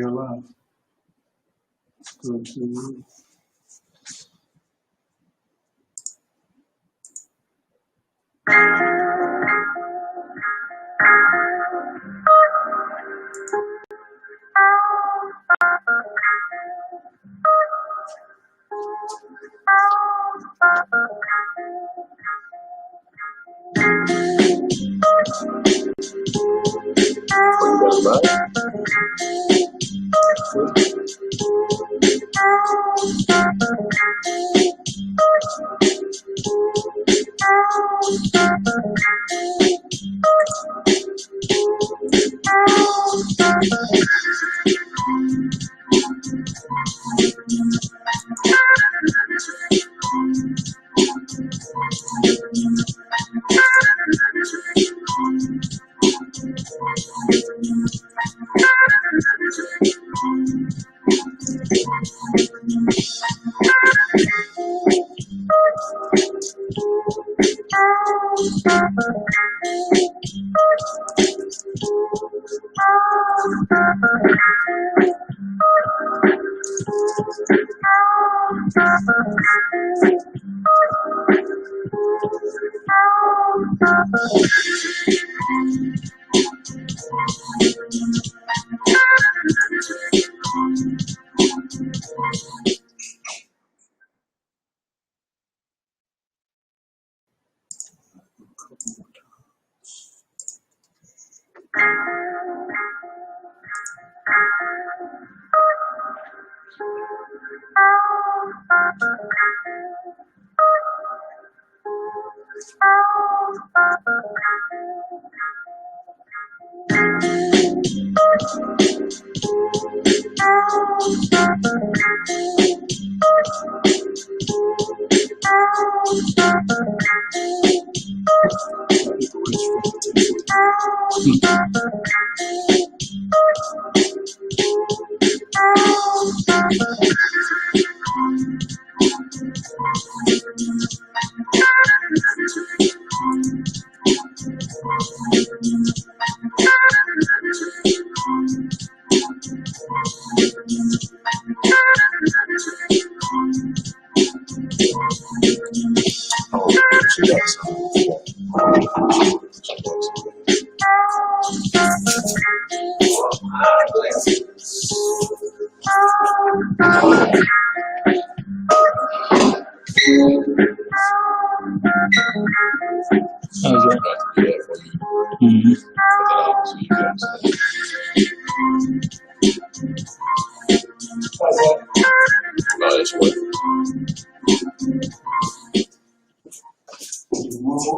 Your life. Go to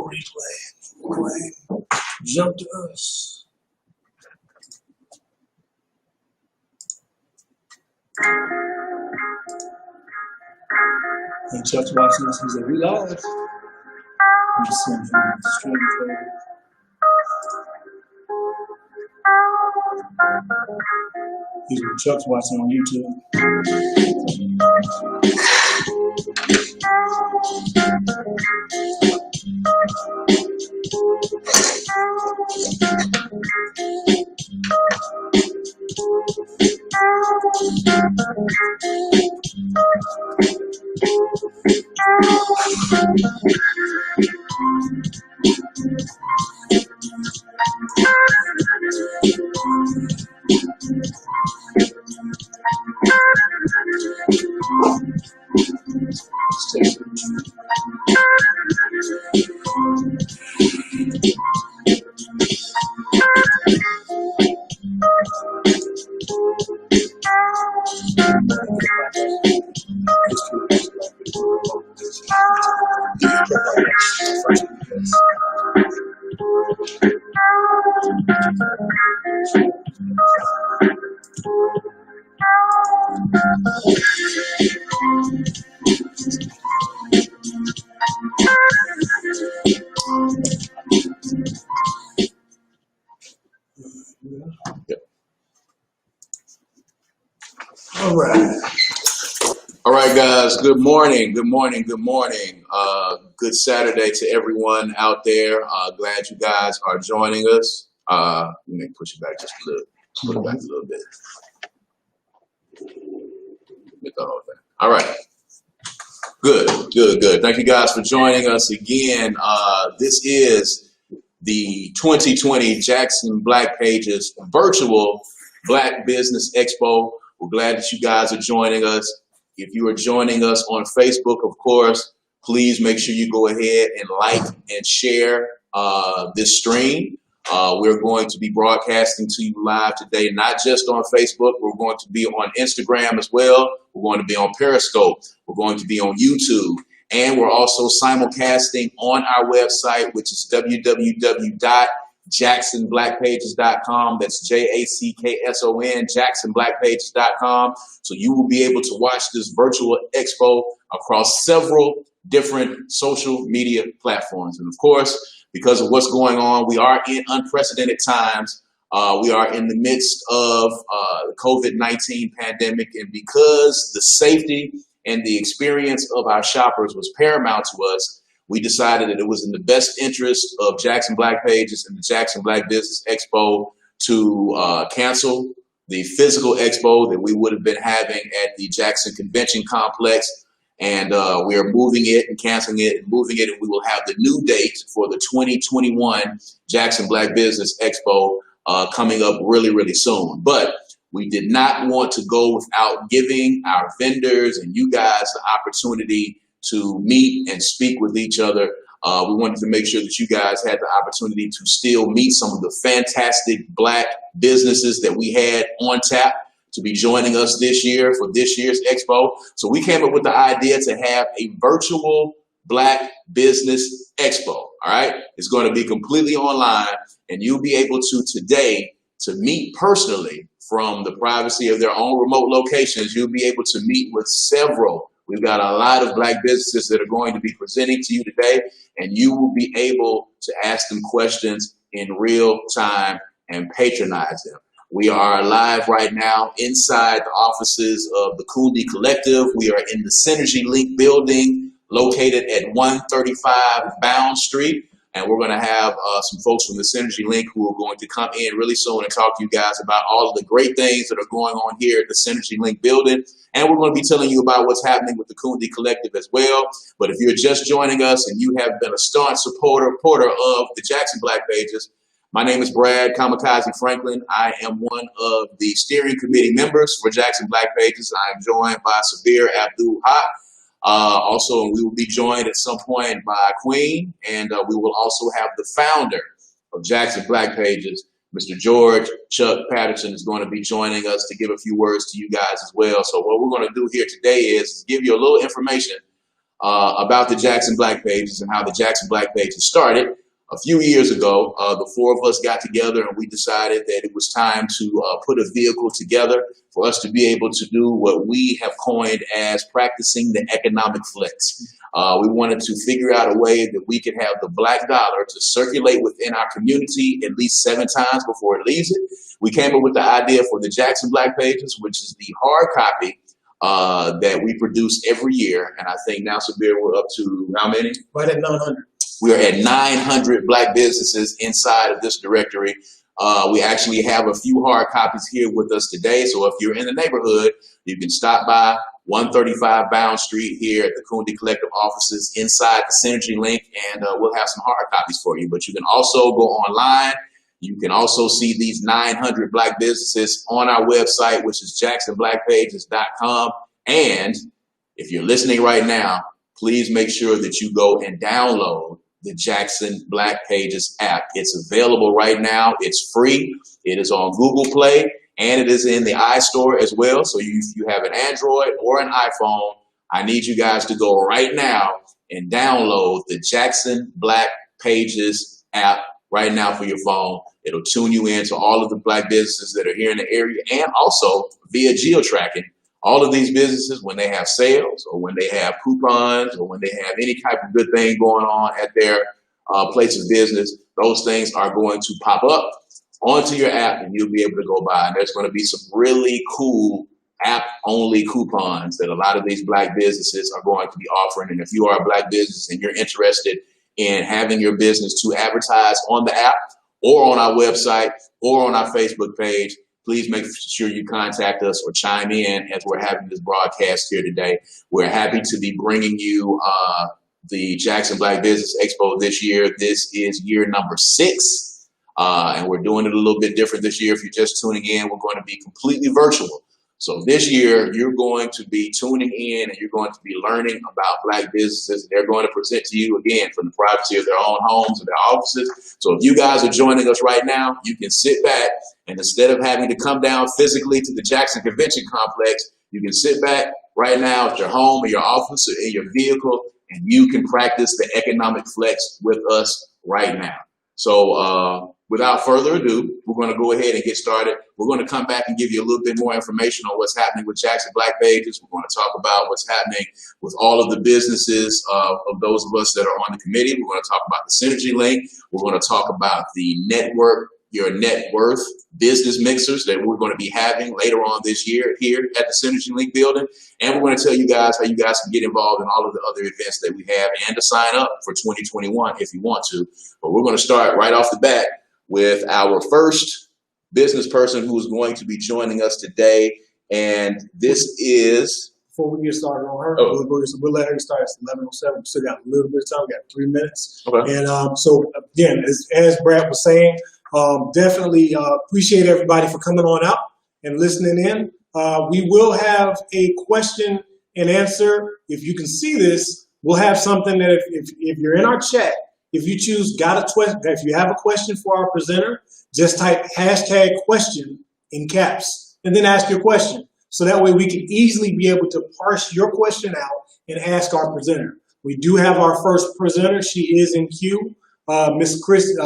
replay. Jump to us. And Chuck's watching us. He said, "We live." I'm just sitting from the stream folder. Here's what Chuck's watching on YouTube. All right, guys. Good morning. Good morning. Good morning. Good Saturday to everyone out there. Glad you guys are joining us. Let me push it back just a little. Put it back a little bit. All right. Good, good, good. Thank you guys for joining us again. This is the 2020 Jackson Black Pages virtual Black Business Expo. We're glad that you guys are joining us. If you are joining us on Facebook, of course, please make sure you go ahead and like and share this stream. We're going to be broadcasting to you live today, not just on Facebook. We're going to be on Instagram as well. We're going to be on Periscope. We're going to be on YouTube. And we're also simulcasting on our website, which is www.jacksonblackpages.com. That's JACKSON, jacksonblackpages.com. So you will be able to watch this virtual expo across several different social media platforms. And of course, because of what's going on, we are in unprecedented times. We are in the midst of the COVID-19 pandemic, and because the safety and the experience of our shoppers was paramount to us, we decided that it was in the best interest of Jackson Black Pages and the Jackson Black Business Expo to cancel the physical expo that we would have been having at the Jackson Convention Complex. And we are moving it and canceling it and moving it, and we will have the new date for the 2021 Jackson Black Business Expo coming up really, really soon. But we did not want to go without giving our vendors and you guys the opportunity to meet and speak with each other. We wanted to make sure that you guys had the opportunity to still meet some of the fantastic Black businesses that we had on tap to be joining us this year for this year's Expo. So we came up with the idea to have a virtual Black Business Expo, all right? It's going to be completely online, and you'll be able to today to meet personally from the privacy of their own remote locations. You'll be able to meet with several. We've got a lot of Black businesses that are going to be presenting to you today, and you will be able to ask them questions in real time and patronize them. We are live right now inside the offices of the Cooley Collective. We are in the Synergy Link building located at 135 Bound Street. And we're going to have some folks from the Synergy Link who are going to come in really soon and talk to you guys about all of the great things that are going on here at the Synergy Link building. And we're going to be telling you about what's happening with the Cooley Collective as well. But if you're just joining us and you have been a staunch supporter of the Jackson Black Pages, my name is Brad Kamikaze Franklin. I am one of the steering committee members for Jackson Black Pages. I am joined by Sabir Abdul-Haq. Also, we will be joined at some point by Queen, and we will also have the founder of Jackson Black Pages, Mr. George Chuck Patterson, is going to be joining us to give a few words to you guys as well. So what we're going to do here today is give you a little information about the Jackson Black Pages and how the Jackson Black Pages started. A few years ago, the four of us got together and we decided that it was time to put a vehicle together for us to be able to do what we have coined as practicing the economic flex. We wanted to figure out a way that we could have the Black dollar to circulate within our community at least 7 times before it leaves it. We came up with the idea for the Jackson Black Pages, which is the hard copy that we produce every year. And I think now, Sabir, we're up to how many? Right at 900. We are at 900 Black businesses inside of this directory. We actually have a few hard copies here with us today. So if you're in the neighborhood, you can stop by 135 Bound Street here at the Cooley Collective offices inside the Synergy Link, and we'll have some hard copies for you. But you can also go online. You can also see these 900 Black businesses on our website, which is jacksonblackpages.com. And if you're listening right now, please make sure that you go and download the Jackson Black Pages app. It's available right now. It's free. It is on Google Play, and it is in the iStore as well. So if you have an Android or an iPhone, I need you guys to go right now and download the Jackson Black Pages app right now for your phone. It'll tune you in to all of the Black businesses that are here in the area, and also via geo-tracking. All of these businesses, when they have sales or when they have coupons or when they have any type of good thing going on at their place of business, those things are going to pop up onto your app and you'll be able to go buy. And there's going to be some really cool app-only coupons that a lot of these Black businesses are going to be offering. And if you are a Black business and you're interested in having your business to advertise on the app or on our website or on our Facebook page, please make sure you contact us or chime in as we're having this broadcast here today. We're happy to be bringing you the Jackson Black Business Expo this year. This is year number 6, and we're doing it a little bit different this year. If you're just tuning in, we're going to be completely virtual. So this year, you're going to be tuning in and you're going to be learning about Black businesses. They're going to present to you, again, from the privacy of their own homes and their offices. So if you guys are joining us right now, you can sit back, and instead of having to come down physically to the Jackson Convention Complex, you can sit back right now at your home or your office or in your vehicle, and you can practice the economic flex with us right now. So without further ado, we're going to go ahead and get started. We're going to come back and give you a little bit more information on what's happening with Jackson Black Pages. We're going to talk about what's happening with all of the businesses of those of us that are on the committee. We're going to talk about the Synergy Link. We're going to talk about the network, your net worth business mixers that we're going to be having later on this year here at the Synergy Link building. And we're going to tell you guys how you guys can get involved in all of the other events that we have and to sign up for 2021 if you want to. But we're going to start right off the bat with our first business person who's going to be joining us today. And this is... Before we get started on her, we'll let her start. It's 11:07. We still got a little bit of time. We got 3 minutes. Okay. And so, again, as Brad was saying, definitely appreciate everybody for coming on out and listening in. We will have a question and answer. If you can see this, we'll have something that if you're in our chat, if you choose if you have a question for our presenter, just type #question in caps and then ask your question. So that way we can easily be able to parse your question out and ask our presenter. We do have our first presenter. She is in queue. Miss Christy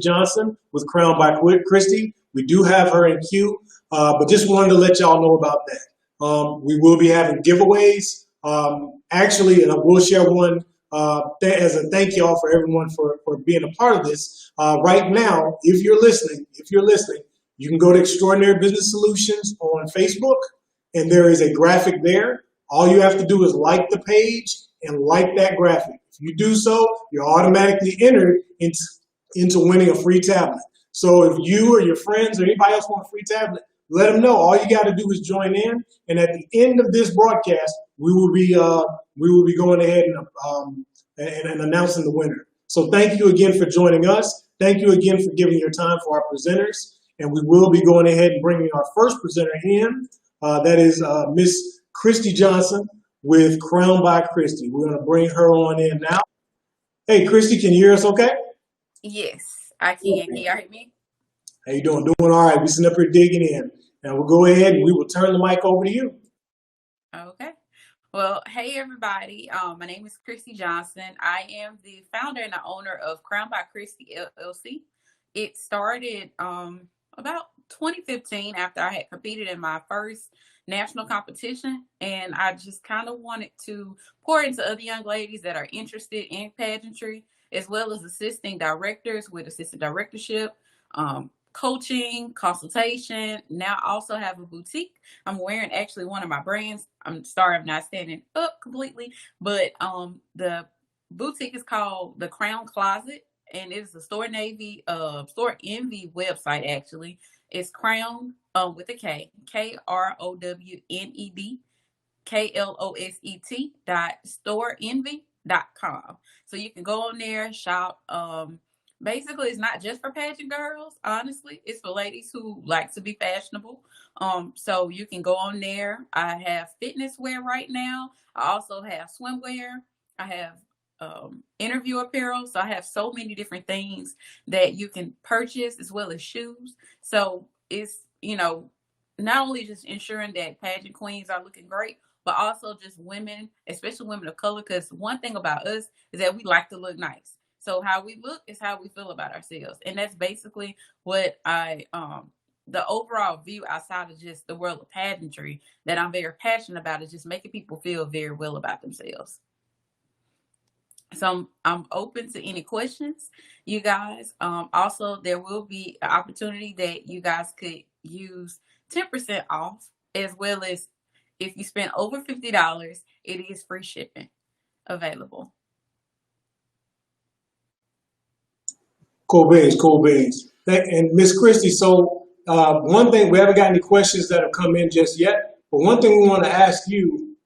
Johnson with Crown by Christy. We do have her in queue, but just wanted to let y'all know about that. We will be having giveaways. Actually, and I will share one as a thank y'all for everyone for being a part of this. Right now, if you're listening, you can go to Extraordinary Business Solutions on Facebook, and there is a graphic there. All you have to do is like the page and like that graphic. If you do so, you're automatically entered into winning a free tablet. So if you or your friends or anybody else want a free tablet, let them know. All you got to do is join in, and at the end of this broadcast, we will be going ahead and announcing the winner. So thank you again for joining us. Thank you again for giving your time for our presenters, and we will be going ahead and bringing our first presenter in. That is Miss Christy Johnson with Crown by Christy. We're going to bring her on in now. Hey, Christy, can you hear us okay? Yes, I can. Can y'all hear me? How you doing? Doing all right. We're sitting up here digging in. Now we'll go ahead and we will turn the mic over to you. Okay. Well, hey, everybody. My name is Christy Johnson. I am the founder and the owner of Crown by Christy, LLC. It started about 2015 after I had competed in my first national competition, and I just kind of wanted to pour into other young ladies that are interested in pageantry, as well as assisting directors with assistant directorship, coaching, consultation. Now I also have a boutique. I'm wearing actually one of my brands. I'm sorry I'm not standing up completely, but the boutique is called the Crown Closet, and it's a Store Envy website. Actually, it's Crown with a K, KROWNED, KLOSET.storeenvy.com. So you can go on there, shop. Basically, it's not just for pageant girls. Honestly, it's for ladies who like to be fashionable. So you can go on there. I have fitness wear right now. I also have swimwear. I have interview apparel. So I have so many different things that you can purchase, as well as shoes. So it's, not only just ensuring that pageant queens are looking great, but also just women, especially women of color. Because one thing about us is that we like to look nice. So how we look is how we feel about ourselves. And that's basically what the overall view outside of just the world of pageantry that I'm very passionate about, is just making people feel very well about themselves. So I'm open to any questions, you guys. Also, there will be an opportunity that you guys could use 10% off, as well as if you spend over $50, it is free shipping available. Cool beans. And Miss Christy, so one thing, we haven't got any questions that have come in just yet, but one thing we want to ask you,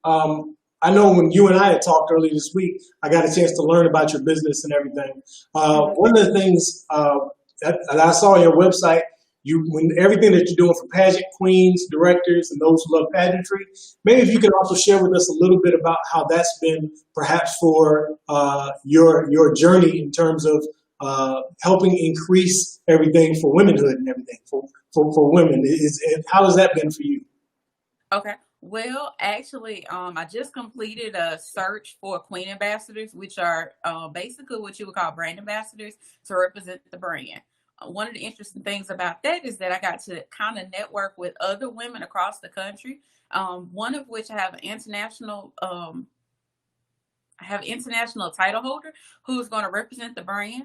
I know when you and I had talked earlier this week, I got a chance to learn about your business and everything. One of the things that I saw on your website, when everything that you're doing for pageant queens, directors, and those who love pageantry, maybe if you can also share with us a little bit about how that's been perhaps for your journey in terms of helping increase everything for womanhood and everything for women. How has that been for you? Okay. Well, actually, I just completed a search for queen ambassadors, which are basically what you would call brand ambassadors to represent the brand. One of the interesting things about that is that I got to kind of network with other women across the country. One of which I have an international title holder who's going to represent the brand.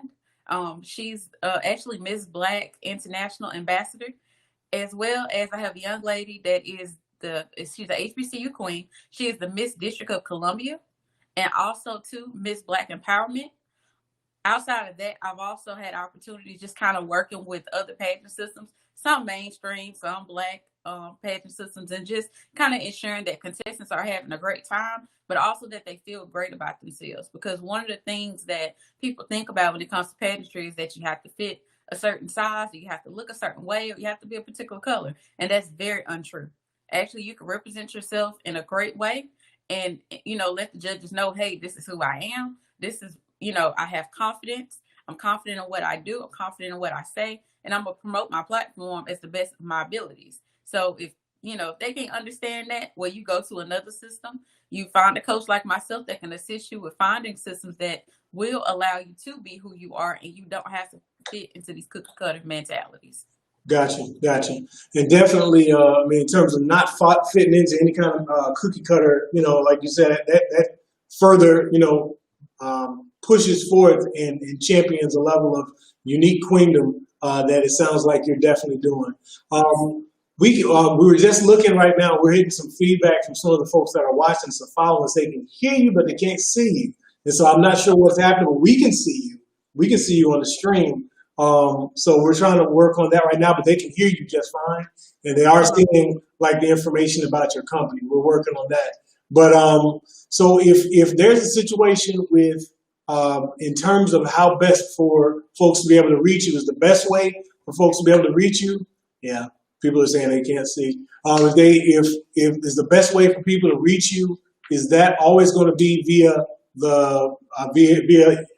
She's actually Miss Black International Ambassador, as well as I have a young lady that is she's the HBCU queen. She is the Miss District of Columbia, and also too Miss Black Empowerment. Outside of that, I've also had opportunities just kind of working with other pageant systems, some mainstream, some Black pageant systems, and just kind of ensuring that contestants are having a great time, but also that they feel great about themselves. Because one of the things that people think about when it comes to pageantry is that you have to fit a certain size, or you have to look a certain way, or you have to be a particular color. And that's very untrue. Actually, you can represent yourself in a great way and, let the judges know, hey, this is who I am. This is, I have confidence. I'm confident in what I do. I'm confident in what I say. And I'm going to promote my platform as the best of my abilities. So if they can't understand that, well, you go to another system. You find a coach like myself that can assist you with finding systems that will allow you to be who you are, and you don't have to fit into these cookie cutter mentalities. Gotcha. And definitely, in terms of not fitting into any kind of cookie cutter, like you said, that further, pushes forth and champions a level of unique queendom that it sounds like you're definitely doing. We were just looking right now. We're getting some feedback from some of the folks that are watching us and following us. They can hear you, but they can't see you. And so I'm not sure what's happening, but we can see you. We can see you on the stream. So we're trying to work on that right now, but they can hear you just fine. And they are seeing like the information about your company. We're working on that. But so if there's a situation with in terms of how best for folks to be able to reach you, is the best way for folks to be able to reach you? Yeah, people are saying they can't see. If is the best way for people to reach you, is that always going to be via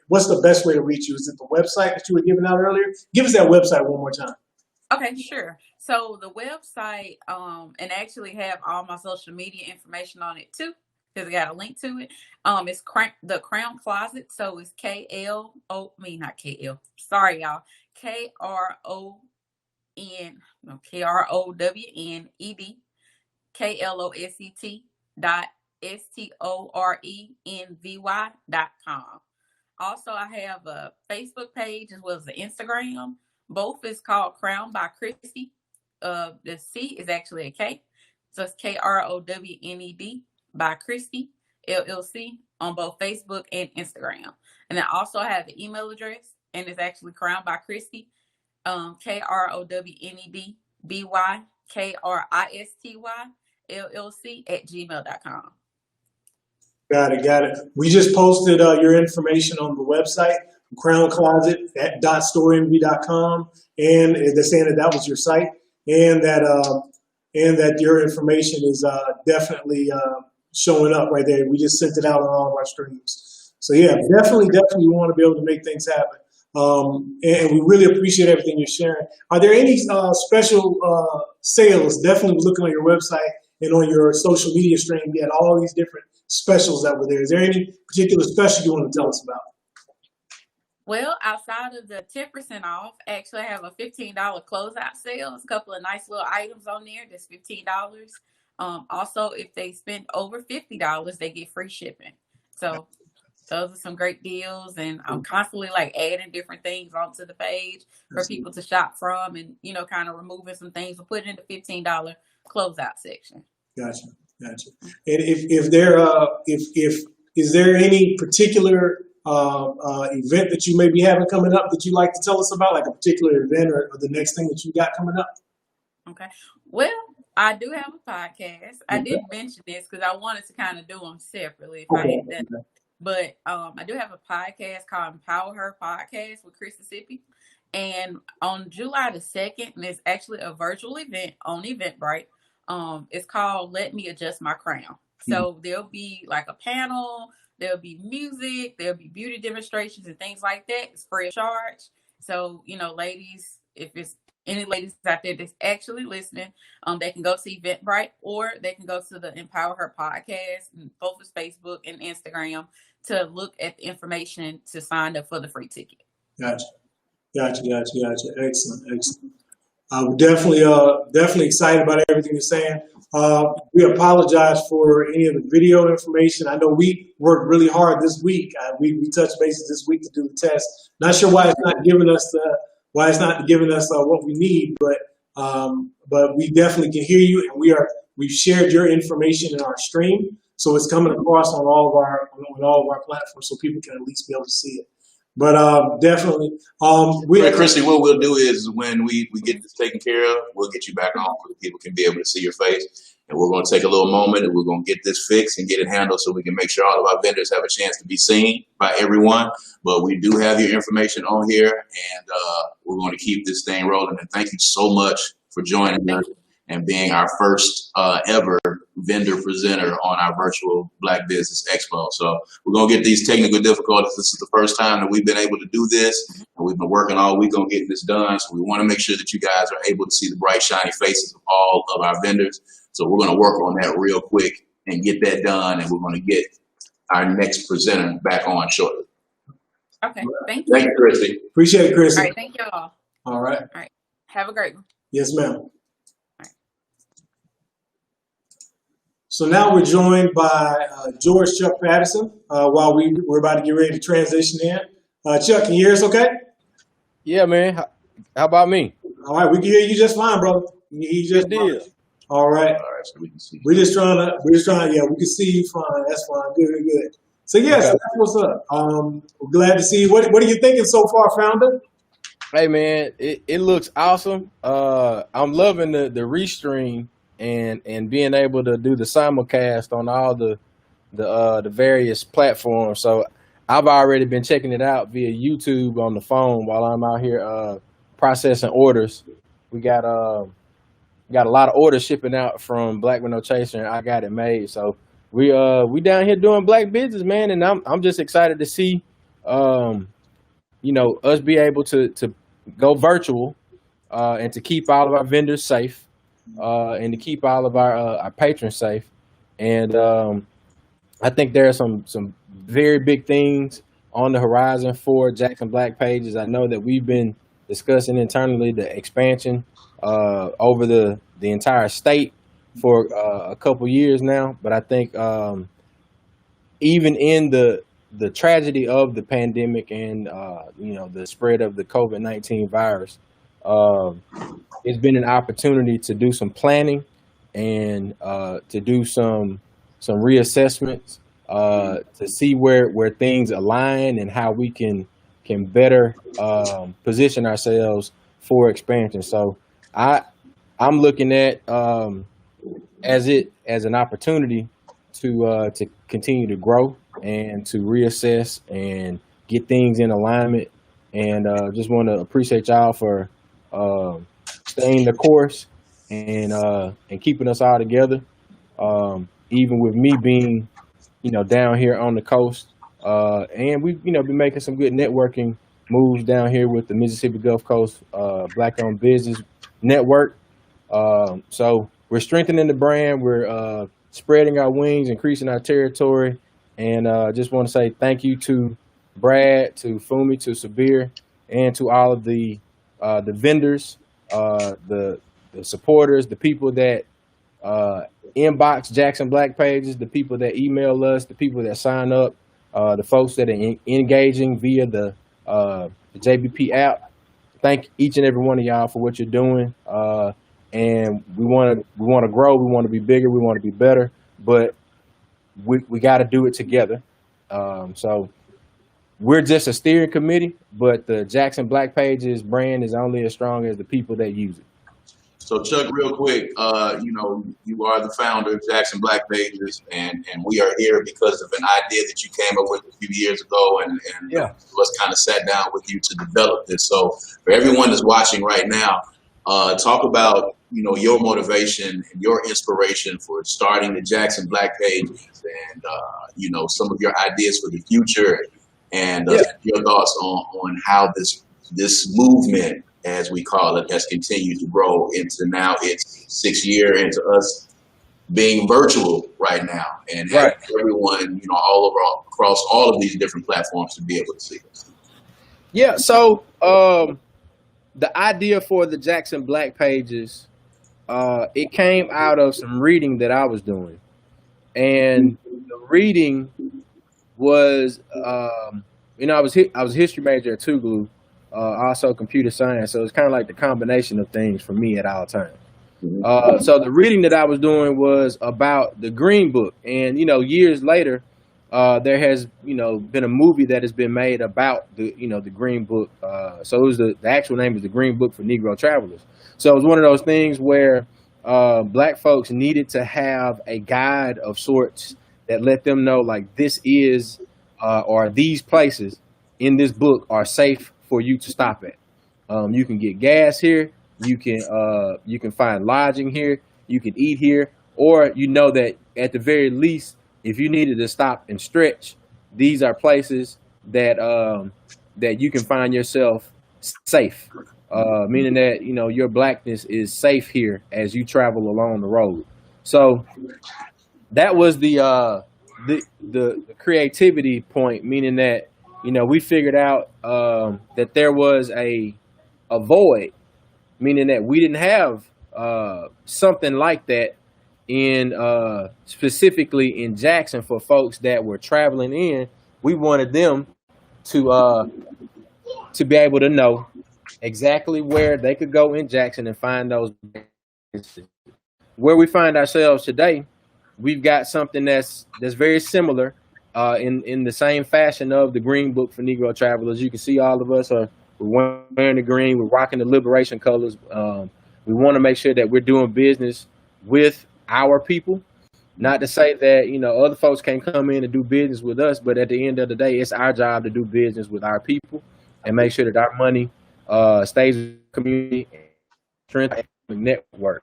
what's the best way to reach you? Is it the website that you were giving out earlier? Give us that website one more time. Okay, sure. So the website, and actually have all my social media information on it too, because I got a link to it. It's the Crown Closet. So it's Sorry, y'all. KROWNED KLOSET.STORENVY.com. Also, I have a Facebook page as well as an Instagram. Both is called Crown by Christy. The C is actually a K. So it's KROWNED by Christy, LLC, on both Facebook and Instagram. And I also have an email address, and it's actually Crown by Christy, KROWNED BYKRISTY LLC @gmail.com. Got it. We just posted your information on the website, Crown Closet at .storeenvy.com, and they're saying that was your site, and that your information is definitely showing up right there. We just sent it out on all of our streams. So yeah, definitely we want to be able to make things happen. And we really appreciate everything you're sharing. Are there any special sales? Definitely looking on your website and on your social media stream, you had all these different specials that were there. Is there any particular special you want to tell us about? Well, outside of the 10% off, actually I have a $15 closeout sale. There's a couple of nice little items on there. That's $15. Also, if they spend over $50, they get free shipping. So those are some great deals, and I'm constantly adding different things onto the page for people to shop from, and kind of removing some things and putting in the $15 closeout section. Gotcha. And if is there any particular event that you may be having coming up that you'd like to tell us about, like a particular event or the next thing that you got coming up? Okay. Well, I do have a podcast. I did mention this because I wanted to kind of do them separately if I Okay. had done. But I do have a podcast called Empower Her Podcast with Mississippi. And on July the 2nd, and it's actually a virtual event on Eventbrite. It's called Let Me Adjust My Crown. So there'll be like a panel, there'll be music, there'll be beauty demonstrations and things like that. It's free of charge. So, ladies, if it's any ladies out there that's actually listening, they can go to Eventbrite or they can go to the Empower Her podcast, both is Facebook and Instagram, to look at the information to sign up for the free ticket. Gotcha. Excellent. We're definitely excited about everything you're saying. We apologize for any of the video information. I know we worked really hard this week. We touched bases this week to do the test. Not sure why it's not giving us what we need, but we definitely can hear you, and we've shared your information in our stream, so it's coming across on all of our platforms, so people can at least be able to see it. But definitely, Christy, what we'll do is when we get this taken care of, we'll get you back on so people can be able to see your face. And we're going to take a little moment and we're going to get this fixed and get it handled so we can make sure all of our vendors have a chance to be seen by everyone. But we do have your information on here, and we're going to keep this thing rolling. And thank you so much for joining us and being our first ever vendor presenter on our virtual Black Business Expo. So we're going to get these technical difficulties. This is the first time that we've been able to do this, and we've been working all week on getting this done. So we want to make sure that you guys are able to see the bright, shiny faces of all of our vendors. So we're going to work on that real quick and get that done, and we're going to get our next presenter back on shortly. Okay, thank you. Thank you, Christy. Appreciate it, Christy. All right, thank you all. All right. All right, have a great one. Yes, ma'am. So now we're joined by George Chuck Patterson while we're about to get ready to transition in. Chuck, can you hear us okay? Yeah, man. How about me? All right, we can hear you just fine, brother. You just Good deal. All right. So we can see. We're just trying to, yeah, we can see you fine. That's fine. Good. So, yeah, so that's what's up. We're glad to see you. What are you thinking so far, founder? Hey, man, it looks awesome. I'm loving the restream and being able to do the simulcast on all the various platforms. So I've already been checking it out via YouTube on the phone while I'm out here processing orders. We got a lot of orders shipping out from Black with No Chaser, and I got it made. So we down here doing Black business, man, and I'm just excited to see us be able to go virtual and to keep all of our vendors safe and to keep all of our patrons safe. And I think there are some very big things on the horizon for Jackson Black Pages. I know that we've been discussing internally the expansion over the entire state for a couple years now. But I think even in the tragedy of the pandemic and the spread of the COVID-19 virus, it's been an opportunity to do some planning and to do some reassessments to see where things align and how we can better position ourselves for expansion. So I'm looking at as an opportunity to continue to grow and to reassess and get things in alignment. And just want to appreciate y'all for staying the course and keeping us all together. Even with me being, down here on the coast, and we've, been making some good networking moves down here with the Mississippi Gulf Coast Black-owned business network. So we're strengthening the brand. We're spreading our wings, increasing our territory, and just want to say thank you to Brad, to Fumi, to Sabir, and to all of the vendors, the supporters, the people that inbox Jackson Black Pages, the people that email us, the people that sign up, the folks that are engaging via the JBP app. Thank each and every one of y'all for what you're doing. And we want to grow. We want to be bigger. We want to be better. But we got to do it together. So we're just a steering committee, but the Jackson Black Pages brand is only as strong as the people that use it. So Chuck, real quick, you are the founder of Jackson Black Pages, and we are here because of an idea that you came up with a few years ago, and Yeah. us kind of sat down with you to develop this. So for everyone that's watching right now, talk about your motivation and your inspiration for starting the Jackson Black Pages, and some of your ideas for the future, and Yeah. your thoughts on how this movement, as we call it, has continued to grow into now its 6th year into us being virtual right now and having Right. everyone, all over across all of these different platforms to be able to see us. Yeah. So the idea for the Jackson Black Pages, it came out of some reading that I was doing, and the reading was, I was a history major at Tougaloo, also computer science. So it's kind of like the combination of things for me at all times. So the reading that I was doing was about the Green Book, and years later, there has been a movie that has been made about the Green Book. So it was the actual name is the Green Book for Negro Travelers. So it was one of those things where black folks needed to have a guide of sorts that let them know, like, this is or these places in this book are safe for you to stop at. You can get gas here. You can find lodging here. You can eat here, or that at the very least, if you needed to stop and stretch, these are places that that you can find yourself safe. Meaning that your blackness is safe here as you travel along the road. So that was the creativity point, meaning that we figured out that there was a void, meaning that we didn't have something like that in specifically in Jackson for folks that were traveling in. We wanted them to be able to know exactly where they could go in Jackson and find those. Where we find ourselves today, we've got something that's very similar in the same fashion of the Green Book for Negro Travelers. You can see all of us we're wearing the green, we're rocking the liberation colors. We want to make sure that we're doing business with our people. Not to say that other folks can't come in and do business with us, but at the end of the day, it's our job to do business with our people and make sure that our money stays in the community and strengthen the network.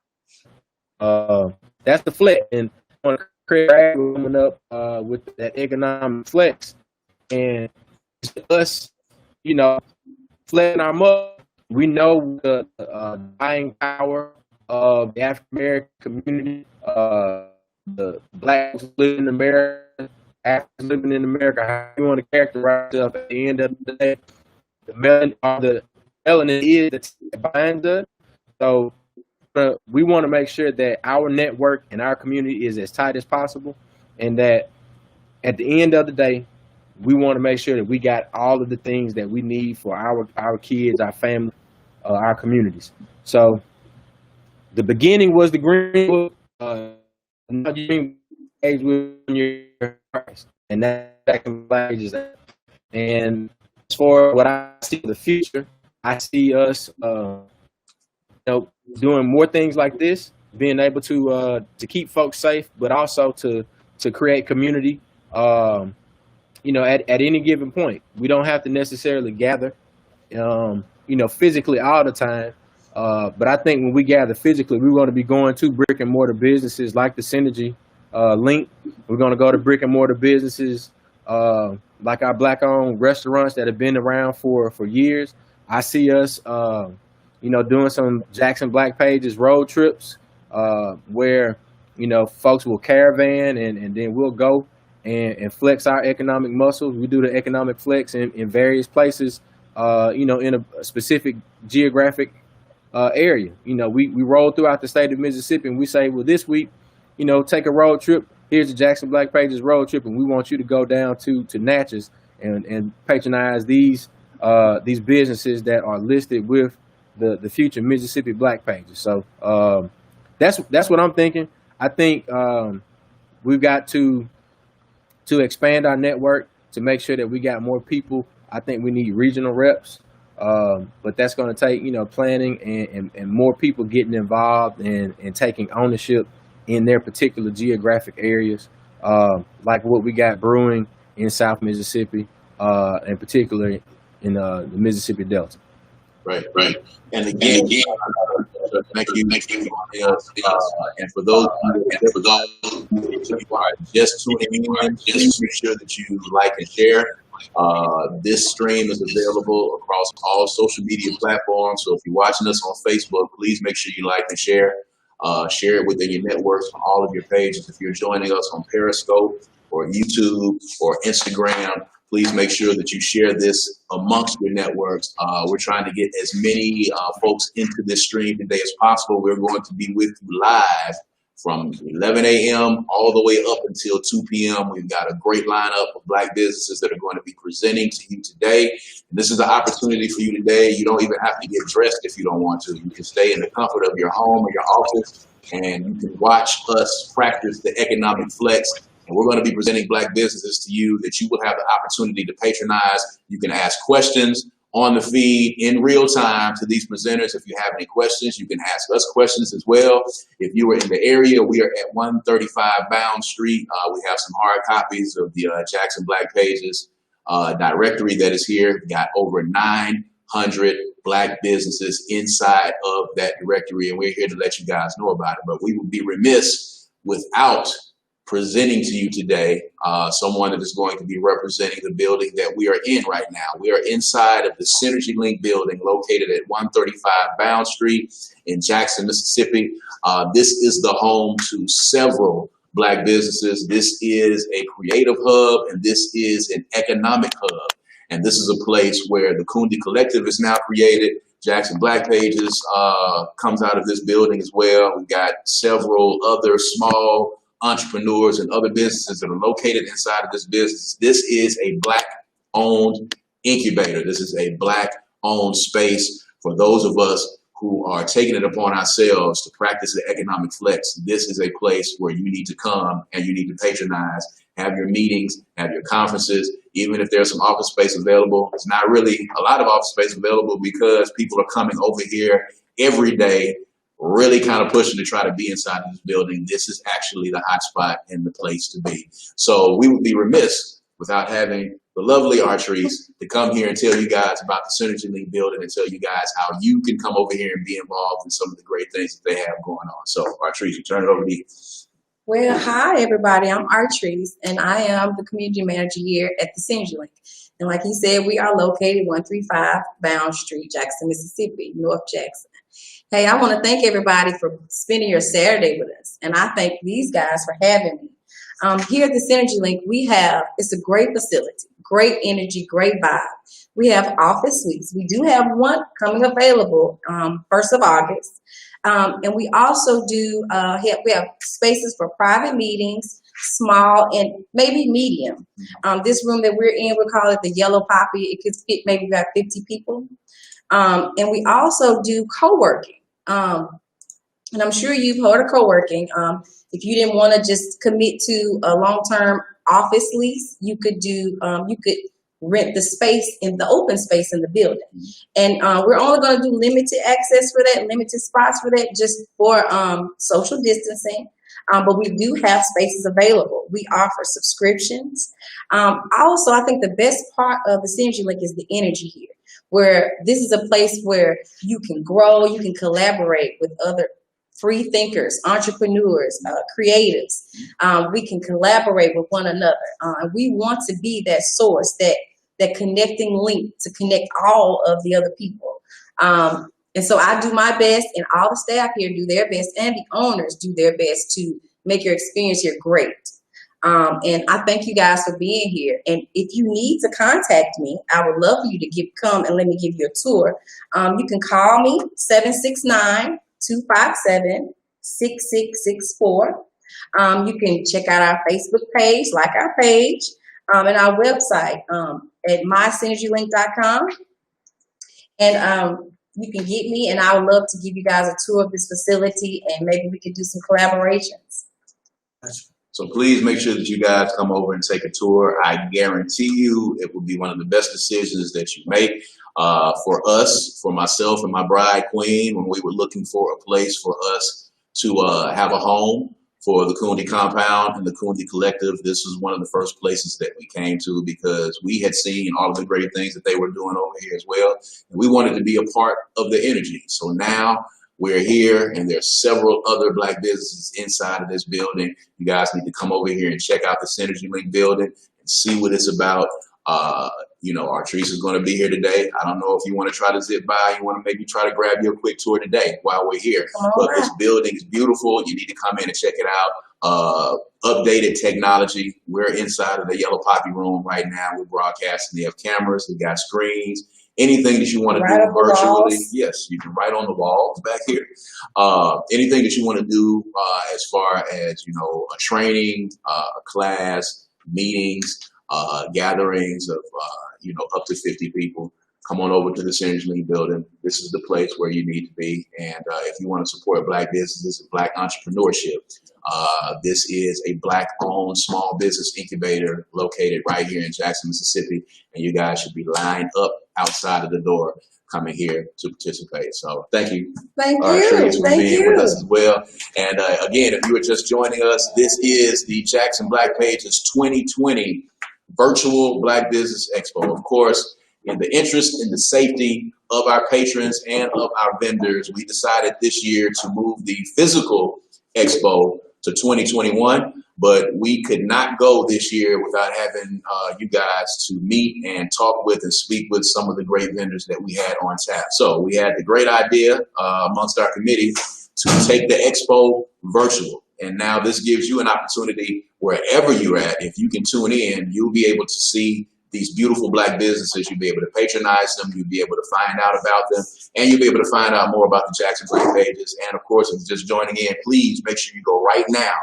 That's the flex, and I want to create coming up with that economic flex, and us, flexing our muscle. We know the buying power of the African American community, the blacks living in America, Africans living in America. How you want to characterize yourself at the end of the day? The melanin is the binds us. So we want to make sure that our network and our community is as tight as possible, and that at the end of the day, we want to make sure that we got all of the things that we need for our kids, our family, our communities. So the beginning was the Green Book. Now you engage with your Christ, and that can pages. And as for what I see in the future, I see us doing more things like this, being able to keep folks safe, but also to create community. At any given point, we don't have to necessarily gather, physically all the time. But I think when we gather physically, we're going to be going to brick and mortar businesses like the Synergy link. We're going to go to brick and mortar businesses like our black-owned restaurants that have been around for years. I see us, doing some Jackson Black Pages road trips where, folks will caravan and then we'll go and flex our economic muscles. We do the economic flex in various places, in a specific geographic area. We roll throughout the state of Mississippi and we say, well, this week, take a road trip. Here's the Jackson Black Pages road trip, and we want you to go down to Natchez and patronize these businesses that are listed with the future Mississippi Black Pages. So that's what I'm thinking. I think we've got to expand our network to make sure that we got more people. I think we need regional reps. But that's going to take, planning and more people getting involved and taking ownership in their particular geographic areas, like what we got brewing in South Mississippi, in particular in the Mississippi Delta. Right. And again, thank you for joining us. And for those who are just tuning in, please make sure that you like and share. This stream is available across all social media platforms. So if you're watching us on Facebook, please make sure you like and share. Share it within your networks on all of your pages. If you're joining us on Periscope or YouTube or Instagram, please make sure that you share this amongst your networks. We're trying to get as many folks into this stream today as possible. We're going to be with you live from 11 a.m. all the way up until 2 p.m. We've got a great lineup of Black businesses that are going to be presenting to you today. And this is an opportunity for you today. You don't even have to get dressed if you don't want to. You can stay in the comfort of your home or your office, and you can watch us practice the economic flex. And we're going to be presenting Black businesses to you that you will have the opportunity to patronize. You can ask questions on the feed in real time to these presenters. If you have any questions, you can ask us questions as well. If you are in the area, we are at 135 Bound Street. We have some hard copies of the Jackson Black Pages directory that is here. We've got over 900 Black businesses inside of that directory, and we're here to let you guys know about it. But we would be remiss without presenting to you today someone that is going to be representing the building that we are in right now. We are inside of the Synergy Link building located at 135 Bound Street in Jackson, Mississippi. This is the home to several Black businesses. This is a creative hub, and this is an economic hub. And this is a place where the Kundi Collective is now created. Jackson Black Pages comes out of this building as well. We've got several other small entrepreneurs and other businesses that are located inside of this business. This is a Black-owned incubator. This is a Black-owned space for those of us who are taking it upon ourselves to practice the economic flex. This is a place where you need to come and you need to patronize, have your meetings, have your conferences. Even if there's some office space available, it's not really a lot of office space available because people are coming over here every day, really kind of pushing to try to be inside of this building. This is actually the hot spot and the place to be. So we would be remiss without having the lovely Artrice to come here and tell you guys about the Synergy Link building and tell you guys how you can come over here and be involved in some of the great things that they have going on. So Artrice, you turn it over to you. Well, hi everybody, I'm Artrice and I am the community manager here at the Synergy Link. And like he said, we are located 135 Bound Street, Jackson, Mississippi, North Jackson. Hey, I want to thank everybody for spending your Saturday with us. And I thank these guys for having me. Here at the Synergy Link, it's a great facility, great energy, great vibe. We have office suites. We do have one coming available 1st of August. And we also do we have spaces for private meetings, small and maybe medium. This room that we're in, we call it the Yellow Poppy. It could fit maybe about 50 people. And we also do co-working. And I'm sure you've heard of co-working. If you didn't want to just commit to a long-term office lease, you could rent the space in the open space in the building. And we're only going to do limited access for that, limited spots for that, just for social distancing. But we do have spaces available. We offer subscriptions. Also, I think the best part of the Synergy Link is the energy here, where this is a place where you can grow, you can collaborate with other free thinkers, entrepreneurs, creatives. We can collaborate with one another. We want to be that source, that connecting link to connect all of the other people. And so I do my best, and all the staff here do their best, and the owners do their best to make your experience here great. And I thank you guys for being here. And if you need to contact me, I would love for you to come and let me give you a tour. You can call me 769-257-6664. You can check out our Facebook page, like our page, and our website at mysynergylink.com. And you can get me, and I would love to give you guys a tour of this facility, and maybe we could do some collaborations. So please make sure that you guys come over and take a tour. I guarantee you it will be one of the best decisions that you make. For us, for myself and my bride queen, when we were looking for a place for us to have a home for the Cooney Compound and the Cooney Collective, this was one of the first places that we came to because we had seen all of the great things that they were doing over here as well. And we wanted to be a part of the energy. So now we're here, and there's several other Black businesses inside of this building. You guys need to come over here and check out the Synergy Link building and see what it's about. You know, Artrice is going to be here today. I don't know if you want to try to zip by. You want to maybe try to grab you a quick tour today while we're here. But this building is beautiful. You need to come in and check it out. Updated technology. We're inside of the Yellow Poppy room right now. We're broadcasting. They have cameras. They got screens. Anything that you want to do virtually, yes, you can write on the walls back here. Anything that you want to do as far as, you know, a training, a class, meetings, gatherings of, you know, up to 50 people, come on over to the Synergy Link building. This is the place where you need to be. And if you want to support Black businesses and Black entrepreneurship, this is a Black-owned small business incubator located right here in Jackson, Mississippi. And you guys should be lined up outside of the door coming here to participate. So thank you. Thank Artrice, for being you. with us as well. And again, if you are just joining us, this is the Jackson Black Pages 2020 Virtual Black Business Expo. Of course, in the interest in the safety of our patrons and of our vendors, we decided this year to move the physical expo to 2021, but we could not go this year without having you guys to meet and talk with and speak with some of the great vendors that we had on tap. So we had the great idea amongst our committee to take the expo virtual. And now this gives you an opportunity wherever you're at. If you can tune in, you'll be able to see these beautiful Black businesses. You'll be able to patronize them. You'll be able to find out about them. And you'll be able to find out more about the Jackson Black Pages. And of course, if you're just joining in, please make sure you go right now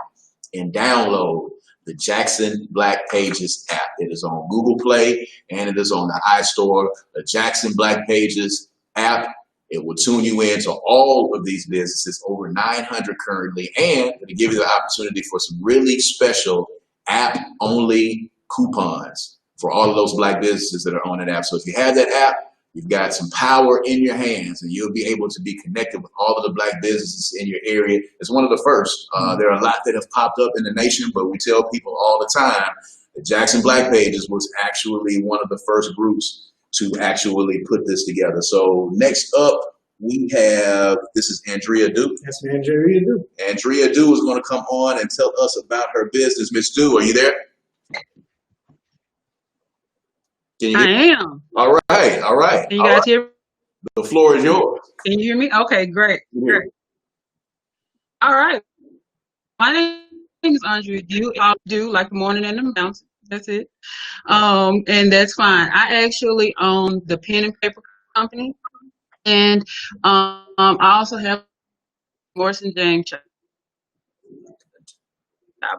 and download the Jackson Black Pages app. It is on Google Play and it is on the iStore. The Jackson Black Pages app, it will tune you in to all of these businesses, over 900 currently, and it'll give you the opportunity for some really special app-only coupons for all of those Black businesses that are on that app. So if you have that app, you've got some power in your hands, and you'll be able to be connected with all of the Black businesses in your area. It's one of the first. There are a lot that have popped up in the nation, but we tell people all the time that Jackson Black Pages was actually one of the first groups to actually put this together. So next up, we have, this is Andrea Dew. That's Andrea Dew. Andrea Dew is going to come on and tell us about her business. Miss Dew, are you there? Can you I am. All right, all right. Can you guys hear me? The floor is yours. Can you hear me? Okay, great. Great. All right. My name is Andrea Dew. I'll do like the morning and the mountain. That's it. And that's fine. I actually own the pen and paper company. And I also have Morrison James.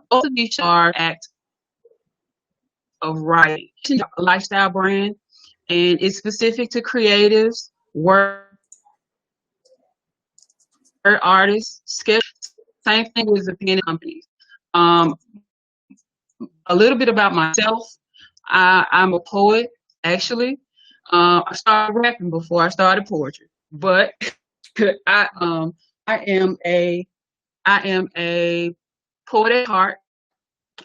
Both of these are acts of writing, a lifestyle brand, and it's specific to creatives, word artists, sketch. Same thing with the pen companies. A little bit about myself. I'm a poet, actually. I started rapping before I started poetry, but I am a poet at heart.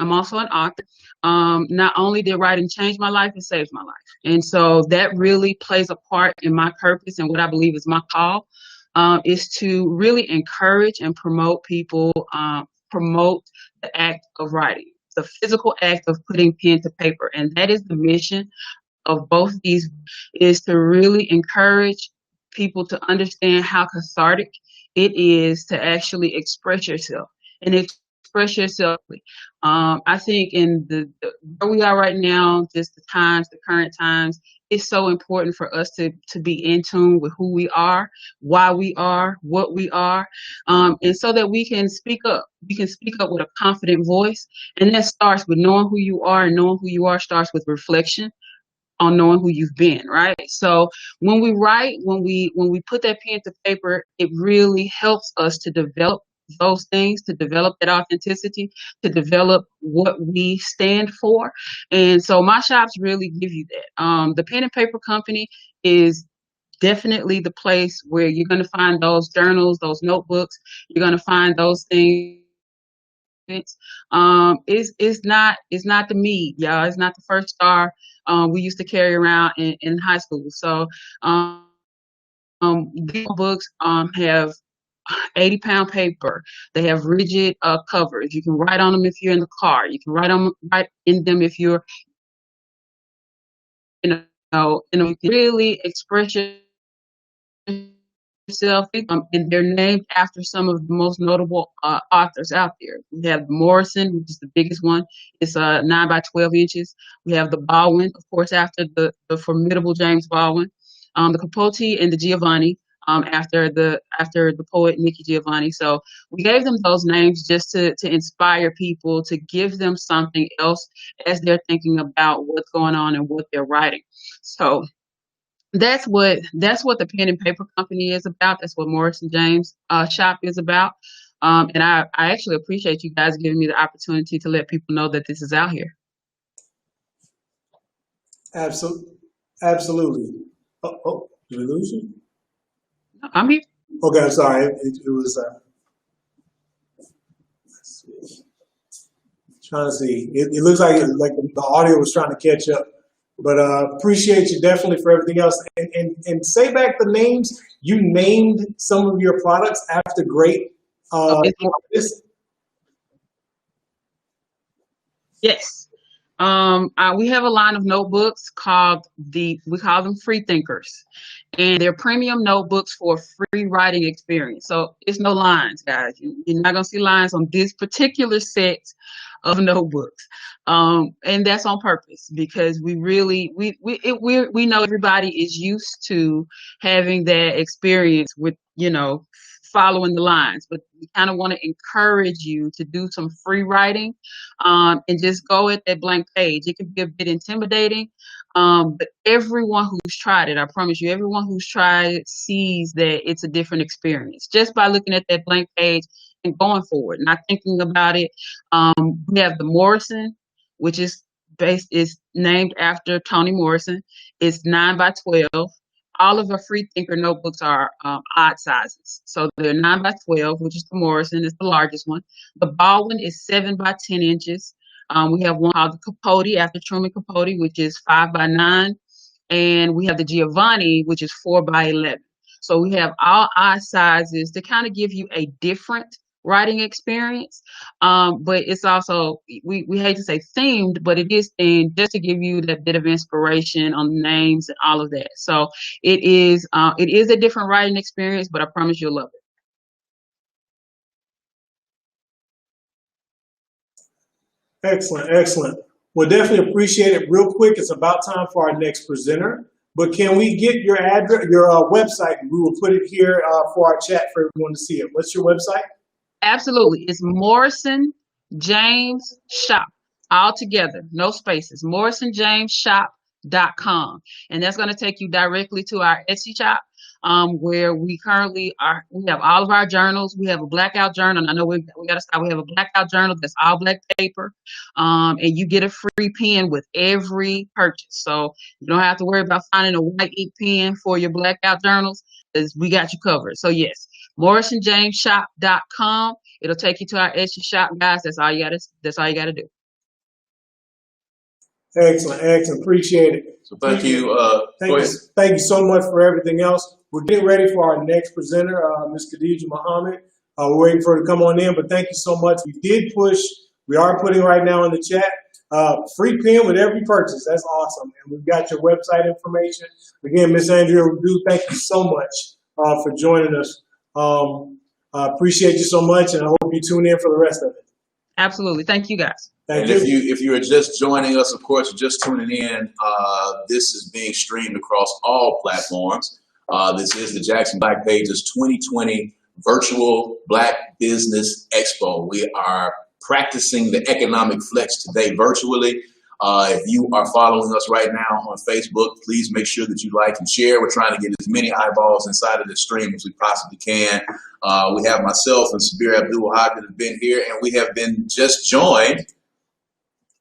I'm also an author. Not only did writing change my life, it saved my life. And so that really plays a part in my purpose and what I believe is my call, is to really encourage and promote people, promote the act of writing, the physical act of putting pen to paper. And that is the mission of both these, is to really encourage people to understand how cathartic it is to actually express yourself and express yourself. I think in where we are right now, just the times, the current times, it's so important for us to be in tune with who we are, why we are, what we are, and so that we can speak up. We can speak up with a confident voice, and that starts with knowing who you are, and knowing who you are starts with reflection on knowing who you've been, right? So when we write, when we put that pen to paper, it really helps us to develop those things, to develop that authenticity, to develop what we stand for. And so my shops really give you that. The pen and paper company is definitely the place where you're going to find those journals, those notebooks. You're going to find those things. It's not the meat, y'all. It's not the First Star we used to carry around in high school. So these books have 80-pound paper. They have rigid covers. You can write on them if you're in the car. You can write in them if you're, you can really express yourself. And they're named after some of the most notable authors out there. We have Morrison, which is the biggest one. It's 9 by 12 inches. We have the Baldwin, of course, after the formidable James Baldwin. The Capote and the Giovanni, after the poet Nikki Giovanni. So we gave them those names just to inspire people, to give them something else as they're thinking about what's going on and what they're writing. So that's what the pen and paper company is about. That's what Morrison James shop is about. And I actually appreciate you guys giving me the opportunity to let people know that this is out here. Absolutely. Oh, did we lose you? I'm here. Okay, I'm sorry. It was. Let's see. Trying to see. It looks like the audio was trying to catch up. But appreciate you definitely for everything else. And say back the names. You named some of your products after great artists. Yes. We have a line of notebooks we call them Free Thinkers, and they're premium notebooks for free writing experience. So it's no lines, guys. You're not gonna see lines on this particular set of notebooks, and that's on purpose because we know everybody is used to having that experience with following the lines, but we kind of want to encourage you to do some free writing and just go at that blank page. It can be a bit intimidating, but everyone who's tried it, I promise you, everyone who's tried it sees that it's a different experience just by looking at that blank page and going forward, not thinking about it. We have the Morrison, which is named after Toni Morrison. It's 9 by 12. All of our Free Thinker notebooks are odd sizes. So they're 9 by 12, which is the Morrison, is the largest one. The Baldwin is 7 by 10 inches. We have one called the Capote, after Truman Capote, which is 5 by 9. And we have the Giovanni, which is 4 by 11. So we have all odd sizes to kind of give you a different writing experience. But it's also, we hate to say themed, but it is themed just to give you that bit of inspiration on names and all of that. So it is a different writing experience, but I promise you'll love it. Excellent. We'll definitely appreciate it. Real quick, it's about time for our next presenter. But can we get your address, your website? We will put it here for our chat for everyone to see it. What's your website? Absolutely. It's Morrison James Shop, all together, no spaces. MorrisonJamesShop.com. And that's going to take you directly to our Etsy shop, where we currently are. We have all of our journals. We have a blackout journal. I know we got to stop. We have a blackout journal that's all black paper. And you get a free pen with every purchase. So you don't have to worry about finding a white ink pen for your blackout journals, because we got you covered. So yes, MorrisonJamesShop.com. It'll take you to our Etsy shop, guys. That's all you gotta do. Excellent. Appreciate it. So thank you. Thank you so much for everything else. We're getting ready for our next presenter, Ms. Khadija Muhammad. We're waiting for her to come on in, but thank you so much. We are putting right now in the chat, free pen with every purchase. That's awesome. And we've got your website information. Again, Ms. Andrea Radu, thank you so much for joining us. I appreciate you so much, and I hope you tune in for the rest of it. Absolutely. Thank you, guys. And if you are just joining us, of course, you're just tuning in. This is being streamed across all platforms. This is the Jackson Black Pages 2020 Virtual Black Business Expo. We are practicing the economic flex today virtually. If you are following us right now on Facebook, please make sure that you like and share. We're trying to get as many eyeballs inside of the stream as we possibly can. We have myself and Sabir Abdul-Wahab that have been here, and we have been just joined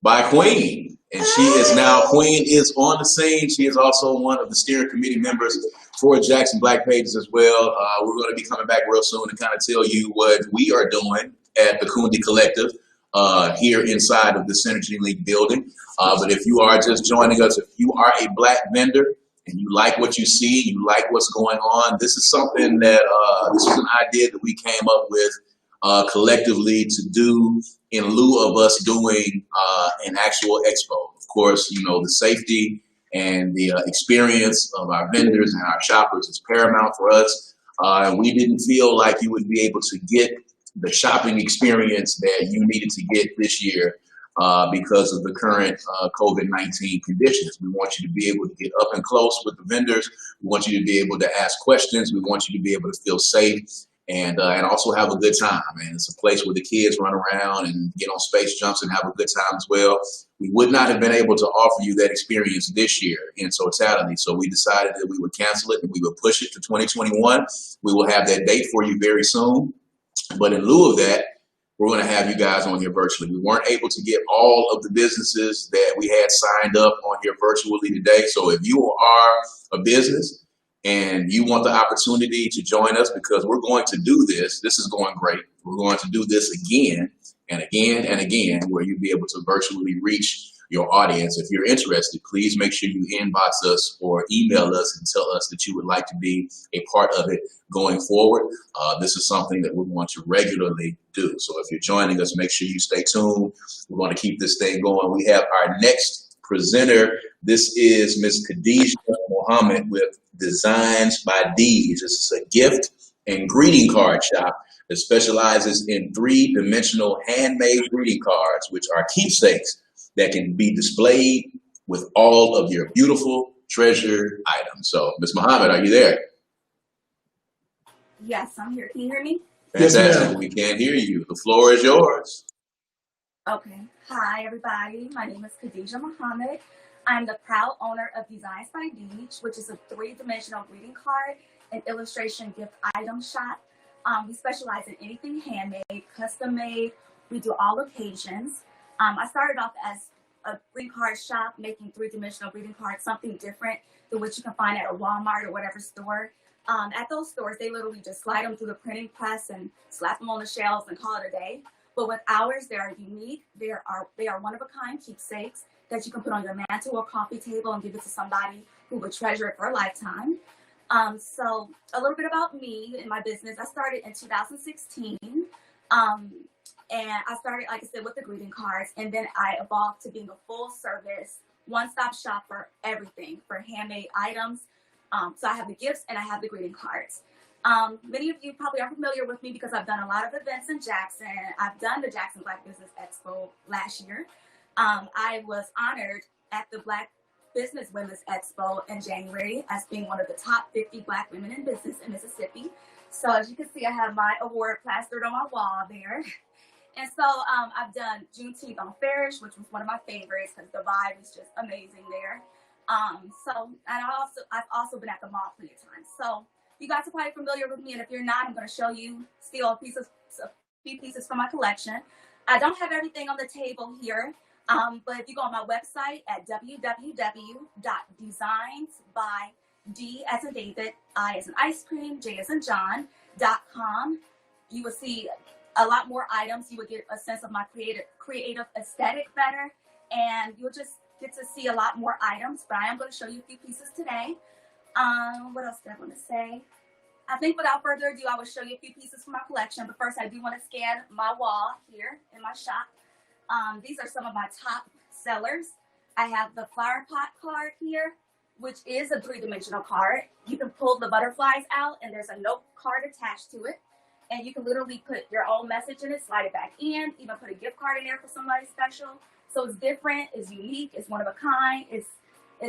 by Queen. And she is now, Queen is on the scene. She is also one of the steering committee members for Jackson Black Pages as well. We're going to be coming back real soon to kind of tell you what we are doing at the Kundi Collective here inside of the Synergy League building. But if you are just joining us, if you are a Black vendor and you like what you see, you like what's going on, this is something that, this is an idea that we came up with collectively to do in lieu of us doing an actual expo. Of course, you know, the safety and the experience of our vendors and our shoppers is paramount for us. We didn't feel like you would be able to get the shopping experience that you needed to get this year because of the current COVID-19 conditions. We want you to be able to get up and close with the vendors. We want you to be able to ask questions. We want you to be able to feel safe and also have a good time. And it's a place where the kids run around and get on space jumps and have a good time as well. We would not have been able to offer you that experience this year in totality. So we decided that we would cancel it and we would push it to 2021. We will have that date for you very soon. But in lieu of that, we're going to have you guys on here virtually. We weren't able to get all of the businesses that we had signed up on here virtually today. So if you are a business and you want the opportunity to join us, because we're going to do this, this is going great. We're going to do this again and again and again, where you'll be able to virtually reach your audience. If you're interested, please make sure you inbox us or email us and tell us that you would like to be a part of it going forward. This is something that we want to regularly do. So if you're joining us, make sure you stay tuned. We want to keep this thing going. We have our next presenter. This is Ms. Khadijah Muhammad with Designs by Dees. This is a gift and greeting card shop that specializes in three-dimensional handmade greeting cards, which are keepsakes that can be displayed with all of your beautiful treasured items. So, Ms. Muhammad, are you there? Yes, I'm here. Can you hear me? Fantastic. Yes, ma'am. We can't hear you. The floor is yours. Okay. Hi, everybody. My name is Khadijah Muhammad. I'm the proud owner of Designs by Deej, which is a three-dimensional greeting card and illustration gift item shop. We specialize in anything handmade, custom made. We do all occasions. I started off as a greeting card shop, making three-dimensional greeting cards, something different than what you can find at a Walmart or whatever store. At those stores, they literally just slide them through the printing press and slap them on the shelves and call it a day. But with ours, they are unique. They are one-of-a-kind keepsakes that you can put on your mantle or coffee table and give it to somebody who would treasure it for a lifetime. So a little bit about me and my business. I started in 2016. And I started, like I said, with the greeting cards, and then I evolved to being a full-service, one-stop shop for everything, for handmade items. So I have the gifts and I have the greeting cards. Many of you probably are familiar with me because I've done a lot of events in Jackson. I've done the Jackson Black Business Expo last year. I was honored at the Black Business Women's Expo in January as being one of the top 50 Black women in business in Mississippi. So as you can see, I have my award plastered on my wall there. And so I've done Juneteenth on Farish, which was one of my favorites because the vibe is just amazing there. I've also been at the mall plenty of times. So you guys are probably familiar with me, and if you're not, I'm going to show you still a few pieces from my collection. I don't have everything on the table here, but if you go on my website at www.designsbyD as in David, I as in ice cream, J as in John.com, you will see a lot more items. You would get a sense of my creative aesthetic better, and you'll just get to see a lot more items. But I am going to show you a few pieces today. What else did I want to say? I think without further ado, I will show you a few pieces from my collection. But first, I do want to scan my wall here in my shop. These are some of my top sellers. I have the flower pot card here, which is a three-dimensional card. You can pull the butterflies out, and there's a note card attached to it. And you can literally put your own message in it, slide it back in, even put a gift card in there for somebody special. So it's different, it's unique, it's one of a kind, it's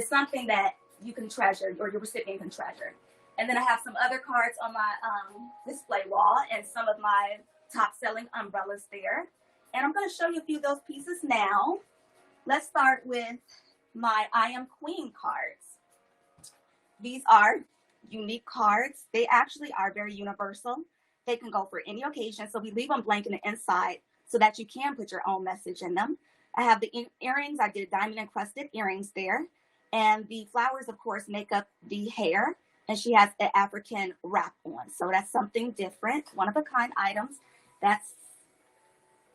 something that you can treasure or your recipient can treasure. And then I have some other cards on my display wall and some of my top selling umbrellas there. And I'm going to show you a few of those pieces now. let's start with my I Am Queen cards. These are unique cards. They actually are very universal. They can go for any occasion. So we leave them blank in the inside so that you can put your own message in them. I have the earrings. I did diamond encrusted earrings there. And the flowers, of course, make up the hair. And she has an African wrap on. So that's something different. One of a kind items. That's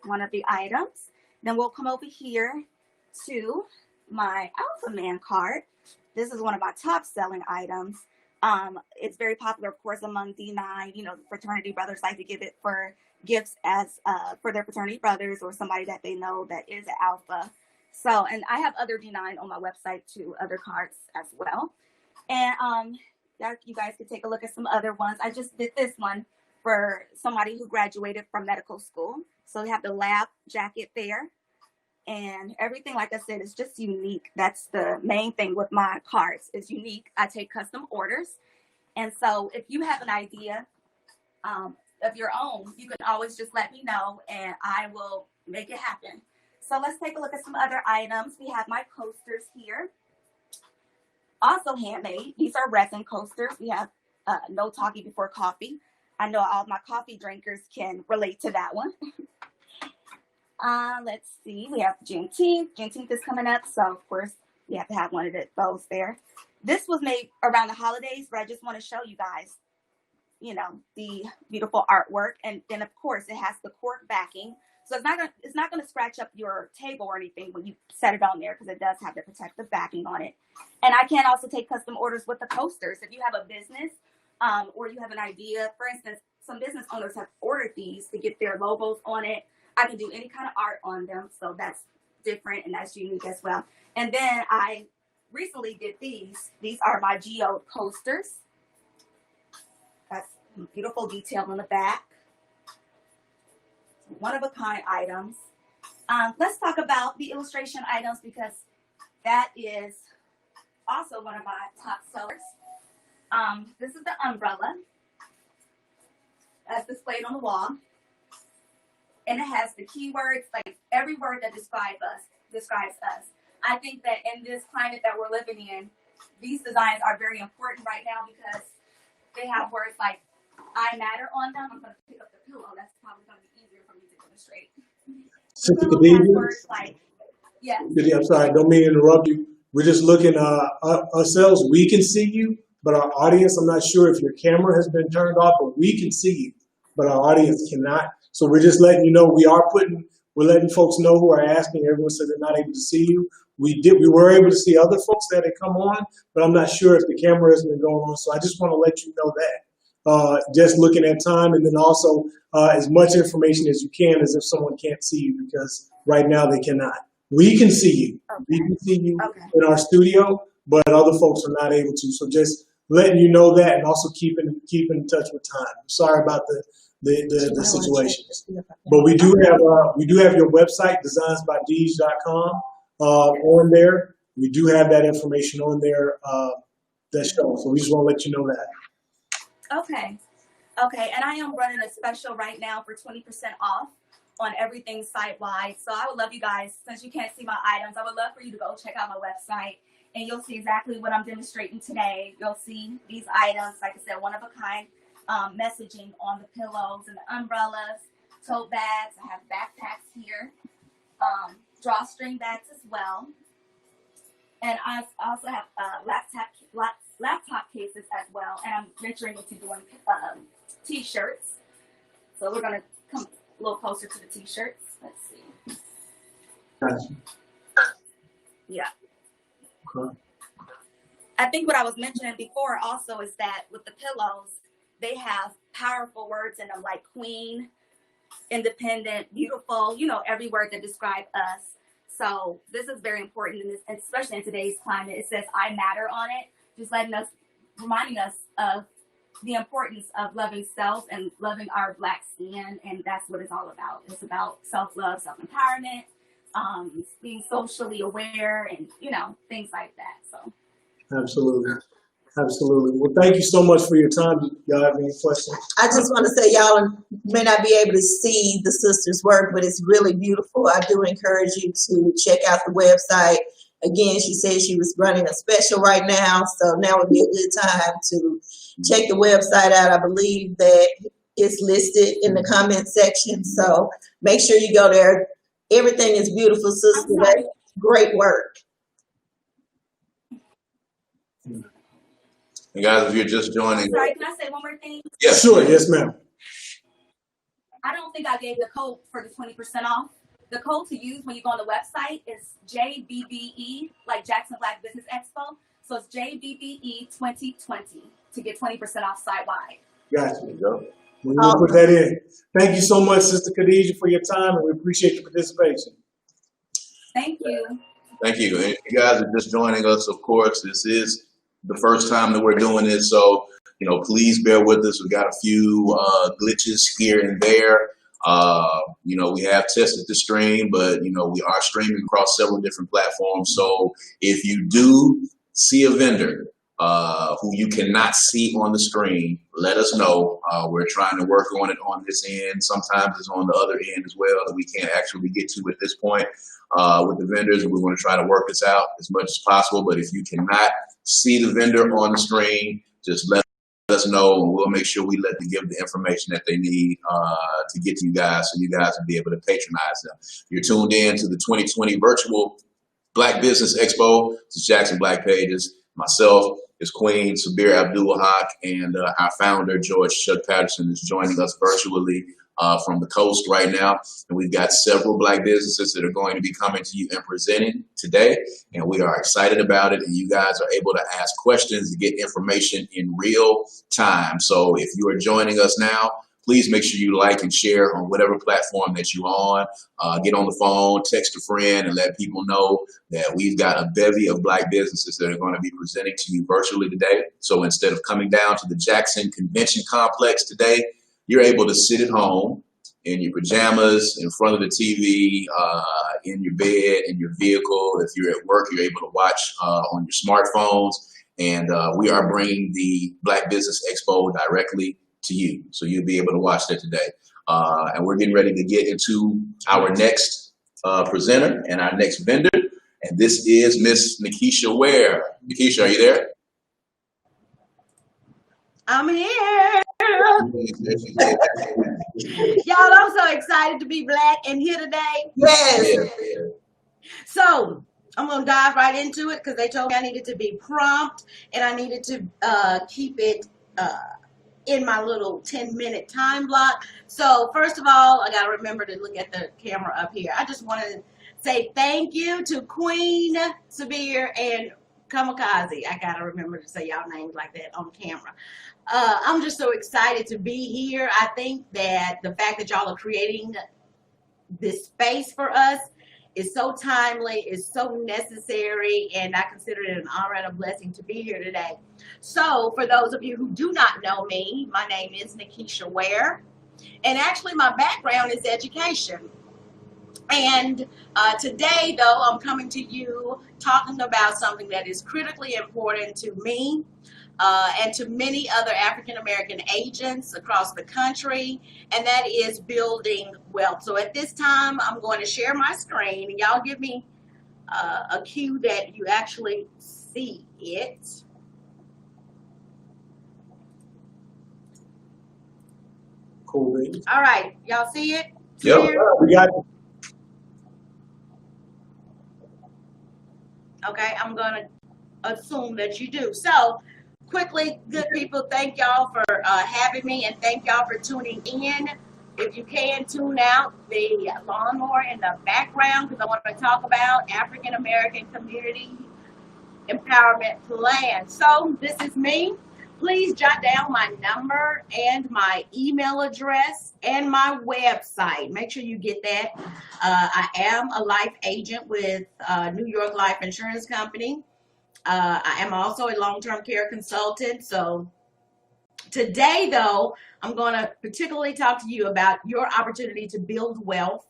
one of the items. Then we'll come over here to my Alpha Man card. This is one of my top selling items. It's very popular, of course, among D9. You know, fraternity brothers like to give it for gifts as for their fraternity brothers or somebody that they know that is an alpha. So, and I have other D9 on my website too, other cards as well. And you guys can take a look at some other ones. I just did this one for somebody who graduated from medical school. So we have the lab jacket there. And everything, like I said, is just unique. That's the main thing with my cards, is unique. I take custom orders. And so if you have an idea of your own, you can always just let me know and I will make it happen. So let's take a look at some other items. We have my coasters here. Also handmade. These are resin coasters. We have no talking before coffee. I know all my coffee drinkers can relate to that one. Let's see. We have Juneteenth. Juneteenth is coming up, so of course we have to have one of those there. This was made around the holidays, but I just want to show you guys, you know, the beautiful artwork. And then of course it has the cork backing, so it's not gonna scratch up your table or anything when you set it on there, because it does have the protective backing on it. And I can also take custom orders with the coasters. If you have a business or you have an idea, for instance, some business owners have ordered these to get their logos on it. I can do any kind of art on them, so that's different and that's unique as well. And then I recently did these. These are my geode coasters. That's beautiful detail on the back. One of a kind items. Let's talk about the illustration items, because that is also one of my top sellers. This is the umbrella that's displayed on the wall. And it has the keywords, like every word that describes us. I think that in this climate that we're living in, these designs are very important right now because they have words like I matter on them. I'm going to pick up the pillow. That's probably going to be easier for me to demonstrate. Sister Pillow has Khadija, words like, yes. I'm sorry, don't mean to interrupt you. We're just looking ourselves. We can see you, but our audience, I'm not sure if your camera has been turned off, but we can see you, but our audience cannot. So we're just letting you know we're letting folks know who are asking. Everyone said they're not able to see you. We were able to see other folks that had come on, but I'm not sure if the camera has been going on. So I just want to let you know that. Just looking at time, and then also as much information as you can, as if someone can't see you, because right now they cannot. We can see you. Okay. We can see you in our studio, but other folks are not able to. So just letting you know that, and also keeping in touch with time. Sorry about the situation. But we do have your website, designsbydeej.com, on there. We do have that information on there that shows. So we just want to let you know that. Okay, and I am running a special right now for 20% off on everything site-wide. So I would love you guys, since you can't see my items, I would love for you to go check out my website, and you'll see exactly what I'm demonstrating today. You'll see these items, like I said, one of a kind messaging on the pillows and the umbrellas, tote bags. I have backpacks here, drawstring bags as well. And I also have laptop cases as well, and I'm venturing into doing t-shirts. So we're going to come a little closer to the t-shirts. Let's see. Gotcha. Yeah. Okay. I think what I was mentioning before also is that with the pillows, they have powerful words in them, like queen, independent, beautiful, you know, every word that describes us. So this is very important, in this, especially in today's climate. It says I matter on it, just reminding us of the importance of loving self and loving our Black skin. And that's what it's all about. It's about self-love, self-empowerment, being socially aware, and, you know, things like that. So Absolutely. Absolutely. Well, thank you so much for your time. Y'all have any questions? I just want to say y'all may not be able to see the sisters' work, but it's really beautiful. I do encourage you to check out the website. Again, she said she was running a special right now, so now would be a good time to check the website out. I believe that it's listed in the comment section, so make sure you go there. Everything is beautiful, sister. That's great work. And guys, if you're just joining, Sorry, can I say one more thing? yes, Sure. Yes, ma'am. I don't think I gave the code for the 20% off. The code to use when you go on the website is JBBE, like Jackson Black Business Expo. So it's JBBE 2020 to get 20% off site-wide. Gotcha. We're going to put that in. Thank you so much, Sister Khadijah, for your time, and we appreciate your participation. Thank you. thank you. And if you guys are just joining us, of course, this is the first time that we're doing this, so please bear with us. We got a few glitches here and there. We have tested the stream, but we are streaming across several different platforms. So if you do see a vendor who you cannot see on the screen, let us know. We're trying to work on it on this end. Sometimes it's on the other end as well that we can't actually get to at this point with the vendors. We're going to try to work this out as much as possible. But if you cannot see the vendor on the screen, just let us know, and we'll make sure we let them give the information that they need to get to you guys, so you guys will be able to patronize them. You're tuned in to the 2020 virtual Black Business Expo. This is Jackson Black Pages. Myself is Queen Sabir Abdul-Haq, and our founder, George Chuck Patterson, is joining us virtually from the coast right now. And we've got several Black businesses that are going to be coming to you and presenting today. And we are excited about it. And you guys are able to ask questions to get information in real time. So if you are joining us now, please make sure you like and share on whatever platform that you're on. Get on the phone, text a friend, and let people know that we've got a bevy of Black businesses that are going to be presenting to you virtually today. So instead of coming down to the Jackson Convention Complex today, you're able to sit at home in your pajamas, in front of the TV, in your bed, in your vehicle. If you're at work, you're able to watch on your smartphones. And we are bringing the Black Business Expo directly to you. So you'll be able to watch that today. And we're getting ready to get into our next presenter and our next vendor. And this is Miss Nikisha Ware. Nikisha, are you there? I'm here. Y'all, I'm so excited to be Black and here today. Yes. So I'm going to dive right into it because they told me I needed to be prompt and I needed to keep it in my little 10-minute time block. So first of all, I got to remember to look at the camera up here. I just want to say thank you to Queen Sabir and Kamikaze. I got to remember to say y'all names like that on camera. I'm just so excited to be here. I think that the fact that y'all are creating this space for us is so timely, is so necessary, and I consider it an honor and a blessing to be here today. So for those of you who do not know me, my name is Nikisha Ware, and actually my background is education. And today, though, I'm coming to you talking about something that is critically important to me and to many other African-American agents across the country, and that is building wealth. So at this time, I'm going to share my screen, and y'all give me a cue that you actually see it. Cool, baby. All right, y'all see it? Yep. We got it. Okay, I'm going to assume that you do. So quickly, good people, thank y'all for having me, and thank y'all for tuning in. If you can, tune out the lawnmower in the background because I want to talk about African American Community Empowerment Plan. So this is me. Please jot down my number and my email address and my website. Make sure you get that. I am a life agent with New York Life Insurance Company. I am also a long-term care consultant. So today, though, I'm going to particularly talk to you about your opportunity to build wealth.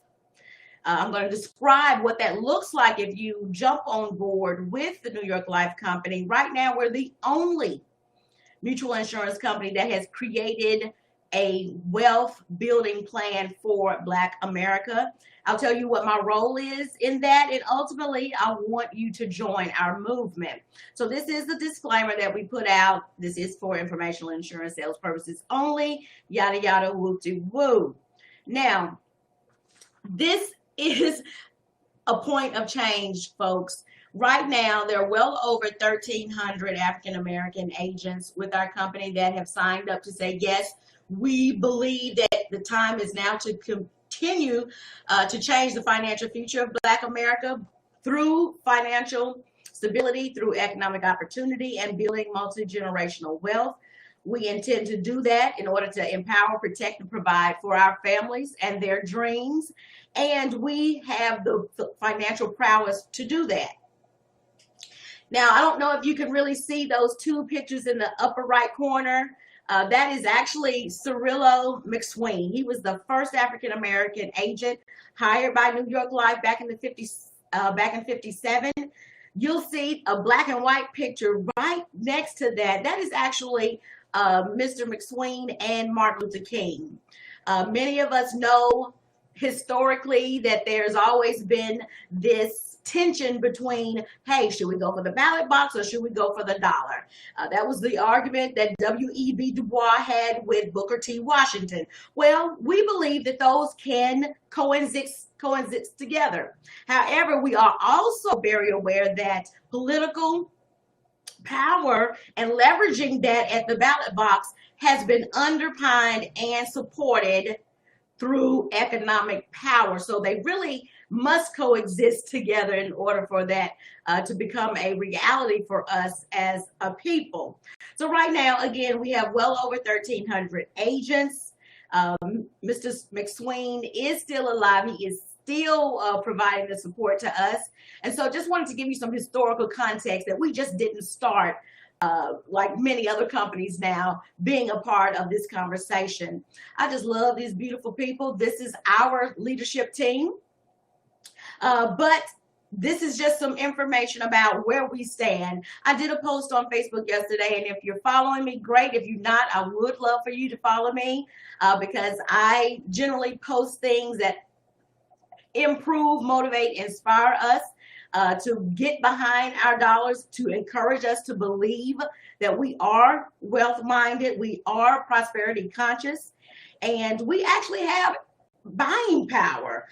I'm going to describe what that looks like if you jump on board with the New York Life Company. Right now, we're the only mutual insurance company that has created a wealth building plan for Black America. I'll tell you what my role is in that, and ultimately I want you to join our movement. So this is the disclaimer that we put out. This is for informational insurance sales purposes only, yada yada woo-de-woo. Now, this is a point of change, folks. Right now, there are well over 1,300 African American agents with our company that have signed up to say, yes, we believe that the time is now to continue to change the financial future of Black America through financial stability, through economic opportunity, and building multi-generational wealth. We intend to do that in order to empower, protect, and provide for our families and their dreams. And we have the financial prowess to do that. Now, I don't know if you can really see those two pictures in the upper right corner. That is actually Cirillo McSween. He was the first African American agent hired by New York Life back in the 50s, back in '57. You'll see a black and white picture right next to that. That is actually Mr. McSween and Martin Luther King. Many of us know historically that there's always been this tension between, hey, should we go for the ballot box or should we go for the dollar? That was the argument that W.E.B. Du Bois had with Booker T. Washington. Well, we believe that those can coexist together. However, we are also very aware that political power and leveraging that at the ballot box has been underpinned and supported through economic power. So they really must coexist together in order for that to become a reality for us as a people. So right now, again, we have well over 1,300 agents. Mr. McSween is still alive. He is still providing the support to us. And so just wanted to give you some historical context that we just didn't start like many other companies now, being a part of this conversation. I just love these beautiful people. This is our leadership team. But this is just some information about where we stand. I did a post on Facebook yesterday, and if you're following me, great. If you're not, I would love for you to follow me because I generally post things that improve, motivate, inspire us. To get behind our dollars, to encourage us to believe that we are wealth-minded, we are prosperity conscious, and we actually have buying power.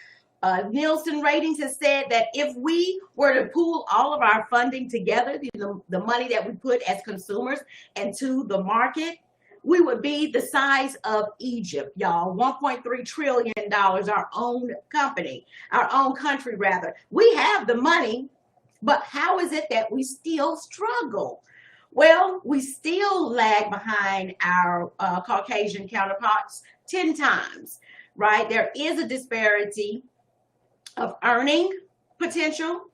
Nielsen Ratings has said that if we were to pool all of our funding together, the money that we put as consumers into the market, we would be the size of Egypt, y'all. $1.3 trillion, our own company, our own country, rather. We have the money, but how is it that we still struggle? Well, we still lag behind our Caucasian counterparts 10 times, right? There is a disparity of earning potential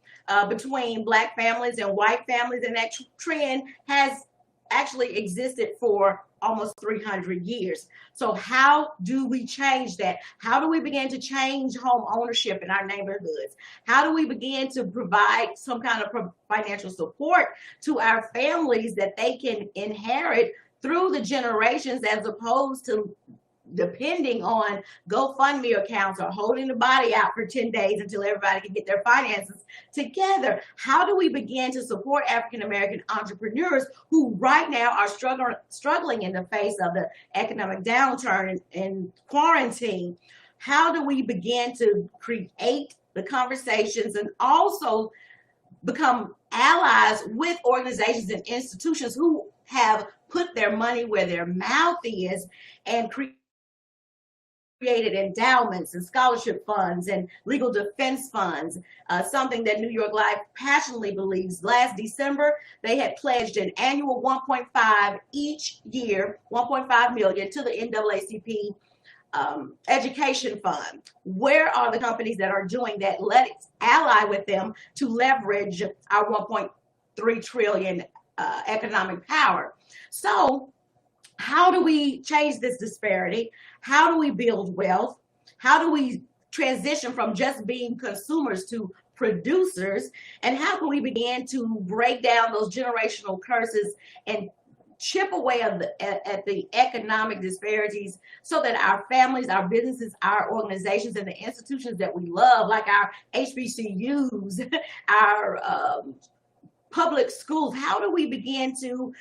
between Black families and white families, and that trend has actually existed for almost 300 years. So how do we change that? How do we begin to change home ownership in our neighborhoods? How do we begin to provide some kind of financial support to our families that they can inherit through the generations, as opposed to depending on GoFundMe accounts or holding the body out for 10 days until everybody can get their finances together? How do we begin to support African American entrepreneurs who right now are struggling in the face of the economic downturn and quarantine? How do we begin to create the conversations and also become allies with organizations and institutions who have put their money where their mouth is and created endowments and scholarship funds and legal defense funds, something that New York Life passionately believes. Last December, they had pledged an annual 1.5 each year, 1.5 million to the NAACP education fund. Where are the companies that are doing that? Let's ally with them to leverage our 1.3 trillion economic power. So how do we change this disparity? How do we build wealth? How do we transition from just being consumers to producers? And how can we begin to break down those generational curses and chip away at the economic disparities so that our families, our businesses, our organizations, and the institutions that we love, like our HBCUs, our public schools, how do we begin to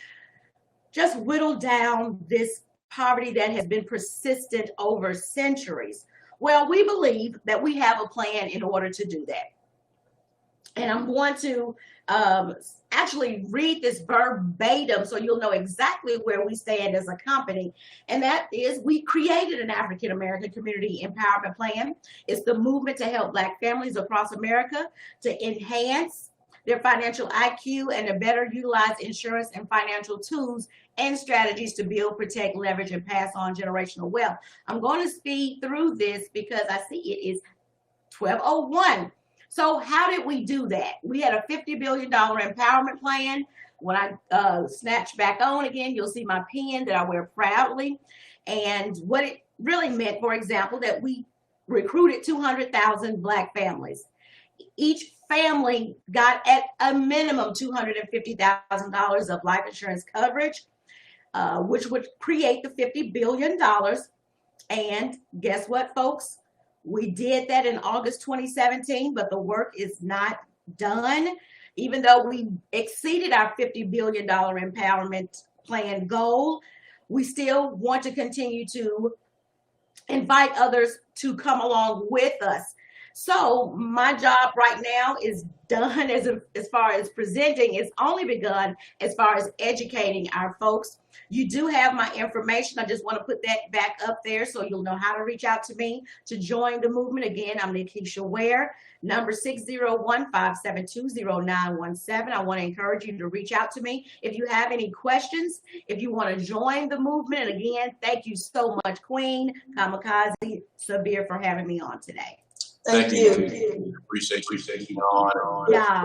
just whittle down this poverty that has been persistent over centuries? Well, we believe that we have a plan in order to do that. And I'm going to actually read this verbatim so you'll know exactly where we stand as a company. And that is, we created an African American Community Empowerment Plan. It's the movement to help Black families across America to enhance their financial IQ and to better utilize insurance and financial tools and strategies to build, protect, leverage, and pass on generational wealth. I'm going to speed through this because I see it is 12:01. So how did we do that? We had a $50 billion empowerment plan. When I snatch back on again, you'll see my pen that I wear proudly. And what it really meant, for example, that we recruited 200,000 Black families. Each family got at a minimum $250,000 of life insurance coverage, which would create the $50 billion. And guess what, folks? We did that in August 2017, but the work is not done. Even though we exceeded our $50 billion empowerment plan goal, we still want to continue to invite others to come along with us. So my job right now is done as far as presenting. It's only begun as far as educating our folks. You do have my information. I just want to put that back up there so you'll know how to reach out to me to join the movement. Again, I'm Nikisha Ware, number 601-572-0917. I want to encourage you to reach out to me if you have any questions, if you want to join the movement. And again, thank you so much, Queen Kamikaze Sabir, for having me on today. Thank you. Appreciate you on. Yes.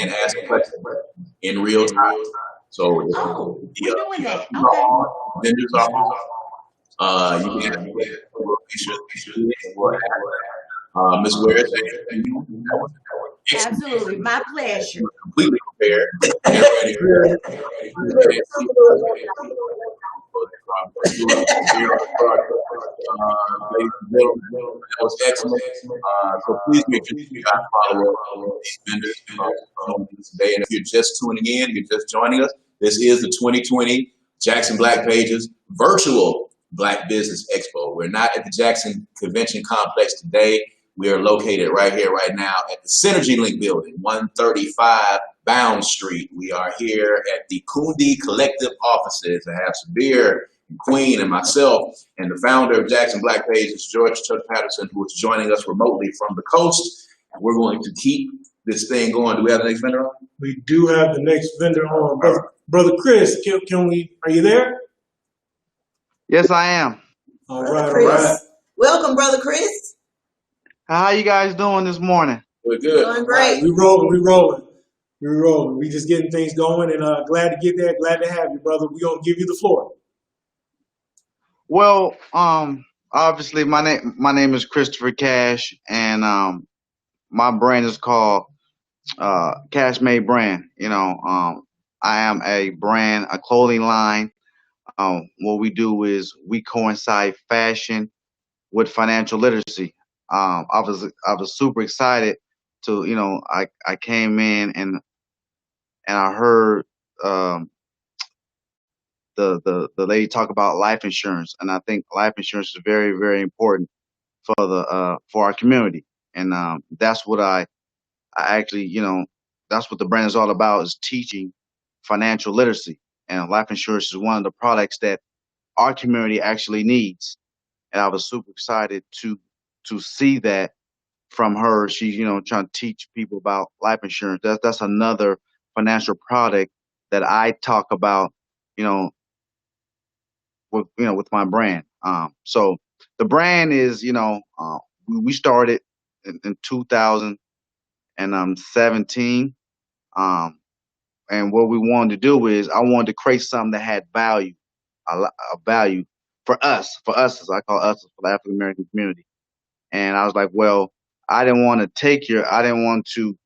And ask a question in real time. So we're doing that. Okay. Vendors are on. You can Ms. Ware, absolutely, my pleasure. Completely prepared. That was excellent. So please make sure you guys follow up these vendors today. And if you're just tuning in, you're just joining us, this is the 2020 Jackson Black Pages virtual Black Business Expo. We're not at the Jackson Convention Complex today. We are located right here, right now at the Synergy Link Building, 135 Bound Street. We are here at the Kundi Collective offices. I have Sabir and Queen and myself and the founder of Jackson Black Pages, George Chuck Patterson, who is joining us remotely from the coast. And we're going to keep this thing going. Do we have the next vendor on? We do have the next vendor on. Brother Chris, can we, are you there? Yes, I am. All right, Chris. all right. Welcome, Brother Chris. How you guys doing this morning? We're good. Doing great. We rolling. We just getting things going, and glad to get there. Glad to have you, brother. We're gonna give you the floor. Well, obviously my name is Christopher Cash, and my brand is called Cash Made Brand. You know, I am a brand, a clothing line. What we do is we coincide fashion with financial literacy. I was super excited to, you know, I came in and I heard the lady talk about life insurance, and I think life insurance is very, very important for our community, and that's what I actually, you know, that's what the brand is all about, is teaching financial literacy, and life insurance is one of the products that our community actually needs, and I was super excited to see that from her. She's, you know, trying to teach people about life insurance. That's another financial product that I talk about, you know, with my brand. So the brand is, you know, we started in 2017. And what we wanted to do is I wanted to create something that had value, a value for us, as I call us, for the African American community. And I was like, well, I didn't want to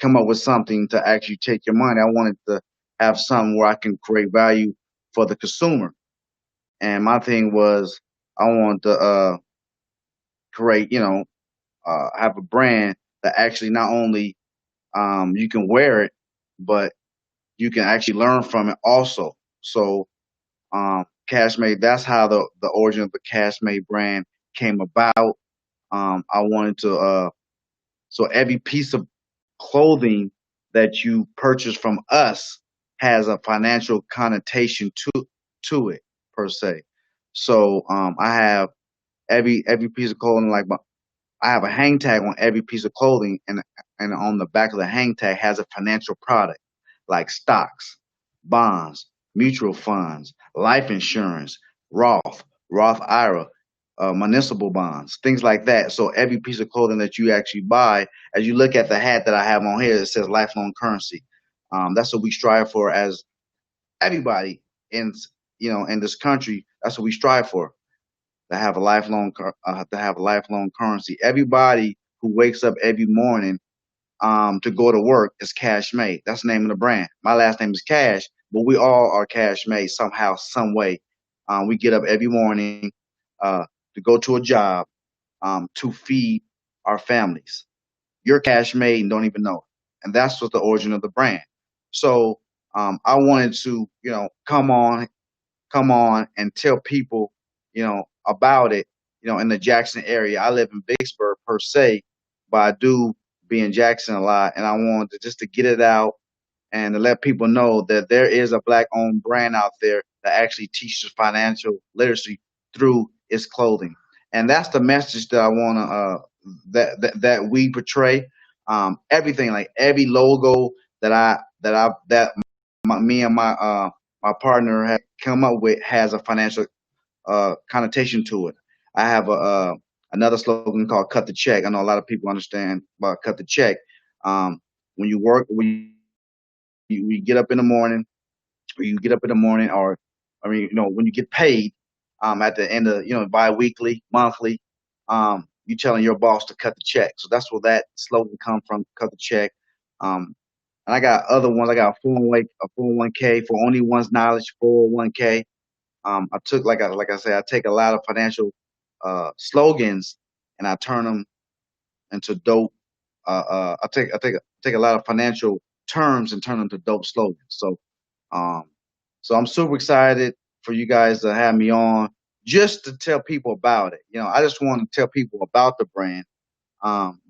come up with something to actually take your money. I wanted to have something where I can create value for the consumer. And my thing was I want to create, have a brand that actually not only you can wear it, but you can actually learn from it also. So Cashmade, that's how the origin of the Cashmade brand came about. I wanted to so every piece of clothing that you purchase from us has a financial connotation to it per se. So I have every piece of clothing I have a hang tag on every piece of clothing, and on the back of the hang tag has a financial product like stocks, bonds, mutual funds, life insurance, Roth IRA, municipal bonds, things like that. So every piece of clothing that you actually buy, as you look at the hat that I have on here, it says lifelong currency. That's what we strive for as everybody in in this country. That's what we strive for, to have a lifelong currency. Everybody who wakes up every morning to go to work is Cash Made. That's the name of the brand. My last name is Cash, but we all are Cash Made somehow, some way. We get up every morning to go to a job to feed our families. You're Cash Made and don't even know it, and that's what the origin of the brand. So I wanted to, come on and tell people, about it, in the Jackson area. I live in Vicksburg per se, but I do be in Jackson a lot, and I wanted just to get it out and to let people know that there is a black owned brand out there that actually teaches financial literacy through its clothing. And that's the message that I want to that we portray. Everything, like every logo that me and my partner have come up with has a financial connotation to it. I have another slogan called "Cut the Check." I know a lot of people understand about "Cut the Check." When you work, when you get up in the morning, or I mean, when you get paid, at the end of bi-weekly, monthly, you telling your boss to cut the check. So that's where that slogan come from, "Cut the check." Um, and I got other ones. I got a 401k for only one's knowledge, 401k. I took like I said, I take a lot of financial slogans and I turn them into dope. I take a lot of financial terms and turn them to dope slogans. Um, so I'm super excited for you guys to have me on just to tell people about it. I just want to tell people about the brand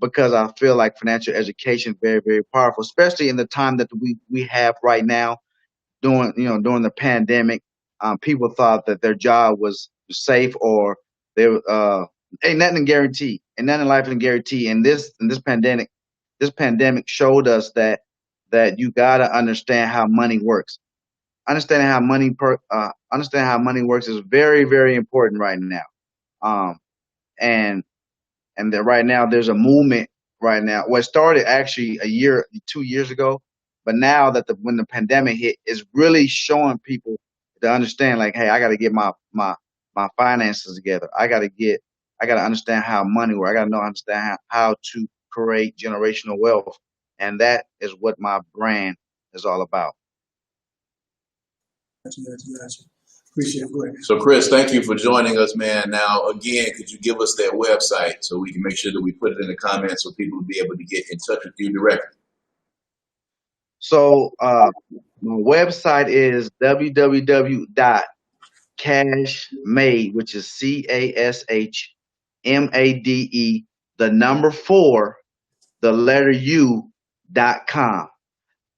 because I feel like financial education is very, very powerful, especially in the time that we have right now during the pandemic. People thought that their job was safe, or ain't nothing guaranteed, and nothing in life is guaranteed. And this pandemic showed us that you gotta understand how money works. Understanding how money works is very, very important right now. Um, and that right now there's a movement right now. Well, it started actually 2 years ago, but now that when the pandemic hit, is really showing people to understand, like, hey, I got to get my finances together. I got to understand how money works. I got to understand how to create generational wealth, and that is what my brand is all about. Gotcha. Appreciate it. Go ahead. So, Chris, thank you for joining us, man. Now, again, could you give us that website so we can make sure that we put it in the comments so people will be able to get in touch with you directly? So my website is www.cashmade, which is CASHMADE, the number 4, the letter U.com.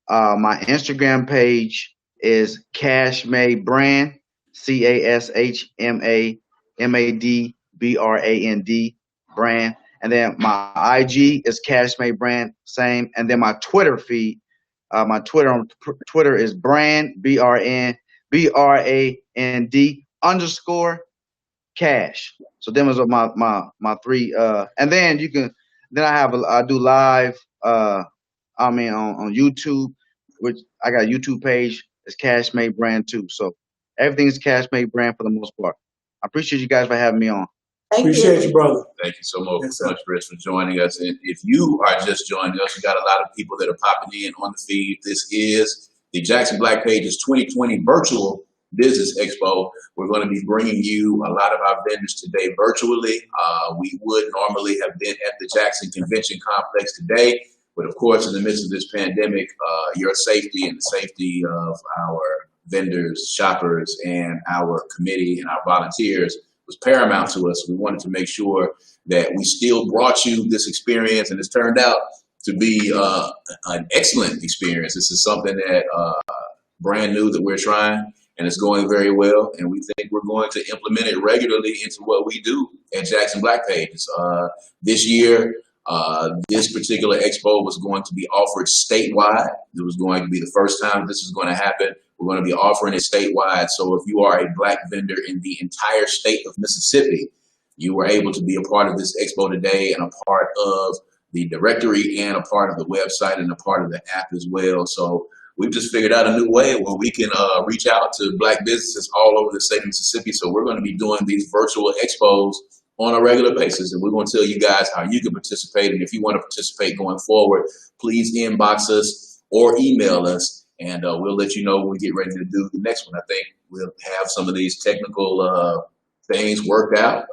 My Instagram page is Cashmade Brand, CASHMADBRAND brand. And then my IG is Cashmade Brand, same. And then my Twitter feed, my Twitter is brand, BRAND _cash. So them is my three. And then I do live. On YouTube, which I got a YouTube page. It's Cashmade Brand too. So everything is Cashmade Brand for the most part. I appreciate you guys for having me on. Appreciate you, brother. Thank you so much, Yes, Chris, for joining us. And if you are just joining us, we got a lot of people that are popping in on the feed. This is the Jackson Black Pages 2020 Virtual Business Expo. We're going to be bringing you a lot of our vendors today virtually. We would normally have been at the Jackson Convention Complex today, but of course, in the midst of this pandemic, your safety and the safety of our vendors, shoppers, and our committee and our volunteers was paramount to us. We wanted to make sure that we still brought you this experience, and it's turned out to be an excellent experience. This is something that brand new that we're trying, and it's going very well. And we think we're going to implement it regularly into what we do at Jackson Black Pages. This year, this particular expo was going to be offered statewide. It was going to be the first time this is going to happen. We're going to be offering it statewide. So if you are a Black vendor in the entire state of Mississippi, you were able to be a part of this expo today and a part of the directory and a part of the website and a part of the app as well. So we've just figured out a new way where we can reach out to Black businesses all over the state of Mississippi. So we're going to be doing these virtual expos on a regular basis, and we're going to tell you guys how you can participate. And if you want to participate going forward, please inbox us or email us, and we'll let you know when we get ready to do the next one. I think we'll have some of these technical things worked out.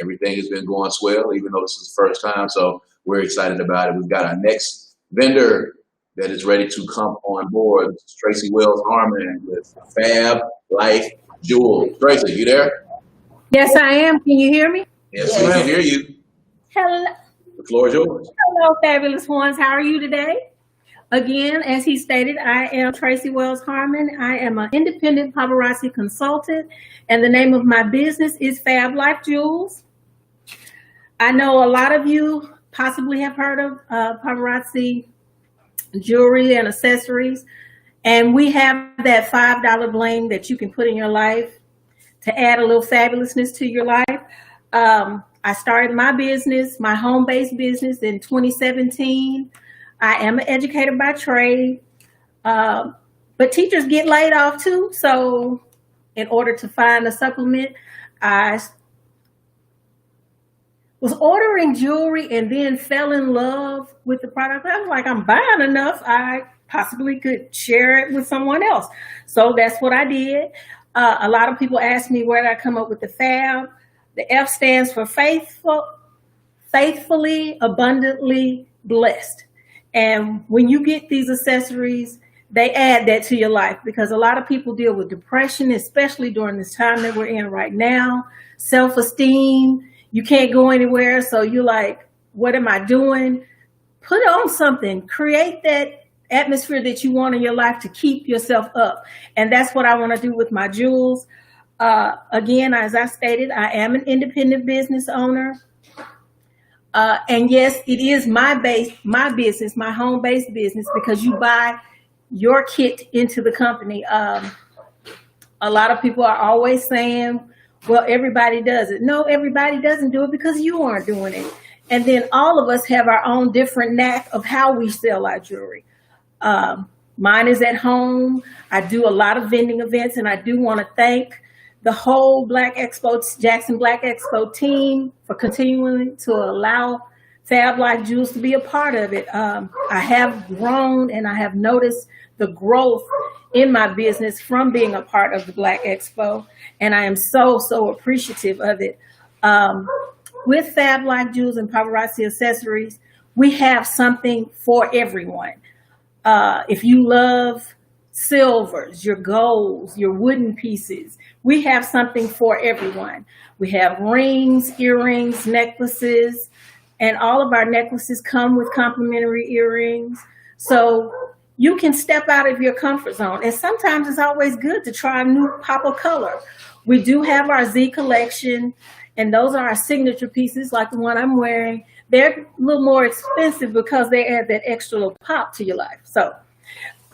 Everything has been going swell, even though this is the first time. So we're excited about it. We've got our next vendor that is ready to come on board. This is Tracy Wells Harmon with Fab Life Jewel. Tracy, you there? Yes, I am. Can you hear me? Yes, we can hear you. Hello, The floor is yours. hello, fabulous ones. How are you today? Again, as he stated, I am Tracy Wells Harmon. I am an independent paparazzi consultant, and the name of my business is Fab Life Jewels. I know a lot of you possibly have heard of paparazzi jewelry and accessories, and we have that $5 bling that you can put in your life to add a little fabulousness to your life. I started my business, my home-based business, in 2017. I am an educator by trade, but teachers get laid off too. So in order to find a supplement, I was ordering jewelry and then fell in love with the product. I was like, I'm buying enough, I possibly could share it with someone else. So that's what I did. A lot of people ask me where did I come up with the FAB. The F stands for faithful, faithfully, abundantly blessed. And when you get these accessories, they add that to your life, because a lot of people deal with depression, especially during this time that we're in right now. Self-esteem, you can't go anywhere, so you're like, what am I doing? Put on something, create that atmosphere that you want in your life to keep yourself up. And that's what I want to do with my jewels. Again, as I stated, I am an independent business owner. And yes, it is my business, my home-based business, because you buy your kit into the company. A lot of people are always saying, well, everybody does it. No, everybody doesn't do it because you aren't doing it. And then all of us have our own different knack of how we sell our jewelry. Mine is at home. I do a lot of vending events, and I do want to thank the whole Jackson Black Expo team for continuing to allow Fab Life Jewels to be a part of it. I have grown, and I have noticed the growth in my business from being a part of the Black Expo, and I am so appreciative of it. With Fab Life Jewels and Paparazzi Accessories, we have something for everyone. If you love silvers, your golds, your wooden pieces, we have something for everyone. We have rings, earrings, necklaces, and all of our necklaces come with complimentary earrings. So you can step out of your comfort zone. And sometimes it's always good to try a new pop of color. We do have our Z collection, and those are our signature pieces like the one I'm wearing. They're a little more expensive because they add that extra little pop to your life. So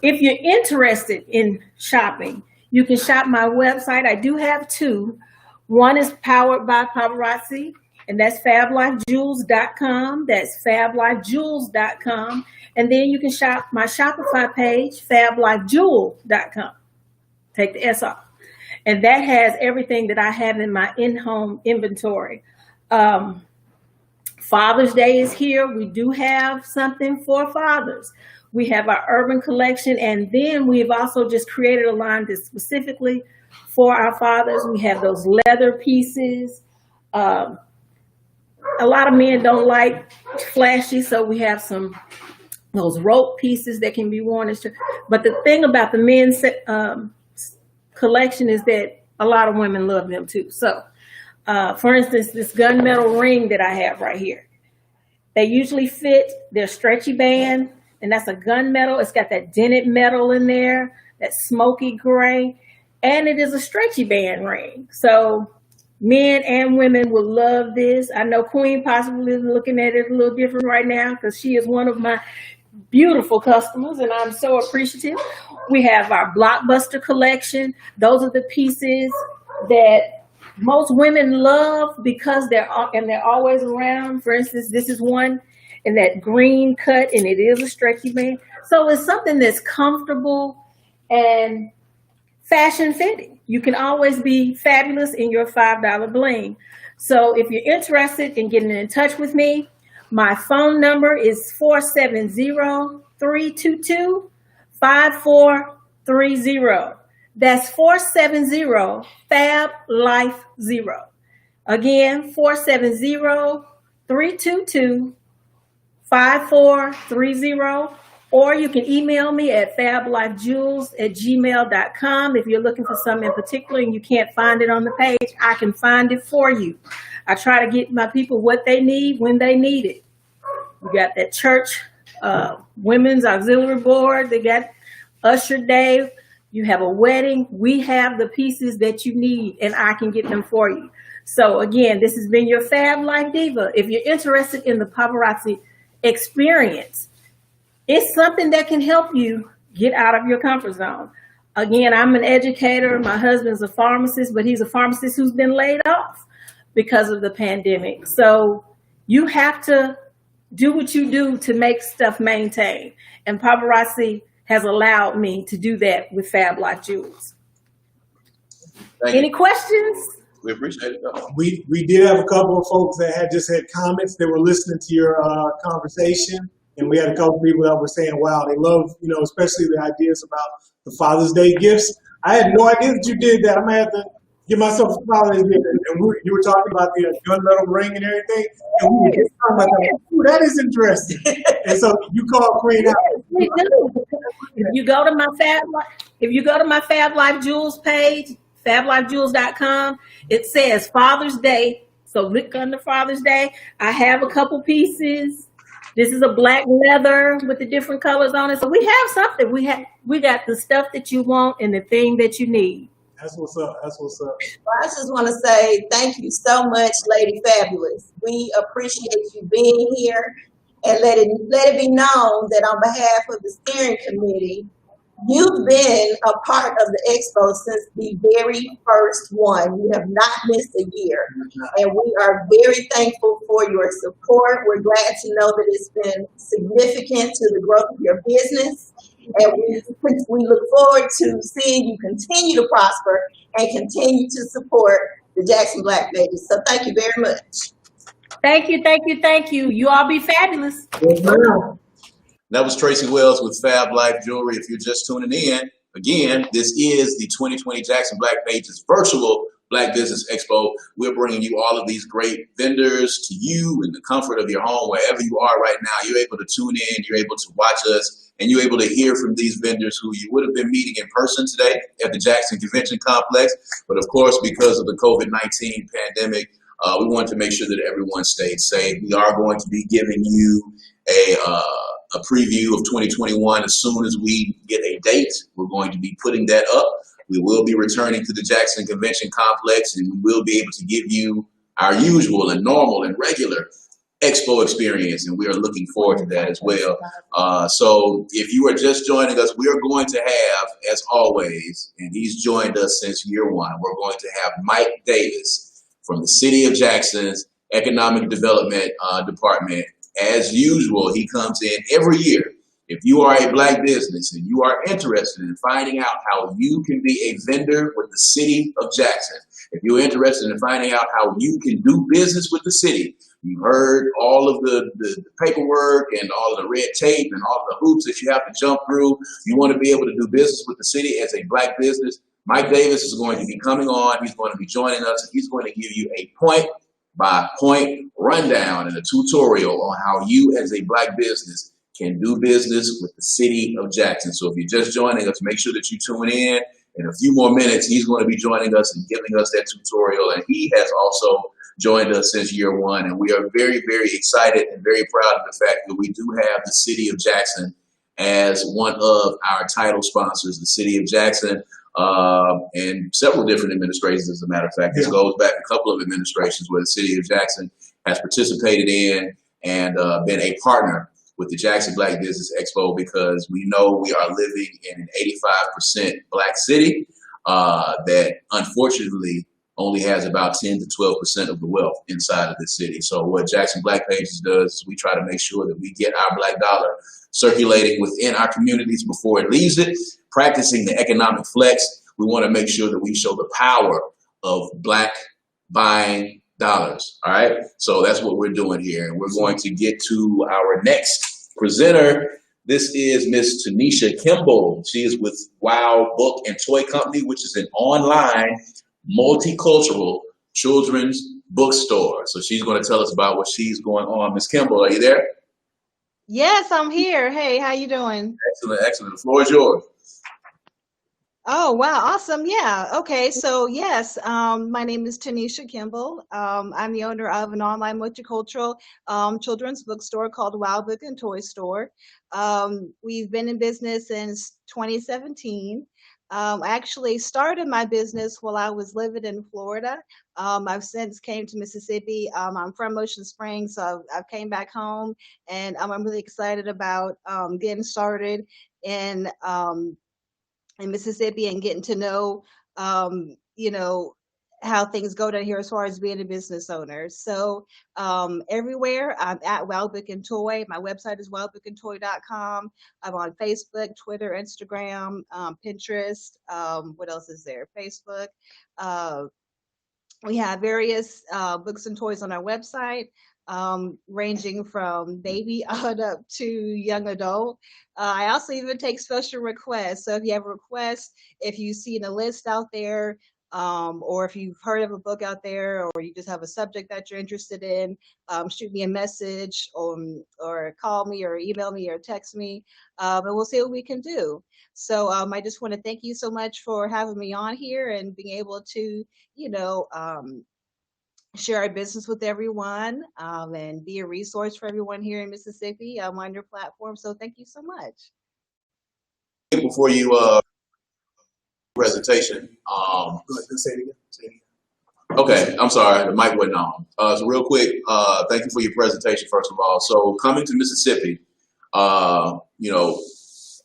if you're interested in shopping, you can shop my website. I do have two. One is powered by Paparazzi, and that's fablifejewels.com. That's fablifejewels.com. And then you can shop my Shopify page, fablifejewel.com. Take the S off. And that has everything that I have in my in-home inventory. Father's Day is here. We do have something for fathers. We have our urban collection, and then we've also just created a line that's specifically for our fathers. We have those leather pieces. A lot of men don't like flashy, so we have those rope pieces that can be worn as. But the thing about the men's collection is that a lot of women love them too. So, for instance, this gunmetal ring that I have right here, they usually fit. They're stretchy band, and that's a gunmetal. It's got that dented metal in there, that smoky gray, and it is a stretchy band ring. So men and women will love this. I know Queen possibly is looking at it a little different right now because she is one of my beautiful customers, and I'm so appreciative. We have our blockbuster collection. Those are the pieces that most women love because they're always around. For instance, this is one in that green cut, and it is a stretchy band. So it's something that's comfortable and fashion fitting. You can always be fabulous in your $5 bling. So if you're interested in getting in touch with me, my phone number is 470-322-5430. That's 470-FAB-LIFE-0. Again, 470-322-5430. Or you can email me at fablifejewels@gmail.com. If you're looking for something in particular and you can't find it on the page, I can find it for you. I try to get my people what they need when they need it. We got that church women's auxiliary board. They got Usher Day. You have a wedding. We have the pieces that you need, and I can get them for you. So again, this has been your Fab Life Diva. If you're interested in the paparazzi experience, it's something that can help you get out of your comfort zone. Again, I'm an educator. My husband's a pharmacist, but he's a pharmacist who's been laid off because of the pandemic. So you have to do what you do to make stuff maintain. And paparazzi has allowed me to do that with Fab Life Jewels. Any questions? We appreciate it. We did have a couple of folks that had comments. They were listening to your conversation. And we had a couple people that were saying, wow, they love, especially the ideas about the Father's Day gifts. I had no idea that you did that. I'm going to have to give myself a Father's Day. And you were talking about the gunmetal ring and everything. And we were just talking about that. Ooh, that is interesting. And so you called Queen out. We do. If you go to my Fab Life Jewels page, fablifejewels.com, it says Father's Day. So look under Father's Day. I have a couple pieces. This is a black leather with the different colors on it. So we have something. We got the stuff that you want and the thing that you need. That's what's up. That's what's up. Well, I just want to say thank you so much, Lady Fabulous. We appreciate you being here, and let it be known that on behalf of the steering committee, you've been a part of the Expo since the very first one. You have not missed a year. And we are very thankful for your support. We're glad to know that it's been significant to the growth of your business. And we look forward to seeing you continue to prosper and continue to support the Jackson Black Pages. So thank you very much. Thank you, thank you, thank you. You all be fabulous. Yes, ma'am. That was Tracy Wells with Fab Life Jewelry. If you're just tuning in, again, this is the 2020 Jackson Black Pages virtual Black Business Expo. We're bringing you all of these great vendors to you in the comfort of your home, wherever you are right now. You're able to tune in, you're able to watch us, and you're able to hear from these vendors who you would have been meeting in person today at the Jackson Convention Complex. But of course, because of the COVID-19 pandemic, we want to make sure that everyone stayed safe. We are going to be giving you a preview of 2021 as soon as we get a date. We're going to be putting that up. We will be returning to the Jackson Convention Complex, and we will be able to give you our usual and normal and regular Expo experience, and we are looking forward to that as well. So if you are just joining us, we are going to have, as always, and he's joined us since year one, we're going to have Mike Davis from the City of Jackson's Economic Development Department. As usual, he comes in every year. If you are a Black business and you are interested in finding out how you can be a vendor with the City of Jackson, if you're interested in finding out how you can do business with the city, You've heard all of the paperwork and all of the red tape and all of the hoops that you have to jump through. You want to be able to do business with the city as a Black business. Mike Davis is going to be coming on. He's going to be joining us, and he's going to give you a point-by-point rundown and a tutorial on how you as a Black business can do business with the city of Jackson. So if you're just joining us, make sure that you tune in. In a few more minutes, he's going to be joining us and giving us that tutorial. And he has also joined us since year one. And we are very, very excited and very proud of the fact that we do have the city of Jackson as one of our title sponsors. The city of Jackson and several different administrations, as a matter of fact. This goes back a couple of administrations where the city of Jackson has participated in and been a partner with the Jackson Black Business Expo, because we know we are living in an 85% Black city that unfortunately only has about 10 to 12% of the wealth inside of the city. So what Jackson Black Pages does is we try to make sure that we get our Black dollar circulating within our communities before it leaves it, practicing the economic flex. We want to make sure that we show the power of Black buying dollars. All right. So that's what we're doing here. And we're going to get to our next presenter. This is Miss Tanisha Kimball. She is with Wow Book and Toy Company, which is an online multicultural children's bookstore. So she's going to tell us about what she's going on. Miss Kimball, are you there? Yes, I'm here. Hey, how you doing? Excellent, excellent. The floor is yours. Oh, wow, awesome. Yeah. Okay. So yes, my name is Tanisha Kimball. I'm the owner of an online multicultural children's bookstore called Wow Book and Toy Store. We've been in business since 2017. I actually started my business while I was living in Florida. I've since came to Mississippi. I'm from Ocean Springs, so I've came back home, and I'm really excited about getting started in Mississippi and getting to know, you know, how things go down here as far as being a business owner. So everywhere I'm at Wow Book and Toy. My website is wowbookandtoy.com. I'm on Facebook, Twitter, Instagram, Pinterest. What else is there? Facebook. We have various books and toys on our website, ranging from baby on up to young adult. I also even take special requests. So if you have a request, if you've seen a list out there, or if you've heard of a book out there, or you just have a subject that you're interested in, shoot me a message, or call me or email me or text me, and we'll see what we can do. So I just want to thank you so much for having me on here and being able to, you know, share our business with everyone, and be a resource for everyone here in Mississippi on your platform. So thank you so much. Before you presentation, Say it again. Say it again. okay, I'm sorry, the mic wasn't on. So real quick, thank you for your presentation, first of all. So coming to Mississippi, you know,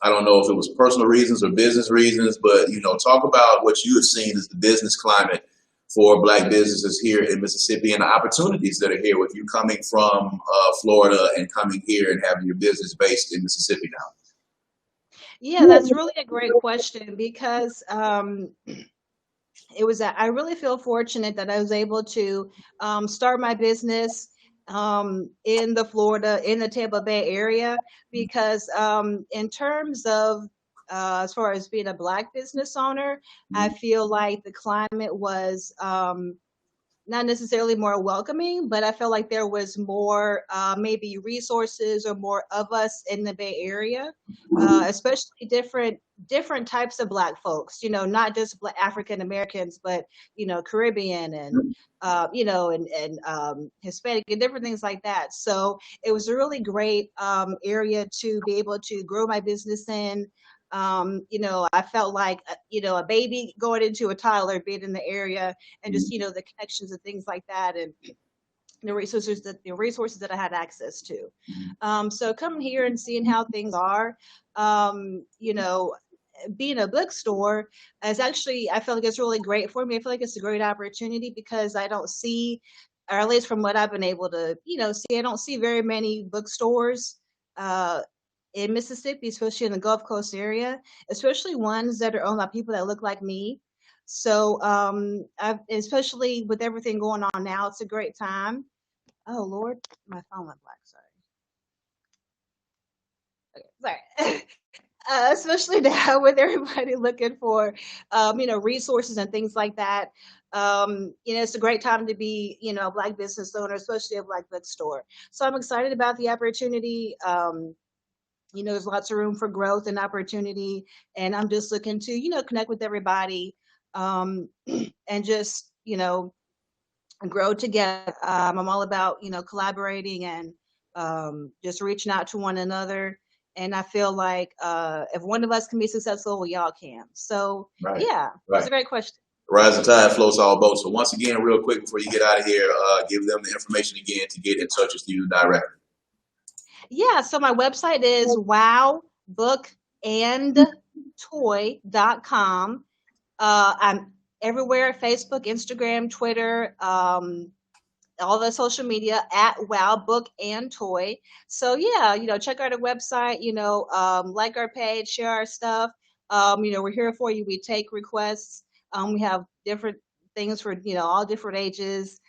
I don't know if it was personal reasons or business reasons, but, you know, talk about what you have seen as the business climate for Black businesses here in Mississippi and the opportunities that are here with you coming from Florida and coming here and having your business based in Mississippi now. Yeah, that's really a great question because I really feel fortunate that I was able to start my business in the Tampa Bay area, because in terms of as far as being a Black business owner, I feel like the climate was not necessarily more welcoming, but I felt like there was more maybe resources or more of us in the Bay Area, especially different types of Black folks. You know, not just Black African Americans, but you know, Caribbean and you know, and Hispanic and different things like that. So it was a really great area to be able to grow my business in. You know, I felt like, you know, a baby going into a toddler being in the area, and just, you know, the connections and things like that, and the resources that I had access to. So coming here and seeing how things are, you know, being a bookstore is actually, I feel like it's really great for me. I feel like it's a great opportunity because I don't see, or at least from what I've been able to, you know, see, I don't see very many bookstores in Mississippi, especially in the Gulf Coast area, especially ones that are owned by people that look like me. So especially with everything going on now, it's a great time Oh Lord, my phone went black. Sorry. Okay, sorry. Especially now with everybody looking for, resources and things like that. It's a great time to be, a Black business owner, especially a Black bookstore. So I'm excited about the opportunity. There's lots of room for growth and opportunity, and I'm just looking to, connect with everybody, and just, grow together. I'm all about, collaborating and just reaching out to one another. And I feel like if one of us can be successful, we all can. So, Right. yeah, Right. that's a great question. Rising tide floats all boats. So once again, real quick before you get out of here, give them the information again to get in touch with you directly. Yeah, so my website is wowbookandtoy.com. I'm everywhere: Facebook, Instagram, Twitter, all the social media at Wow Book and Toy. So yeah, check out our website, like our page, share our stuff. We're here for you. We take requests. We have different things for, all different ages.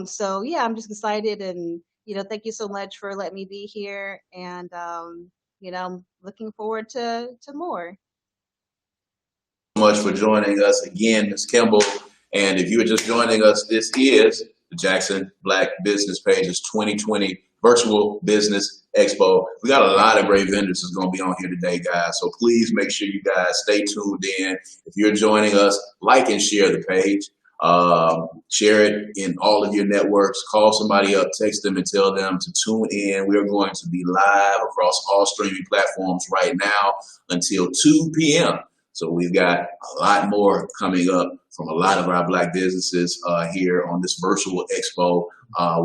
So yeah, I'm just excited, and, thank you so much for letting me be here. And, I'm looking forward to more. Much for joining us again, Ms. Kimball. And if you are just joining us, this is the Jackson Black Business Pages 2020 Virtual Business Expo. We got a lot of great vendors that's going to be on here today, guys. So please make sure you guys stay tuned in. If you're joining us, like and share the page. Share it in all of your networks. Call somebody up, text them, and tell them to tune in. We're going to be live across all streaming platforms right now until 2 p.m. So we've got a lot more coming up from a lot of our Black businesses here on this virtual expo.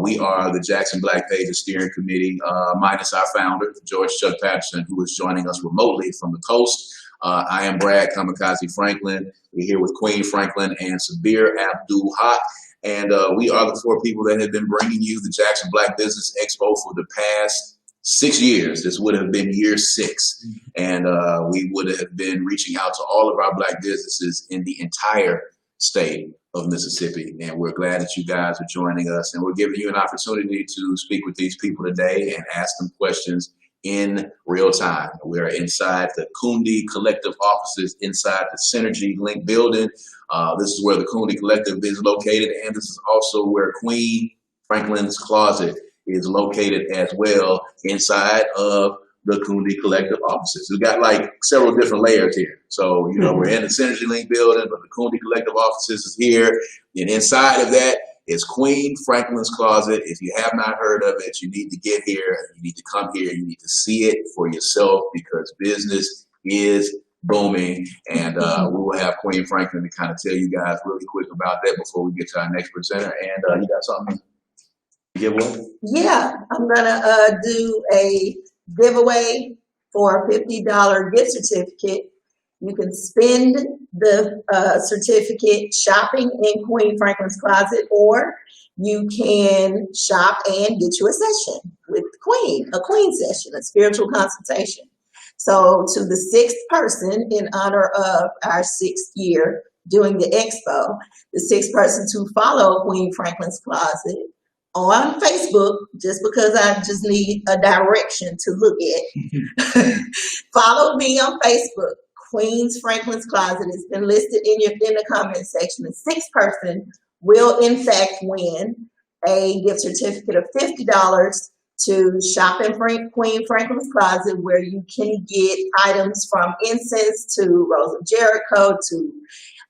We are the Jackson Black Pages Steering Committee, minus our founder, George Chuck Patterson, who is joining us remotely from the coast. I am Brad Kamikaze Franklin. We're here with Queen Franklin and Sabir Abdul Haq. And we are the four people that have been bringing you the Jackson Black Business Expo for the past 6 years. This would have been year 6. And we would have been reaching out to all of our Black businesses in the entire state of Mississippi. And we're glad that you guys are joining us. And we're giving you an opportunity to speak with these people today and ask them questions in real time. We're inside the Kundi Collective offices inside the Synergy Link building. This is where the Kundi Collective is located. And this is also where Queen Franklin's Closet is located as well, inside of the Kundi Collective offices. We've got like several different layers here. So, we're in the Synergy Link building, but the Kundi Collective offices is here. And inside of that is Queen Franklin's Closet. If you have not heard of it, you need to get here. You need to come here. You need to see it for yourself, because business is booming. And we will have Queen Franklin to kind of tell you guys really quick about that before we get to our next presenter. And you got something? Yeah, I'm gonna do a giveaway for a $50 gift certificate. You can spend the certificate shopping in Queen Franklin's Closet, or you can shop and get you a session with the Queen, a Queen session, a spiritual consultation. So to the 6th person, in honor of our 6th year doing the expo, the 6th person to follow Queen Franklin's Closet on Facebook, just because I just need a direction to look at. Follow me on Facebook, Queen's Franklin's Closet. It's been listed in the comment section. The 6th person will in fact win a gift certificate of $50 to shop in Queen Franklin's Closet, where you can get items from incense to Rose of Jericho to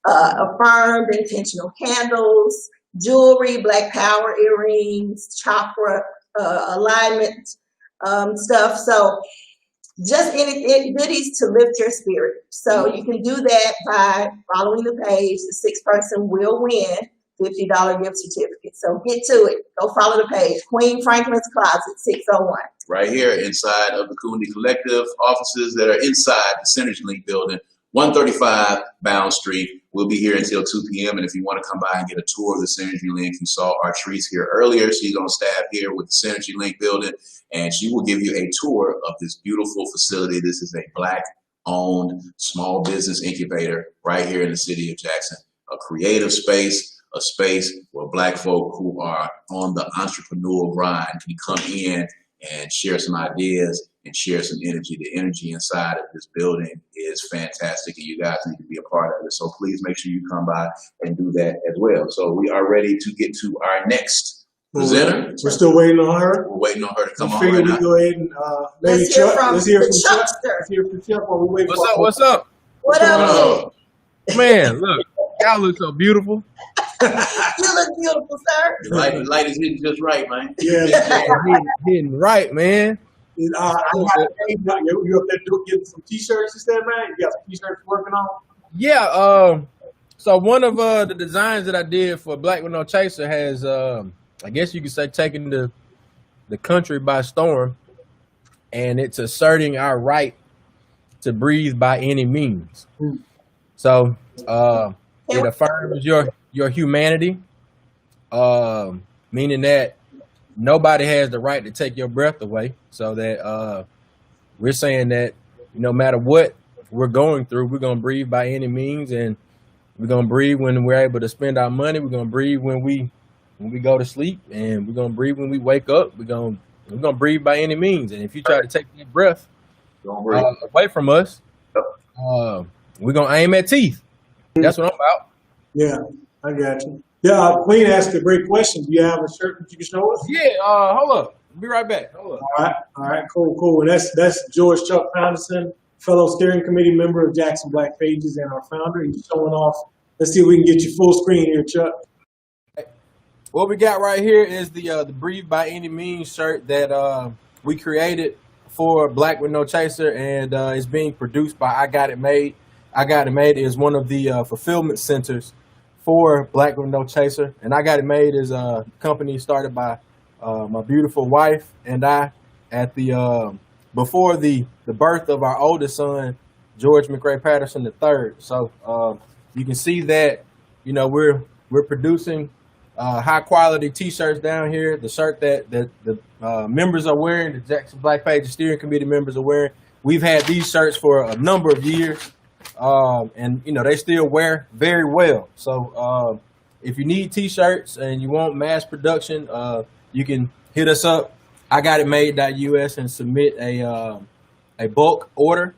affirmed intentional candles, jewelry, Black Power earrings, chakra alignment stuff. So just any goodies to lift your spirit. So you can do that by following the page. The 6th person will win $50 gift certificate. So get to it. Go follow the page. Queen Franklin's Closet 601. Right here inside of the Kundi Collective offices that are inside the Synergy Link building, 135 Bound Street. We'll be here until 2 p.m. And if you want to come by and get a tour of the Synergy Link, you saw Artrice here earlier. She's on staff here with the Synergy Link building, and she will give you a tour of this beautiful facility. This is a Black-owned small business incubator right here in the city of Jackson. A creative space, a space where Black folk who are on the entrepreneurial grind can come in and share some ideas and share some energy. The energy inside of this building is fantastic, and you guys need to be a part of it. So please make sure you come by and do that as well. So we are ready to get to our next presenter. We're still waiting on her. We're waiting on her to come I on figure right we now. go ahead and maybe Let's hear Chuck. from Let's hear the from Chuck. Chuckster. Let's hear from Chuck while we wait What's for up? What's up? What up, Lee? Man, look, y'all look so beautiful. You look beautiful, sir. The light is hitting just right, man. Yeah. Hitting right, man. You up there getting some t-shirts instead, man? You got some t-shirts working on? Yeah, so one of the designs that I did for Black with No Chaser has, I guess you could say, taken the country by storm, and it's asserting our right to breathe by any means. So it affirms your humanity, meaning that nobody has the right to take your breath away. So that we're saying that no matter what we're going through, we're gonna breathe by any means, and we're gonna breathe when we're able to spend our money. We're gonna breathe when we go to sleep, and we're gonna breathe when we wake up. We're gonna breathe by any means. And if you try to take that breath away from us, we're gonna aim at teeth. That's what I'm about. Yeah, I got you. Yeah, Queen asked a great question. Do you have a shirt that you can show us? Yeah, hold up. Be right back. Hold up. All right, cool. And that's George Chuck Patterson, fellow steering committee member of Jackson Black Pages and our founder. He's showing off. Let's see if we can get you full screen here, Chuck. What we got right here is the Breathe by Any Means shirt that we created for Black with No Chaser, and it's being produced by I Got It Made. I Got It Made is one of the fulfillment centers for Black with No Chaser, and I Got It Made is a company started by my beautiful wife and I at the before the birth of our oldest son, George McRae Patterson III. So you can see that we're producing high quality T-shirts down here. The shirt that the members are wearing, the Jackson Black Pages Steering Committee members are wearing. We've had these shirts for a number of years. And they still wear very well. So if you need T-shirts and you want mass production, you can hit us up, IGotItMade.us, and submit a bulk order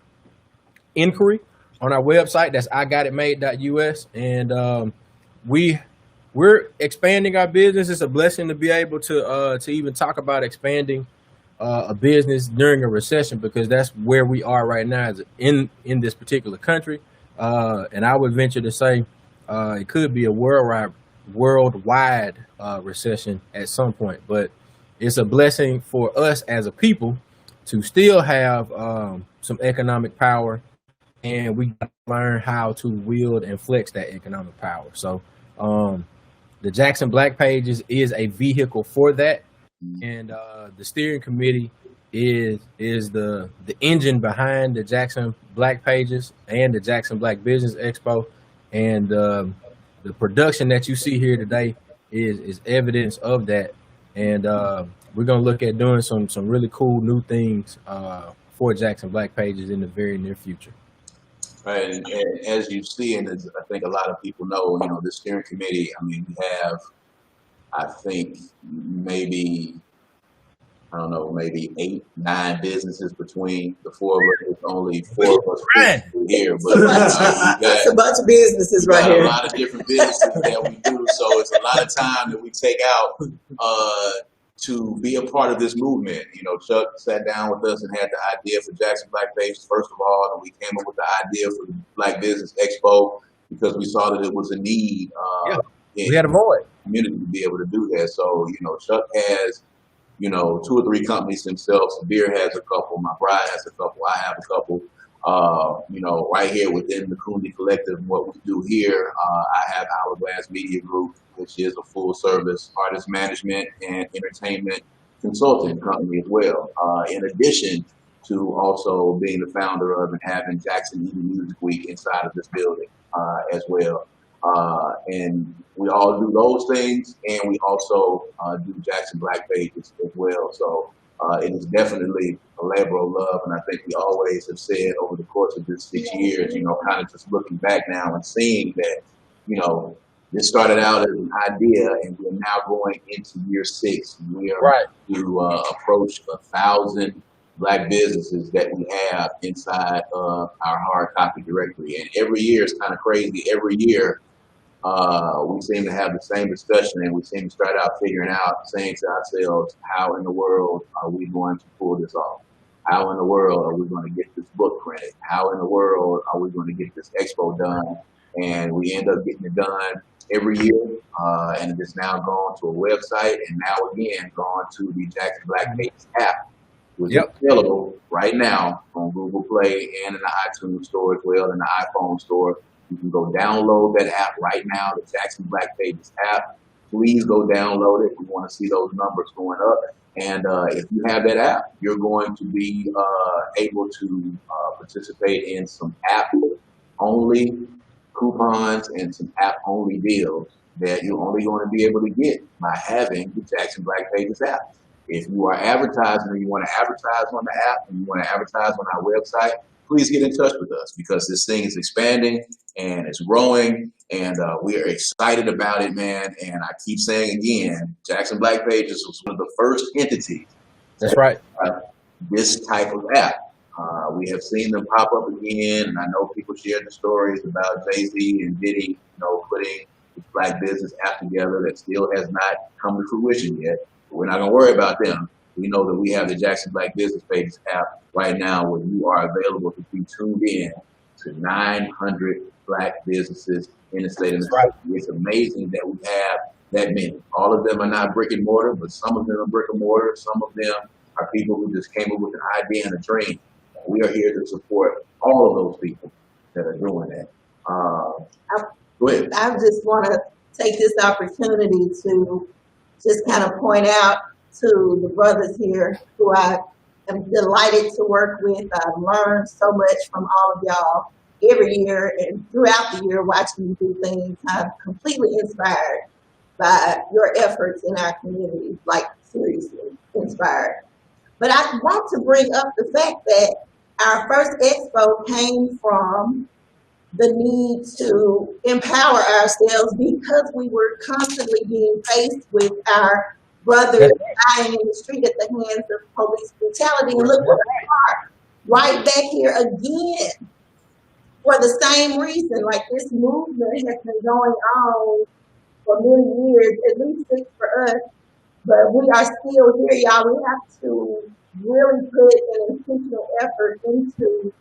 inquiry on our website. That's IGotItMade.us, and we're expanding our business. It's a blessing to be able to even talk about expanding a business during a recession, because that's where we are right now in this particular country. And I would venture to say it could be a worldwide recession at some point, but it's a blessing for us as a people to still have some economic power, and we got to learn how to wield and flex that economic power. So the Jackson Black Pages is a vehicle for that. And the steering committee is the engine behind the Jackson Black Pages and the Jackson Black Business Expo, and the production that you see here today is evidence of that. And we're gonna look at doing some really cool new things for Jackson Black Pages in the very near future. Right, and as you see, and as I think a lot of people know, the steering committee. I mean, we have, I think maybe 8, 9 businesses between the four of us. There's only 4 of us here, but that's a bunch of businesses right here. A lot of different businesses that we do, so it's a lot of time that we take out to be a part of this movement. Chuck sat down with us and had the idea for Jackson Black Pages first of all, and we came up with the idea for the Black Business Expo because we saw that it was a need. We had a void community to be able to do that. So Chuck has 2 or 3 companies himself. Sabir has a couple. My bride has a couple. I have a couple. Right here within the Cooney Collective, what we do here, I have Hourglass Media Group, which is a full-service artist management and entertainment consulting company as well. In addition to also being the founder of and having Jackson Eating Music Week inside of this building as well. And we all do those things, and we also do Jackson Black Pages as well. So it is definitely a labor of love, and I think we always have said over the course of this 6 years, kind of just looking back now and seeing that, This started out as an idea, and we're now going into year 6. We are Right. to approach 1,000 Black businesses that we have inside of our hard copy directory. And every year it's kind of crazy. Every year we seem to have the same discussion, and we seem to start out figuring out, saying to ourselves, how in the world are we going to pull this off? How in the world are we going to get this book printed? How in the world are we going to get this expo done? And we end up getting it done every year, and it's now gone to a website, and now again gone to the Jackson Black Pages app, which is available right now on Google Play and in the iTunes store as well, in the iPhone store. You can go download that app right now, the Jackson Black Pages app. Please go download it. We want to see those numbers going up. And if you have that app, you're going to be able to participate in some app-only coupons and some app-only deals that you're only going to be able to get by having the Jackson Black Pages app. If you are advertising or you want to advertise on the app and you want to advertise on our website, please get in touch with us, because this thing is expanding and it's growing, and we are excited about it, man. And I keep saying again, Jackson Black Pages was one of the first entities. That's right. This type of app. We have seen them pop up again, and I know people share the stories about Jay-Z and Diddy, putting this Black business app together that still has not come to fruition yet. But we're not going to worry about them. We know that we have the Jackson Black Business Pages app right now, where you are available to be tuned in to 900 Black businesses in the state of Mississippi. It's amazing that we have that many. All of them are not brick and mortar, but some of them are brick and mortar. Some of them are people who just came up with an idea and a dream. We are here to support all of those people that are doing that. Go ahead. I just want to take this opportunity to just kind of point out to the brothers here who I am delighted to work with. I've learned so much from all of y'all every year and throughout the year watching you do things. I'm completely inspired by your efforts in our community, like seriously inspired. But I want to bring up the fact that our first expo came from the need to empower ourselves, because we were constantly being faced with our brothers dying in the street at the hands of police brutality. And look where we are, right back here again for the same reason. Like, this movement has been going on for many years, at least 6 for us, but we are still here, y'all. We have to really put an intentional effort into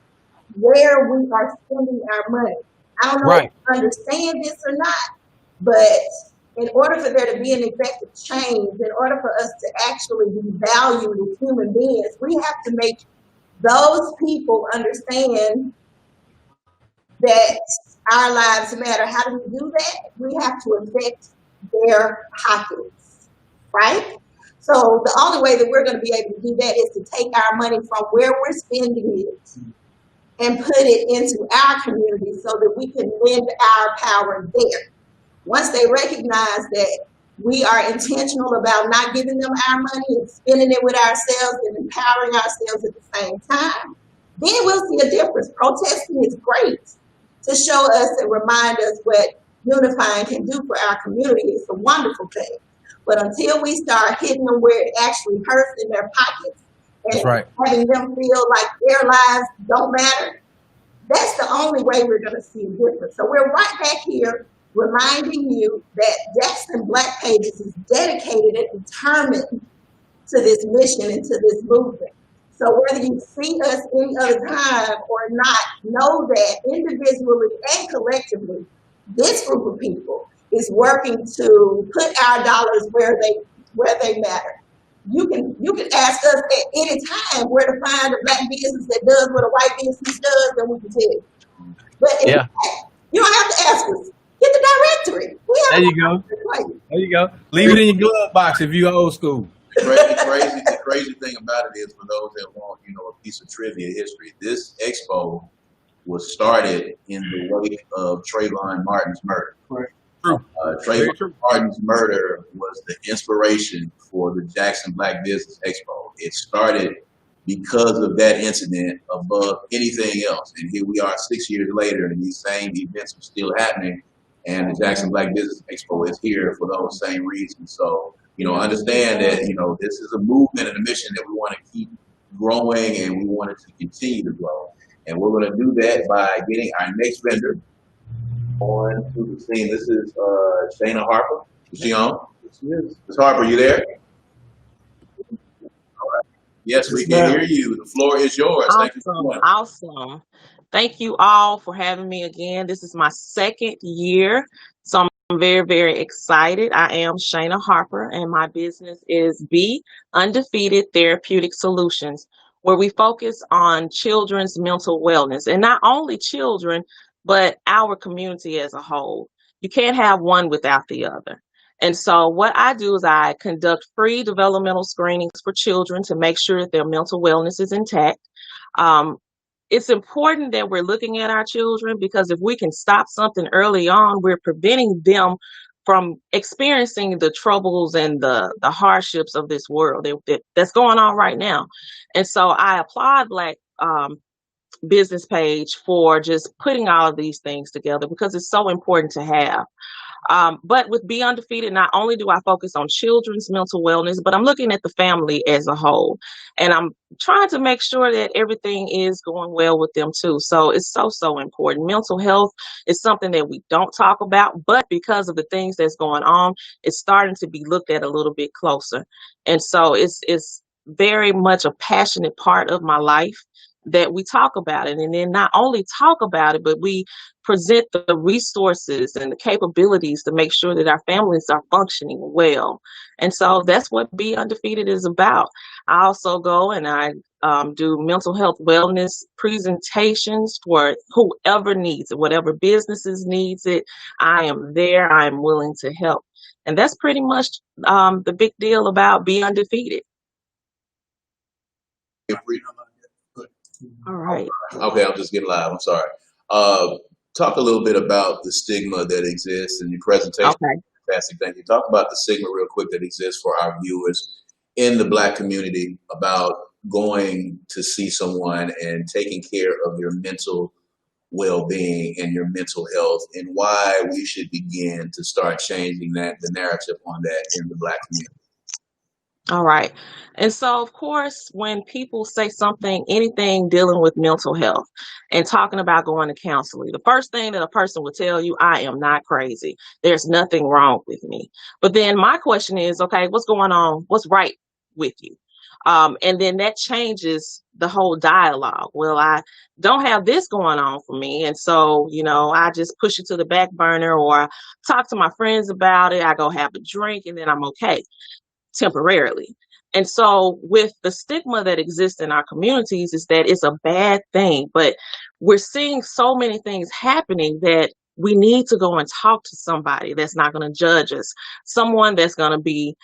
where we are spending our money. I don't know if you understand this or not, but in order for there to be an effective change, in order for us to actually be valued as human beings, we have to make those people understand that our lives matter. How do we do that? We have to affect their pockets, right? So the only way that we're going to be able to do that is to take our money from where we're spending it and put it into our community so that we can lend our power there. Once they recognize that we are intentional about not giving them our money and spending it with ourselves and empowering ourselves at the same time, then we'll see a difference. Protesting is great to show us and remind us what unifying can do for our community. It's a wonderful thing. But until we start hitting them where it actually hurts in their pockets and having them feel like their lives don't matter, that's the only way we're going to see a difference. So we're right back here reminding you that Jackson Black Pages is dedicated and determined to this mission and to this movement. So whether you see us any other time or not, know that individually and collectively, this group of people is working to put our dollars where they matter. You can ask us at any time where to find a Black business that does what a white business does, and we can tell you. But in fact, you don't have to ask us. Get the directory. There you go. There you go. Leave it in your glove box if you're old school. The crazy thing about it is, for those that want, a piece of trivia history, this expo was started in the wake of Trayvon Martin's murder. Trayvon Martin's murder was the inspiration for the Jackson Black Business Expo. It started because of that incident above anything else. And here we are 6 years later, and these same events are still happening. And the Jackson Black Business Expo is here for those same reasons. So, understand that, this is a movement and a mission that we want to keep growing, and we want it to continue to grow. And we're going to do that by getting our next vendor on to the scene. This is Shayna Harper. Is she on? Ms. Harper, you there? All right. Yes, we can hear you. The floor is yours. Thank you for joining. Awesome. Thank you all for having me again. This is my second year, so I'm very, very excited. I am Shayna Harper, and my business is Be Undefeated Therapeutic Solutions, where we focus on children's mental wellness, and not only children, but our community as a whole. You can't have one without the other. And so what I do is I conduct free developmental screenings for children to make sure that their mental wellness is intact. It's important that we're looking at our children, because if we can stop something early on, we're preventing them from experiencing the troubles and the hardships of this world that's going on right now. And so I applaud Black Business Page for just putting all of these things together, because it's so important to have. But with Be Undefeated, not only do I focus on children's mental wellness, but I'm looking at the family as a whole. And I'm trying to make sure that everything is going well with them too. So it's so, so important. Mental health is something that we don't talk about, but because of the things that's going on, it's starting to be looked at a little bit closer. And so it's very much a passionate part of my life that we talk about it. And then not only talk about it, but we present the resources and the capabilities to make sure that our families are functioning well. And so that's what Be Undefeated is about. I also go and I do mental health wellness presentations for whoever needs it, whatever businesses needs it. I am there. I am willing to help. And that's pretty much the big deal about Be Undefeated. All right. Okay, I'm just getting live. I'm sorry. Talk a little bit about the stigma that exists in your presentation. Okay. Fantastic. Thank you. Talk about the stigma real quick that exists for our viewers in the Black community about going to see someone and taking care of your mental well-being and your mental health, and why we should begin to start changing the narrative on that in the Black community. All right. And so, of course, when people say anything dealing with mental health and talking about going to counseling, the first thing that a person will tell you, I am not crazy. There's nothing wrong with me. But then my question is, okay, what's going on? What's right with you? And then that changes the whole dialogue. Well, I don't have this going on for me. And so, I just push it to the back burner, or talk to my friends about it. I go have a drink and then I'm okay temporarily. And so with the stigma that exists in our communities is that it's a bad thing, but we're seeing so many things happening that we need to go and talk to somebody that's not going to judge us, someone that's going to be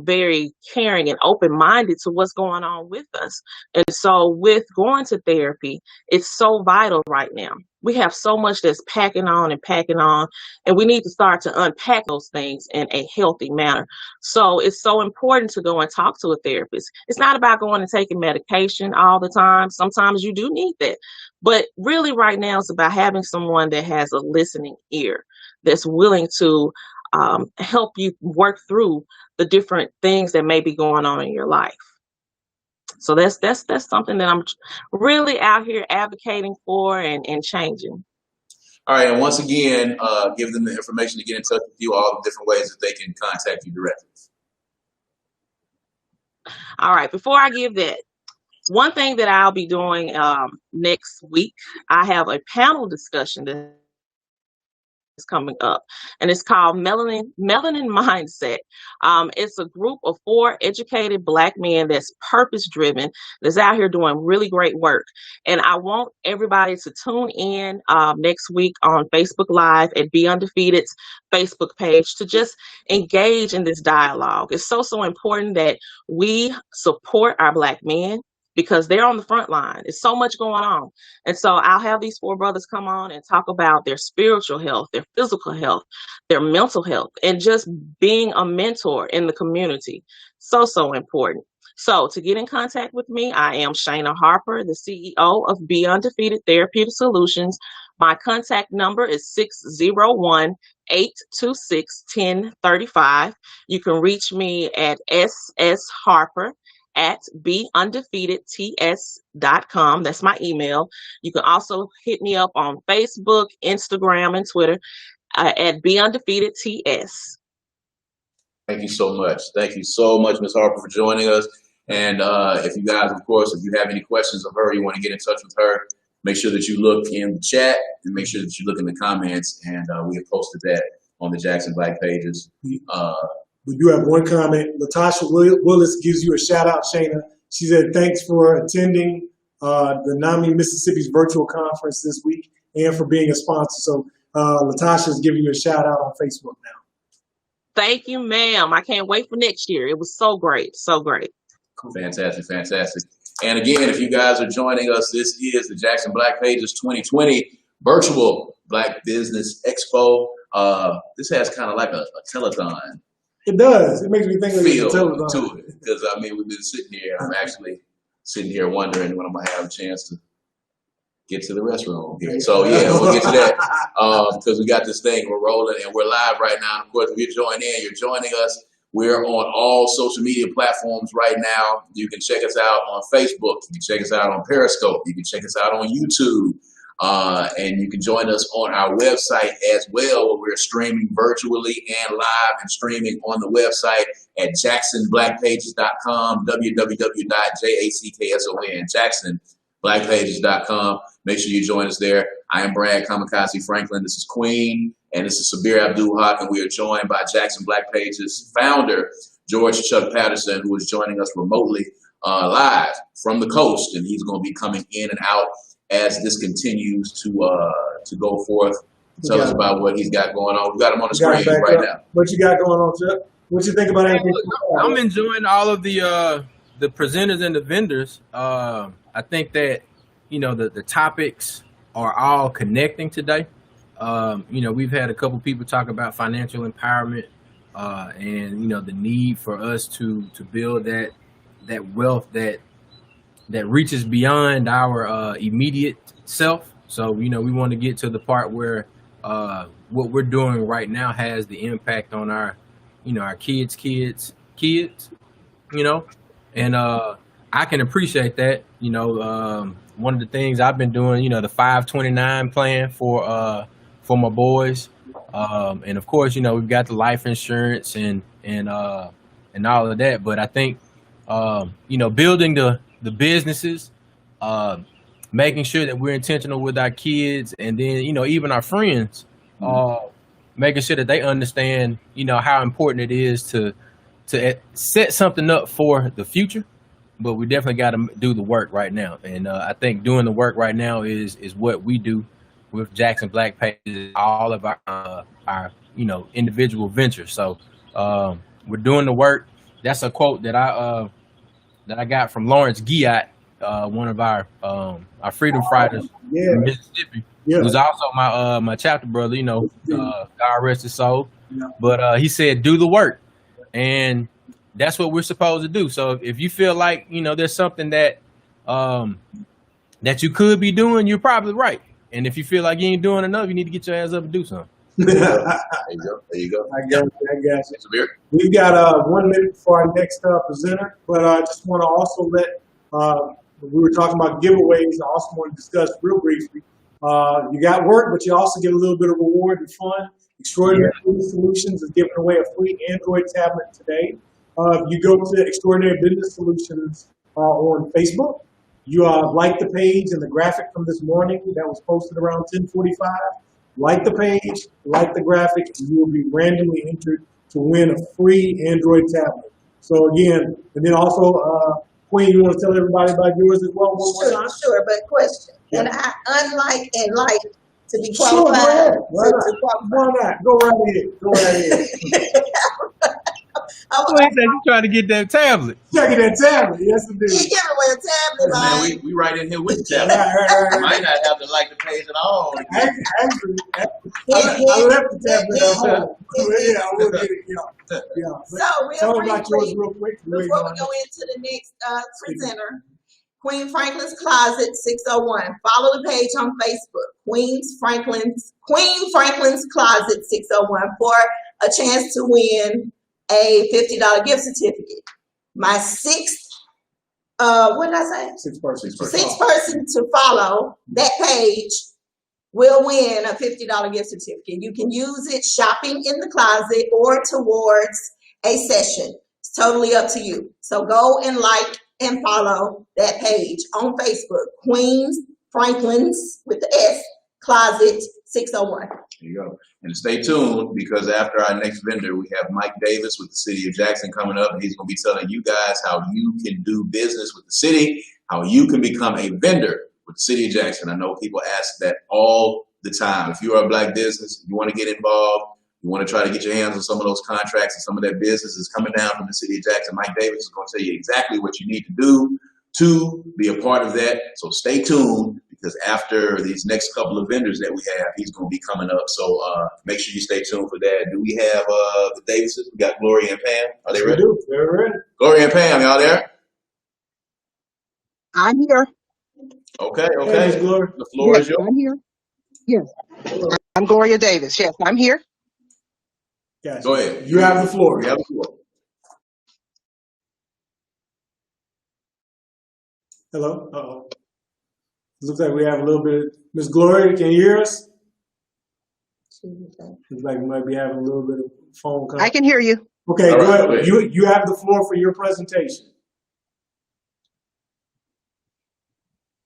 very caring and open-minded to what's going on with us. And so with going to therapy, it's so vital right now. We have so much that's packing on, and we need to start to unpack those things in a healthy manner. So it's so important to go and talk to a therapist. It's not about going and taking medication all the time. Sometimes you do need that. But really right now it's about having someone that has a listening ear, that's willing to help you work through the different things that may be going on in your life. So that's something that I'm really out here advocating for and changing. All right, and once again, give them the information to get in touch with you, all the different ways that they can contact you directly. All right, before I give that, one thing that I'll be doing next week, I have a panel discussion that is coming up, and it's called Melanin Mindset. It's a group of 4 educated Black men that's purpose driven, that's out here doing really great work. And I want everybody to tune in next week on Facebook Live at Be Undefeated's Facebook page to just engage in this dialogue. It's so important that we support our Black men, because they're on the front line. There's so much going on. And so I'll have these 4 brothers come on and talk about their spiritual health, their physical health, their mental health, and just being a mentor in the community. So important. So to get in contact with me, I am Shayna Harper, the CEO of Be Undefeated Therapeutic Solutions. My contact number is 601-826-1035. You can reach me at ssharper@beundefeatedts.com. That's my email. You can also hit me up on Facebook, Instagram, and Twitter at Be Undefeated TS. Thank you so much. Thank you so much, Ms. Harper, for joining us. And if you guys, of course, if you have any questions of her, you want to get in touch with her, make sure that you look in the chat and make sure that you look in the comments. And we have posted that on the Jackson Black pages. We do have one comment. Latasha Willis gives you a shout out, Shayna. She said, thanks for attending the NAMI Mississippi's virtual conference this week and for being a sponsor. So Latasha is giving you a shout out on Facebook now. Thank you, ma'am. I can't wait for next year. It was so great. So great. Fantastic, fantastic. And again, if you guys are joining us, this is the Jackson Black Pages 2020 Virtual Black Business Expo. This has kind of like a telethon. It does. It makes me think of feel a telethon to it. Because, I mean, we've been sitting here. I'm actually sitting here wondering when I'm going to have a chance to get to the restroom here. So, yeah, we'll get to that because we got this thing. We're rolling and we're live right now. And, of course, if you're joining us. We're on all social media platforms right now. You can check us out on Facebook. You can check us out on Periscope. You can check us out on YouTube. And you can join us on our website as well, where we're streaming virtually and live and streaming on the website at jacksonblackpages.com, www.jackson, jacksonblackpages.com. Make sure you join us there. I am Brad Kamikaze Franklin. This is Queen. And this is Sabir Abdul-Haq, and we are joined by Jackson Black Pages founder, George Chuck Patterson, who is joining us remotely live from the coast. And he's going to be coming in and out as this continues to go forth. Tell us about what he's got going on. We got him on the screen right now. What you got going on, Chuck? What you think about anything? I'm enjoying all of the presenters and the vendors. I think that, you know, the topics are all connecting today. You know, we've had a couple people talk about financial empowerment and, you know, the need for us to build that wealth that reaches beyond our immediate self. So, you know, we want to get to the part where what we're doing right now has the impact on our, you know, our kids, you know, and I can appreciate that. You know, one of the things I've been doing, you know, the 529 plan for my boys, and of course, you know, we've got the life insurance and all of that. But I think, you know, building the businesses, making sure that we're intentional with our kids, and then, you know, even our friends, making sure that they understand, you know, how important it is to set something up for the future. But we definitely got to do the work right now, and I think doing the work right now is what we do with Jackson Black Pages, all of our you know, individual ventures. So we're doing the work. That's a quote that I got from Lawrence Giat, one of our freedom fighters in Mississippi, who's also my chapter brother. You know, God rest his soul. But he said, "Do the work," and that's what we're supposed to do. So if you feel like, you know, there's something that that you could be doing, you're probably right. And if you feel like you ain't doing enough, you need to get your ass up and do something. There you go. I got you. We've got 1 minute for our next presenter, but I just want to also let, we were talking about giveaways. I also want to discuss real briefly. You got work, but you also get a little bit of reward and fun. Extraordinary Business Solutions is giving away a free Android tablet today. You go to Extraordinary Business Solutions on Facebook. You like the page and the graphic from this morning that was posted around 10:45. Like the page, like the graphic, and you will be randomly entered to win a free Android tablet. So again, and then also, Queen, you want to tell everybody about yours as well? Sure, but question. Can I unlike and like to be Sure, qualified? why not? Go right ahead. Queen said you're trying to get that tablet. Trying to get that tablet, yes indeed. You give away a tablet, Man, we right in here with the tablet. Might not have to like the page at all. Actually, I left the tablet at home. Yeah, I will get it. Yeah. So real Tell me about yours briefly, real quick. before we go into the next presenter, Queen Franklin's Closet 601. Follow the page on Facebook, Queen Franklin's Closet 601 for a chance to win a $50 gift certificate. My sixth, what did I say? Sixth person. Sixth person to follow that page will win a $50 gift certificate. You can use it shopping in the closet or towards a session. It's totally up to you. So go and like and follow that page on Facebook, Queens Franklin's with the S Closet 601. There you go. And stay tuned, because after our next vendor, we have Mike Davis with the City of Jackson coming up, and he's going to be telling you guys how you can do business with the city, how you can become a vendor with the City of Jackson. I know people ask that all the time. If you are a Black business, you want to get involved, you want to try to get your hands on some of those contracts and some of that business is coming down from the City of Jackson, Mike Davis is going to tell you exactly what you need to do to be a part of that. So stay tuned, because after these next couple of vendors that we have, he's going to be coming up. So make sure you stay tuned for that. Do we have the Davises? We got Gloria and Pam. Are they ready? We do. They're ready. Gloria and Pam, y'all there? I'm here. Okay, Hey, okay. Miss Gloria. The floor Yes, is yours. I'm here. Yes. I'm Gloria Davis. Yes, I'm here. Gotcha. Go ahead. You have the floor. You have the floor. Hello? Uh-oh. Looks like we have a little bit of Miss Gloria, can you hear us? Looks like we might be having a little bit of phone call. I can hear you. Okay, All go right, ahead. go ahead. You have the floor for your presentation.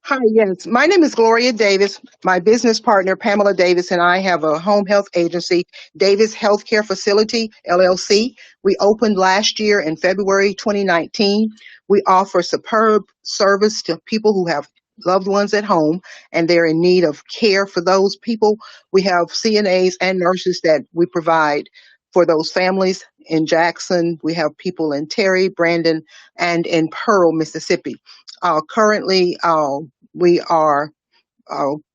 Hi, yes. My name is Gloria Davis. My business partner, Pamela Davis, and I have a home health agency, Davis Healthcare Facility, LLC. We opened last year in February 2019. We offer superb service to people who have loved ones at home and they're in need of care for those people. We have CNAs and nurses that we provide for those families in Jackson. We have people in Terry, Brandon, and in Pearl, Mississippi. Currently, we are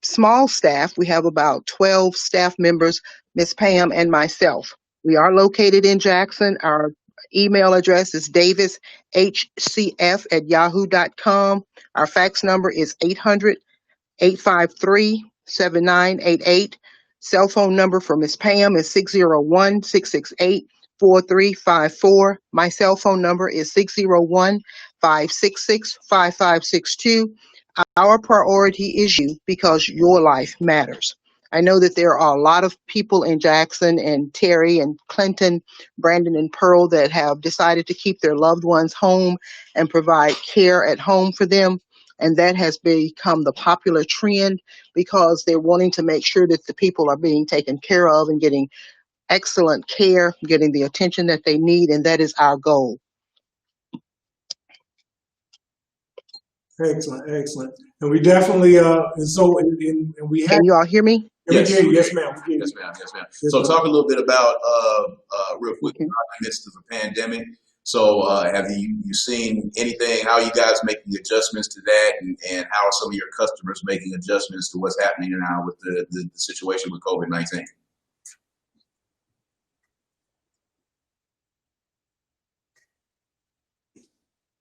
small staff. We have about 12 staff members, Miss Pam and myself. We are located in Jackson. Our email address is davishcf@yahoo.com. Our fax number is 800-853-7988. Cell phone number for Miss Pam is 601-668-4354. My cell phone number is 601-566-5562. Our priority is you, because your life matters. I know that there are a lot of people in Jackson and Terry and Clinton, Brandon and Pearl that have decided to keep their loved ones home and provide care at home for them. And that has become the popular trend, because they're wanting to make sure that the people are being taken care of and getting excellent care, getting the attention that they need. And that is our goal. Excellent, excellent. And we definitely, and so, and we have. Can you all hear me? Yes, Yes, yes, ma'am. We hear Yes, you. ma'am. Yes, ma'am. Yes, So ma'am. talk a little bit about, real quick, Okay. in the midst of a pandemic. So have you seen anything, how are you guys making adjustments to that, and how are some of your customers making adjustments to what's happening now with the situation with COVID-19?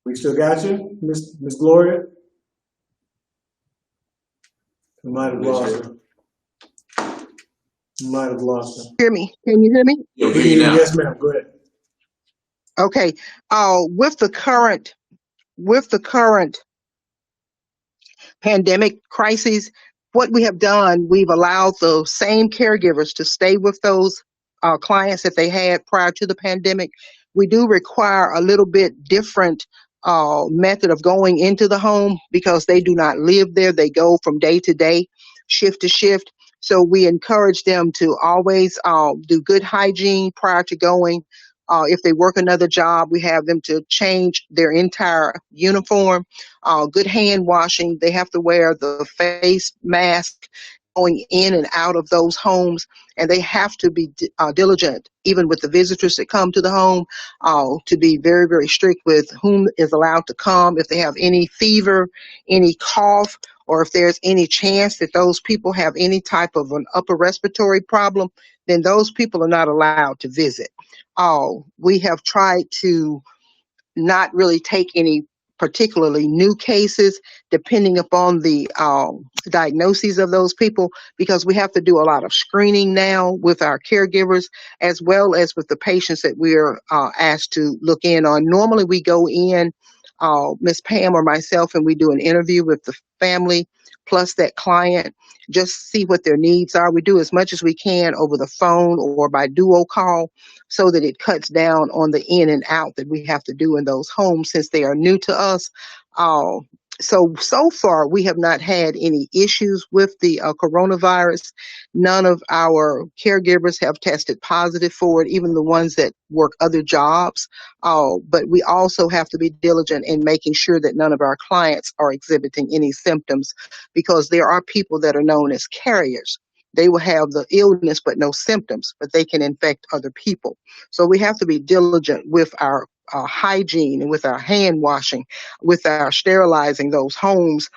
We still got you, Miss Gloria? We might have lost her. We might have lost her. Hear me? Can you hear me? You'll hear you now. Yes, ma'am. Go ahead. Okay. With the current pandemic crises, what we have done, we've allowed the same caregivers to stay with those clients that they had prior to the pandemic. We do require a little bit different method of going into the home, because they do not live there. They go from day to day, shift to shift. So we encourage them to always do good hygiene prior to going. If they work another job, we have them to change their entire uniform. Good hand washing. They have to wear the face mask going in and out of those homes, and they have to be diligent, even with the visitors that come to the home, to be very, very strict with whom is allowed to come. If they have any fever, any cough, or if there's any chance that those people have any type of an upper respiratory problem, then those people are not allowed to visit. We have tried to not really take any particularly new cases depending upon the diagnoses of those people, because we have to do a lot of screening now with our caregivers as well as with the patients that we're asked to look in on. Normally we go in, Miss Pam or myself, and we do an interview with the family plus that client, just see what their needs are. We do as much as we can over the phone or by duo call, so that it cuts down on the in and out that we have to do in those homes since they are new to us. So far, we have not had any issues with the coronavirus. None of our caregivers have tested positive for it, even the ones that work other jobs. But we also have to be diligent in making sure that none of our clients are exhibiting any symptoms, because there are people that are known as carriers. They will have the illness but no symptoms, but they can infect other people. So we have to be diligent with our hygiene and with our hand washing, with our sterilizing those homes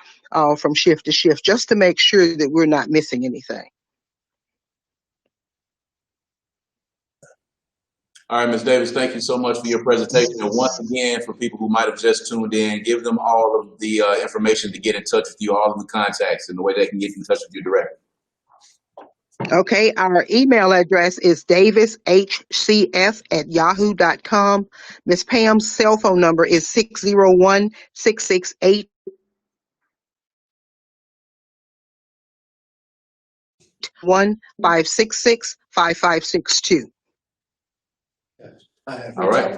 from shift to shift, just to make sure that we're not missing anything. All right, Ms. Davis, thank you so much for your presentation. And once again, for people who might have just tuned in, give them all of the information to get in touch with you, all of the contacts and the way they can get in touch with you directly. Okay, our email address is davishcf@yahoo.com. Miss Pam's cell phone number is 601-668-1566. All right.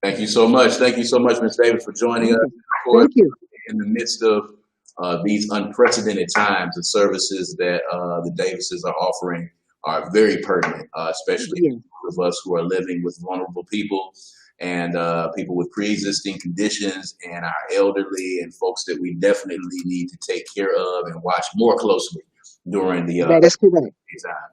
Thank you so much. Thank you so much, Ms. Davis, for joining us. Thank you. In the midst of these unprecedented times, the services that the Davises are offering are very pertinent, especially those of us who are living with vulnerable people and people with pre-existing conditions and our elderly and folks that we definitely need to take care of and watch more closely during the that is correct. time.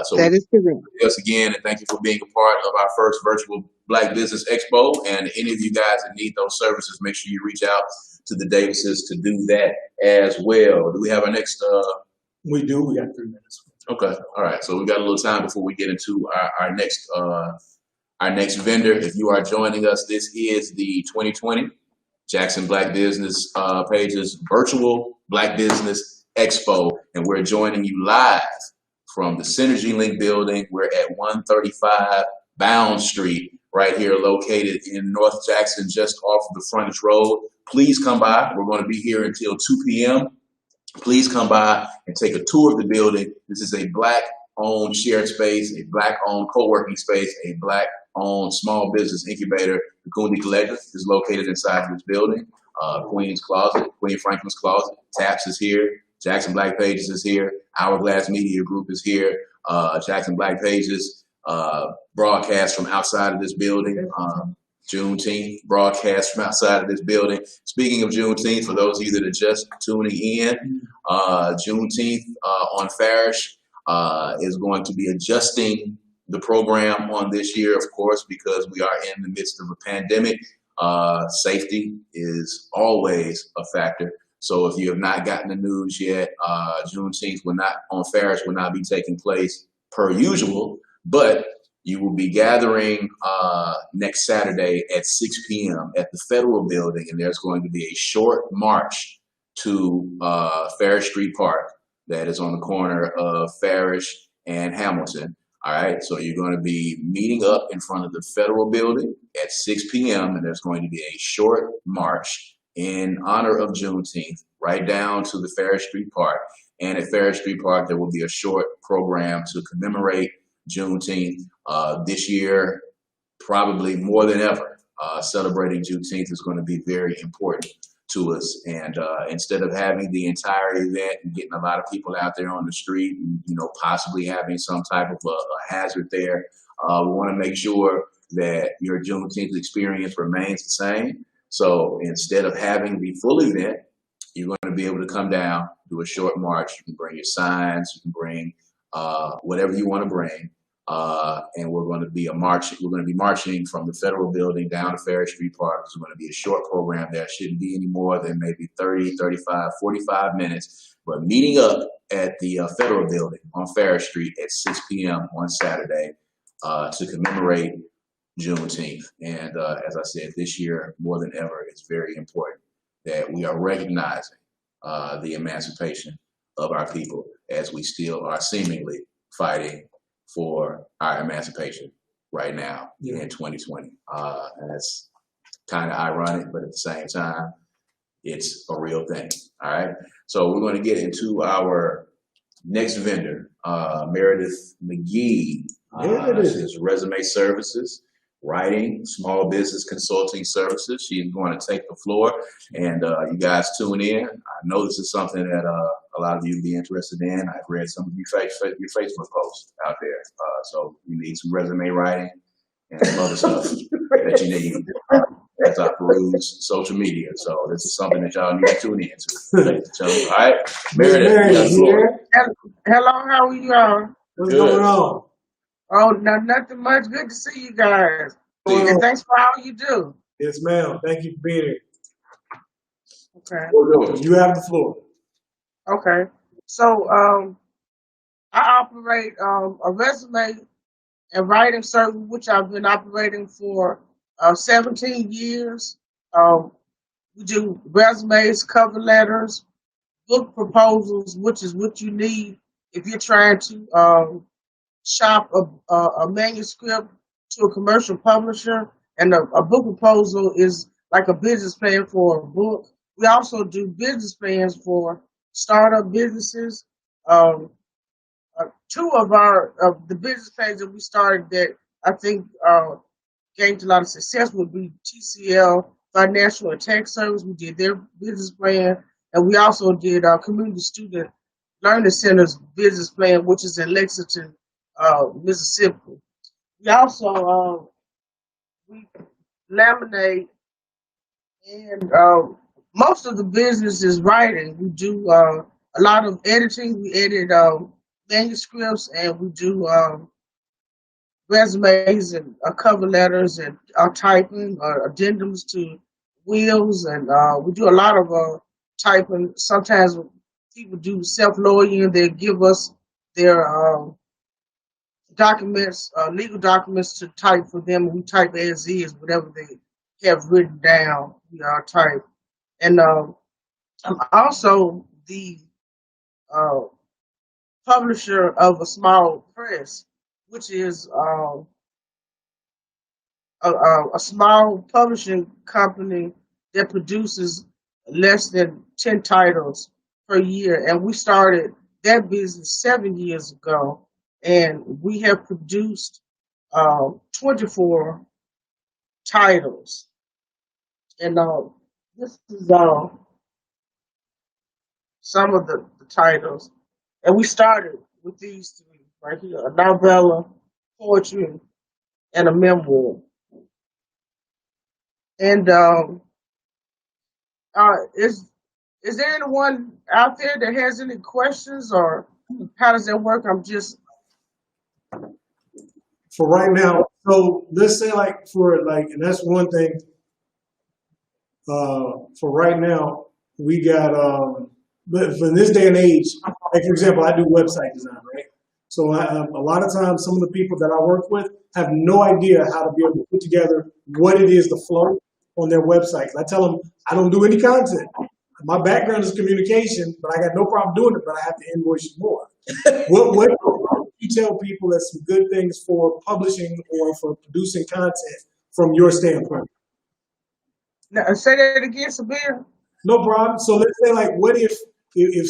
So that is correct. Yes, again, and thank you for being a part of our first virtual Black Business Expo. And any of you guys that need those services, make sure you reach out to the Davises to do that as well. Do we have our next? We do. We got 3 minutes. Okay. All right. So we got a little time before we get into our next vendor. If you are joining us, this is the 2020 Jackson Black Business Pages Virtual Black Business Expo, and we're joining you live from the Synergy Link building. We're at 135 Bound Street, right here located in North Jackson, just off of the frontage road. Please come by. We're going to be here until 2 p.m. Please come by and take a tour of the building. This is a Black-owned shared space, a Black-owned co-working space, a Black-owned small business incubator. The Kundi Collective is located inside of this building. Queen's Closet, Queen Franklin's Closet, Taps is here. Jackson Black Pages is here. Hourglass Media Group is here. Jackson Black Pages broadcast from outside of this building. Juneteenth broadcast from outside of this building. Speaking of Juneteenth, for those of you that are just tuning in, Juneteenth on Farish is going to be adjusting the program on this year, of course, because we are in the midst of a pandemic. Safety is always a factor. So if you have not gotten the news yet, Juneteenth on Farish will not be taking place per usual, but you will be gathering next Saturday at 6 p.m. at the Federal Building, and there's going to be a short march to Farish Street Park that is on the corner of Farish and Hamilton. All right, so you're going to be meeting up in front of the Federal Building at 6 p.m., and there's going to be a short march in honor of Juneteenth right down to the Farish Street Park. And at Farish Street Park, there will be a short program to commemorate Juneteenth. This year, probably more than ever, celebrating Juneteenth is going to be very important to us. And instead of having the entire event and getting a lot of people out there on the street and, possibly having some type of a hazard there, we want to make sure that your Juneteenth experience remains the same. So instead of having the full event, you're going to be able to come down, do a short march. You can bring your signs, you can bring whatever you want to bring. And we're going to be marching from the Federal Building down to Ferry Street Park. It's going to be a short program there. Shouldn't be any more than maybe 30, 35, 45 minutes. But meeting up at the Federal Building on Ferry Street at 6 p.m. on Saturday to commemorate Juneteenth. And as I said, this year more than ever, it's very important that we are recognizing the emancipation of our people as we still are seemingly fighting for our emancipation right now in 2020. And that's kind of ironic, but at the same time, it's a real thing. All right. So we're going to get into our next vendor, Meredith McGee. This is Resume Services, Writing, Small Business Consulting Services. She's going to take the floor, and you guys tune in. I know this is something that a lot of you be interested in. I've read some of your Facebook posts out there. So you need some resume writing and some other stuff that you need as I peruse social media. So this is something that y'all need to tune into. All right, Meredith, Hello, how are you all? What's going on? Oh, no, nothing much. Good to see you guys. And thanks for all you do. Yes, ma'am. Thank you for being here. Okay. You have the floor. Okay. So I operate a resume and writing service, which I've been operating for 17 years. We do resumes, cover letters, book proposals, which is what you need if you're trying to shop a manuscript to a commercial publisher. And a book proposal is like a business plan for a book. We also do business plans for startup businesses. Two of the business plans that we started that I think gained a lot of success would be TCL Financial and Tax Service. We did their business plan, and we also did our Community Student Learning Center's business plan, which is in Lexington, Mississippi. We also we laminate, and most of the business is writing. We do a lot of editing. We edit manuscripts, and we do resumes and cover letters and typing, addendums to wills, and we do a lot of typing. Sometimes people do self-lawyering. They give us their documents, legal documents to type for them. We type as is, whatever they have written down, we type. And I'm also the publisher of a small press, which is a small publishing company that produces less than 10 titles per year. And we started that business 7 years ago, and we have produced 24 titles. And this is some of the titles. And we started with these three right here: a novella, poetry, and a memoir. And is there anyone out there that has any questions, or how does that work? I'm just for right now. So let's say and that's one thing. For right now, we got but for this day and age, like for example, I do website design, right? So a lot of times, some of the people that I work with have no idea how to be able to put together what it is, the flow on their website. I tell them I don't do any content. My background is communication, but I got no problem doing it, but I have to invoice you more. What do you tell people that's some good things for publishing or for producing content from your standpoint? Now, say that again, Sabir. No problem. So let's say, what if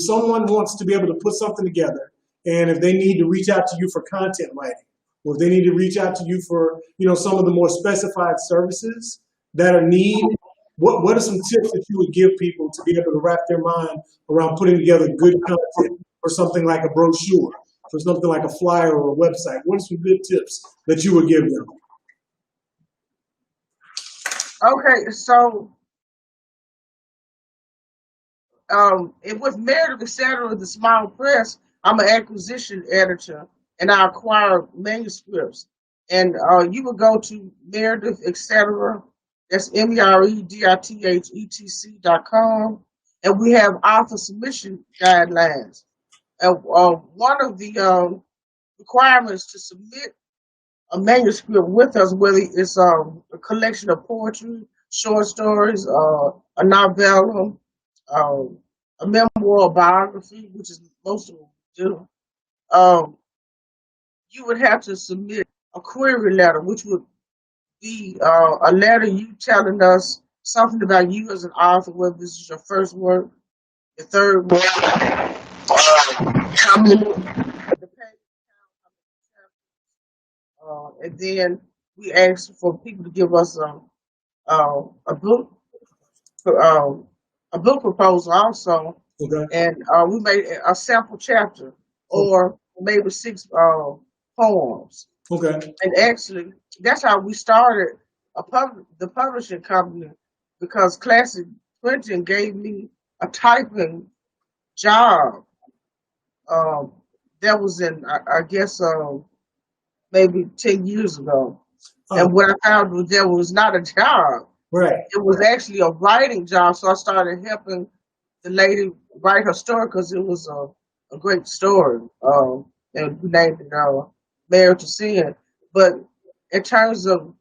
someone wants to be able to put something together, and if they need to reach out to you for content writing, or if they need to reach out to you for, some of the more specified services that are needed, what are some tips that you would give people to be able to wrap their mind around putting together good content for something like a brochure, for something like a flyer or a website? What are some good tips that you would give them? Okay, so it was Meredith, etc., the small press. I'm an acquisition editor, and I acquire manuscripts. And you would go to Meredith, etc. That's MEREDITHETC.com, and we have author submission guidelines. And one of the requirements to submit a manuscript with us, whether it's a collection of poetry, short stories, a novella, a memoir or biography, which is most of them do, um, you would have to submit a query letter, which would be a letter you telling us something about you as an author, whether this is your first work, your third work, how many, and then we ask for people to give us a book um, a book proposal also, Okay. and we made a sample chapter or maybe 6 poems. Okay. And actually, that's how we started the publishing company, because Classic Printing gave me a typing job. Um, that was in, I guess, maybe 10 years ago. And what I found was there was not a job. Right. It was actually a writing job. So I started helping the lady write her story because it was a great story. And we named it Married to Sin. But in terms of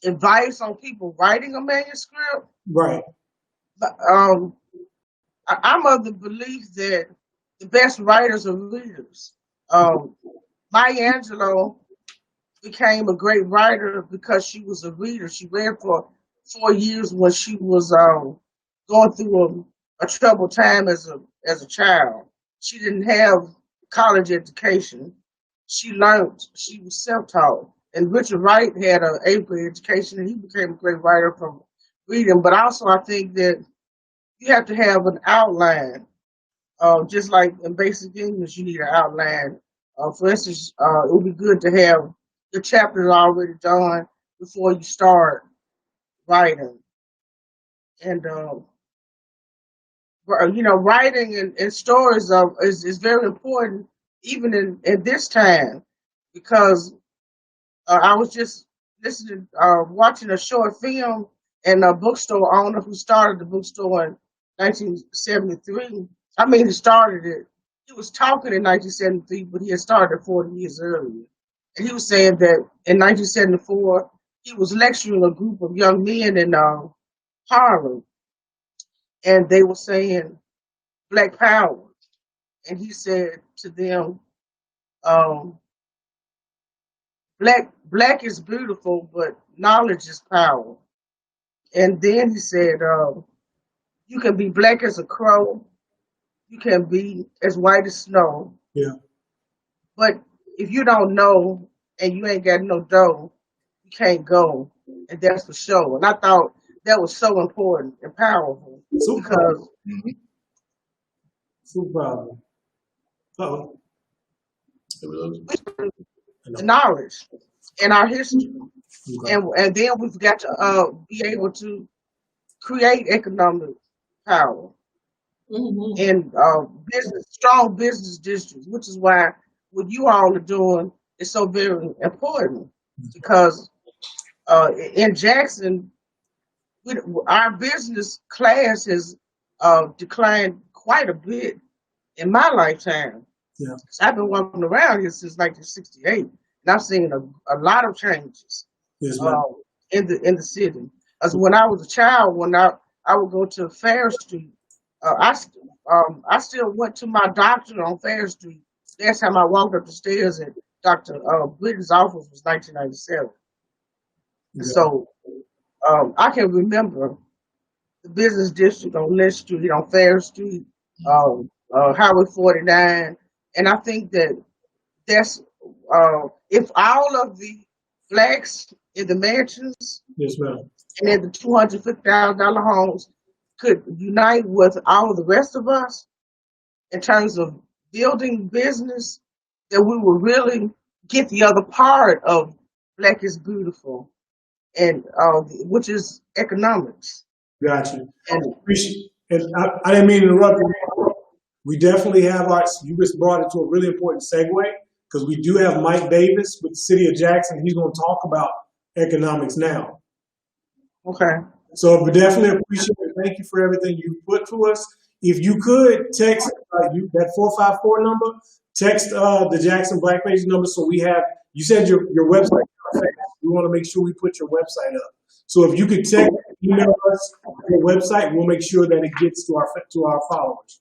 advice on people writing a manuscript, Right. I'm of the belief that the best writers are readers. Maya Angelou became a great writer because she was a reader. She read for 4 years when she was going through a troubled time as a child. She didn't have college education. She learned. She was self-taught. And Richard Wright had an 8th grade education, and he became a great writer from reading. But also, I think that you have to have an outline. Just like in basic English, you need an outline. For instance, it would be good to have the chapters already done before you start writing. And writing and stories is very important, even in this time, because I was just watching a short film, and a bookstore owner who started the bookstore in 1973. I mean, he started it. He was talking in 1973, but he had started 40 years earlier. And he was saying that in 1974, he was lecturing a group of young men in Harlem, and they were saying Black Power. And he said to them, um, Black is beautiful, but knowledge is power. And then he said, you can be black as a crow, you can be as white as snow. Yeah. But if you don't know and you ain't got no dough, you can't go. And that's for sure. And I thought that was so important and powerful because Super. Uh-oh. the knowledge and our history. Okay. And then we've got to be able to create economic power. Mm-hmm. And strong business districts, which is why what you all are doing is so very important, because in Jackson, our business class has declined quite a bit in my lifetime. Yeah. So I've been walking around here since 1968, and I've seen a lot of changes. Yes, in the city. As when I was a child, when I would go to Fair Street, I still went to my doctor on Fair Street. Last time I walked up the stairs at Dr. Britton's office was 1997. Yeah. So I can remember the business district on Lynch Street, on Fair Street, Highway 49, and I think that's if all of the blacks in the mansions, yes, ma'am, and in the $250,000 homes could unite with all of the rest of us in terms of building business, that we will really get the other part of Black is Beautiful, and which is economics. Gotcha. And I didn't mean to interrupt you. We definitely have you just brought it to a really important segue. because we do have Mike Davis with the City of Jackson. He's going to talk about economics now. Okay. So we definitely appreciate it. Thank you for everything you put to us. If you could text that 454 number, text the Jackson Black Page number so we have, you said your website. We want to make sure we put your website up. So if you could text, email us your website, we'll make sure that it gets to our followers.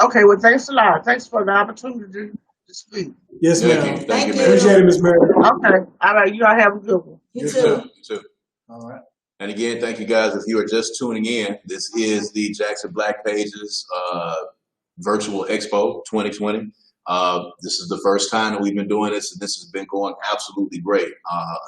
Okay, well, thanks a lot. Thanks for the opportunity to speak. Yes, Thank ma'am. you. Thank you, Thank Mary. Appreciate it, Ms. Mary. Okay. All right. You all have a good one. You You too. too. You too. All right. And again, thank you guys. If you are just tuning in, this is the Jackson Black Pages Virtual Expo 2020. This is the first time that we've been doing this, and this has been going absolutely great.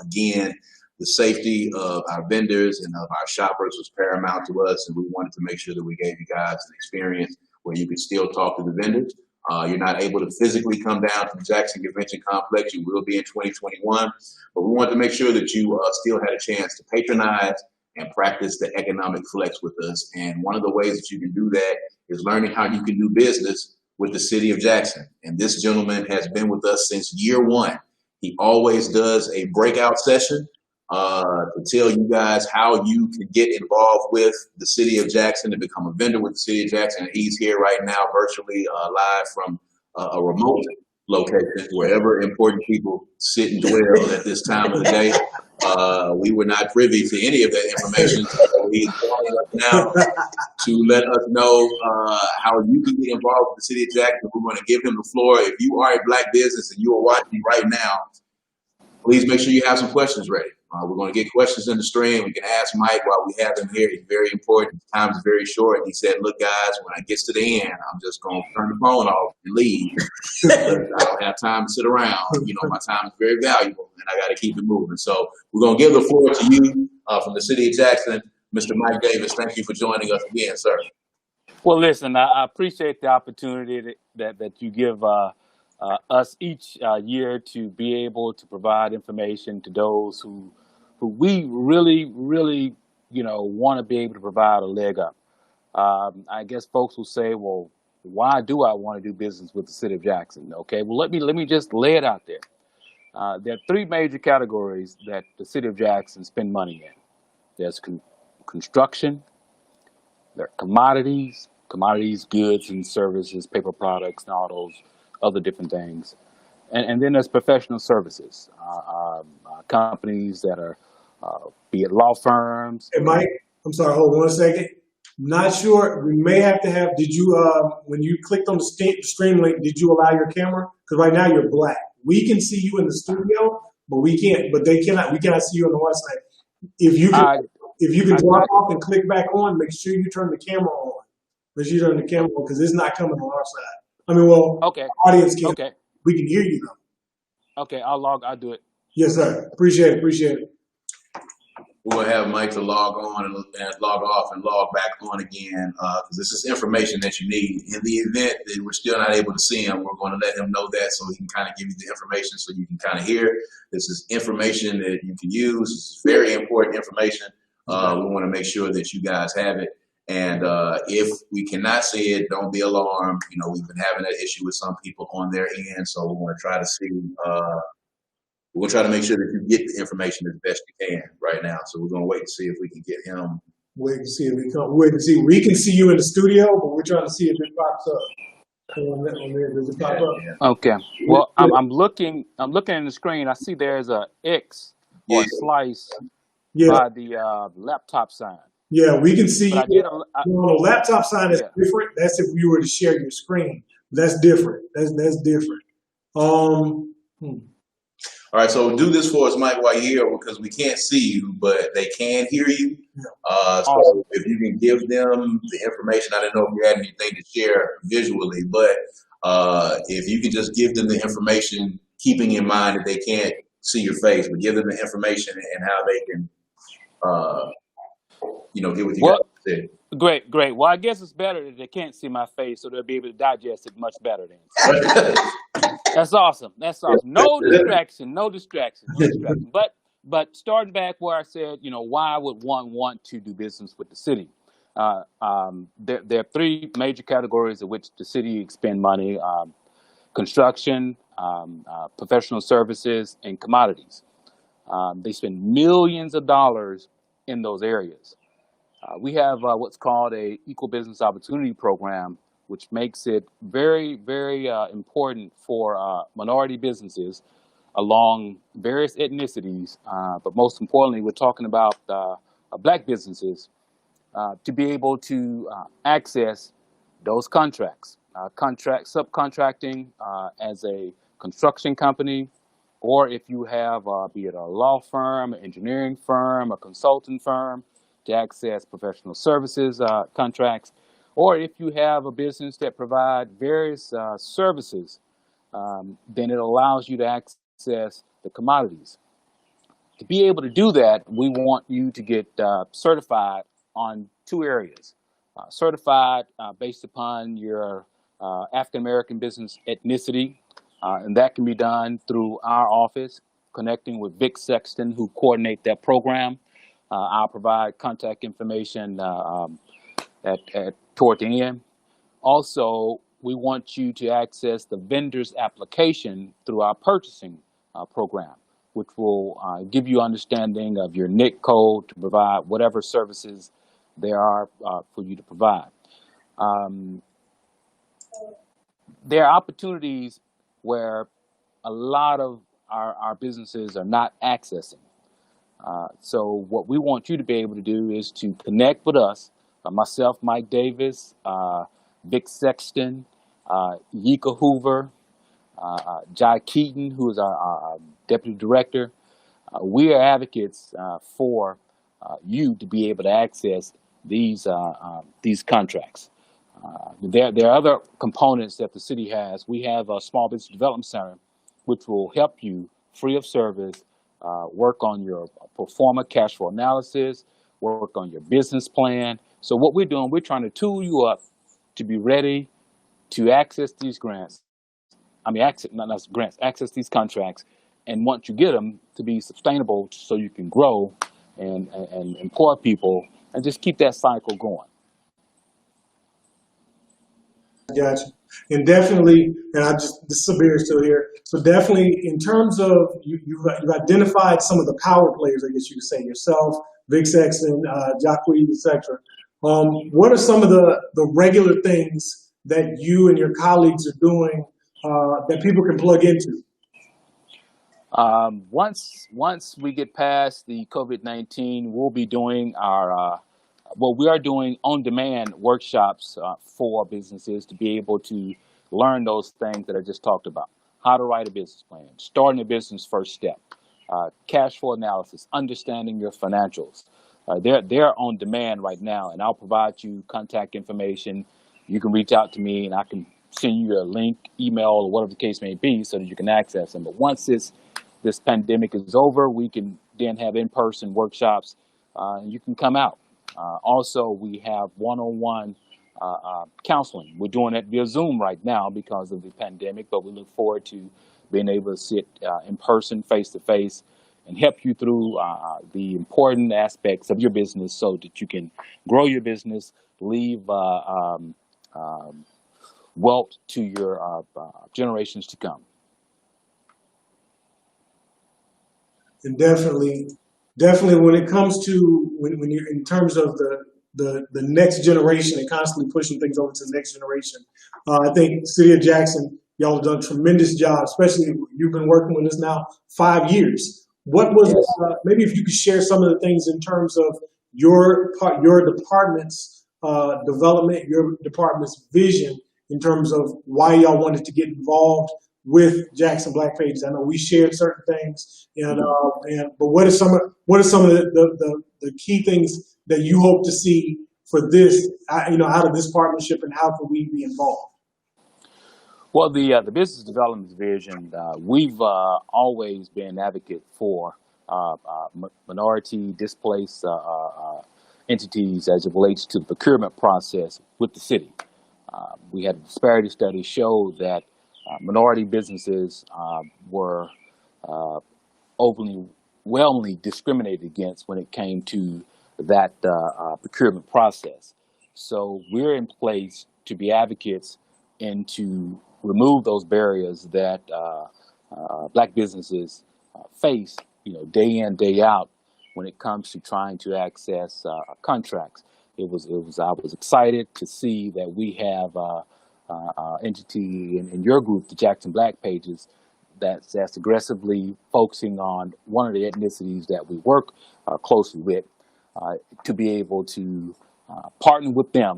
Again, the safety of our vendors and of our shoppers was paramount to us, and we wanted to make sure that we gave you guys an experience where you can still talk to the vendors. You're not able to physically come down to the Jackson Convention Complex. You will be in 2021, but we wanted to make sure that you still had a chance to patronize and practice the economic flex with us. And one of the ways that you can do that is learning how you can do business with the City of Jackson. And this gentleman has been with us since year one. He always does a breakout session to tell you guys how you can get involved with the City of Jackson and become a vendor with the City of Jackson. And he's here right now virtually live from a remote location, wherever important people sit and dwell at this time of the day. We were not privy to any of that information, so he's calling us now to let us know how you can get involved with the City of Jackson. We're going to give him the floor. If you are a black business and you are watching right now, please make sure you have some questions ready. We're going to get questions in the stream. We can ask Mike while we have him here. He's very important. His time is very short. He said, look, guys, when I get to the end, I'm just going to turn the phone off and leave. I don't have time to sit around. You know, my time is very valuable, and I got to keep it moving. So we're going to give the floor to you from the City of Jackson, Mr. Mike Davis. Thank you for joining us again, sir. Well, listen, I appreciate the opportunity that you give us each year to be able to provide information to those who we really, want to be able to provide a leg up. I guess folks will say, well, why do I want to do business with the City of Jackson? Okay, well, let me just lay it out there. There are three major categories that the City of Jackson spend money in. There's construction, there are commodities, goods and services, paper products, and all those other different things. And then there's professional services, companies that are, be it law firms. Hey, Mike, I'm sorry, hold on 1 second. Not sure, we may have to have, did you, when you clicked on the stream link, did you allow your camera? Because right now you're black. We can see you in the studio, but we cannot see you on the website. If you can drop off and click back on, make sure you turn the camera on. Make sure you turn the camera on because it's not coming on our side. I mean, well, okay. Audience can. Okay. We can hear you though. Okay, I'll do it. Yes, sir. Appreciate it. We're going to have Mike to log on and log off and log back on again because this is information that you need. In the event that we're still not able to see him, we're going to let him know that so he can kind of give you the information so you can kind of hear. This is information that you can use. This is very important information. We want to make sure that you guys have it. And if we cannot see it, don't be alarmed. You know, we've been having that issue with some people on their end, so we're going to try to see. We'll try to make sure that you get the information as best you can right now. So we're going to wait and see if we can get him. Wait and see if we come. Wait and see. We can see you in the studio, but we're trying to see if it pops up. Does it pop up? Yeah. Okay. Well, I'm looking in the screen. I see there's a X or a slice by the laptop sign. Yeah, we can see but you. The laptop sign is different. That's if you were to share your screen. That's different. That's different. All right, so do this for us, Mike, while you're here, because we can't see you, but they can hear you. So if you can give them the information, I don't know if you had anything to share visually, but if you can just give them the information, keeping in mind that they can't see your face, but give them the information and how they can, get with you guys. Great. Well, I guess it's better that they can't see my face, so they'll be able to digest it much better then. That's awesome. No distraction. But starting back where I said, why would one want to do business with the city? There are three major categories in which the city expend money. construction, professional services, and commodities. They spend millions of dollars in those areas. We have what's called a equal business opportunity program, which makes it very, very important for minority businesses along various ethnicities. But most importantly, we're talking about black businesses to be able to access those contracts. Subcontracting as a construction company, or if you have, be it a law firm, an engineering firm, a consulting firm, to access professional services contracts, or if you have a business that provide various services, then it allows you to access the commodities. To be able to do that, we want you to get certified on two areas. Certified based upon your African American business ethnicity, and that can be done through our office, connecting with Vic Sexton, who coordinate that program. I'll provide contact information toward the end. Also, we want you to access the vendor's application through our purchasing program, which will give you understanding of your NIC code to provide whatever services there are for you to provide. There are opportunities where a lot of our businesses are not accessing. So what we want you to be able to do is to connect with us, myself, Mike Davis, Vic Sexton, Yika Hoover, Jai Keaton, who is our deputy director. We are advocates for you to be able to access these contracts. There are other components that the city has. We have a small business development center, which will help you free of service, work on your pro forma cash flow analysis, work on your business plan. So what we're doing, we're trying to tool you up to be ready to access these grants. Access these contracts, and once you get them, to be sustainable so you can grow and employ people and just keep that cycle going. Gotcha. And definitely, and this is Sabir still here. So definitely, in terms of you've identified some of the power players, I guess you could say, yourself, Vic Sexton, Jacqueline, etc. What are some of the regular things that you and your colleagues are doing that people can plug into? Once we get past the COVID-19, we'll be doing we are doing on-demand workshops for businesses to be able to learn those things that I just talked about. How to write a business plan, starting a business first step, cash flow analysis, understanding your financials. They're on demand right now, and I'll provide you contact information. You can reach out to me, and I can send you a link, email, or whatever the case may be, so that you can access them. But once this pandemic is over, we can then have in-person workshops, and you can come out. Also, we have one-on-one counseling. We're doing it via Zoom right now because of the pandemic, but we look forward to being able to sit in person, face-to-face, and help you through the important aspects of your business so that you can grow your business, leave wealth to your generations to come. And definitely when it comes to when you're in terms of the next generation and constantly pushing things over to the next generation, I think City of Jackson, y'all have done a tremendous job, especially you've been working with us now 5 years. What was maybe if you could share some of the things in terms of your department's development, your department's vision in terms of why y'all wanted to get involved with Jackson Black Pages. I know we shared certain things, but what are some of the key things that you hope to see for this, out of this partnership, and how can we be involved? Well, the business development division, we've always been advocate for minority displaced entities as it relates to the procurement process with the city. We had a disparity study show that minority businesses were overwhelmingly discriminated against when it came to that procurement process. So we're in place to be advocates and to remove those barriers that black businesses face, day in, day out when it comes to trying to access contracts. I was excited to see that we have entity in your group, the Jackson Black Pages, that's aggressively focusing on one of the ethnicities that we work closely with, to be able to partner with them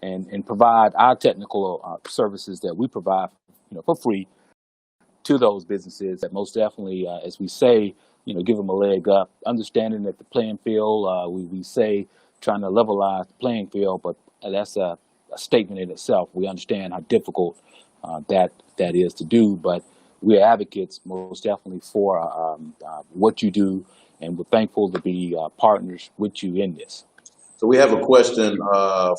and provide our technical services that we provide, for free to those businesses that most definitely, as we say, give them a leg up, understanding that the playing field, we say trying to levelize the playing field, but that's a statement in itself. We understand how difficult that is to do, but we're advocates most definitely for what you do, and we're thankful to be partners with you in this. So we have a question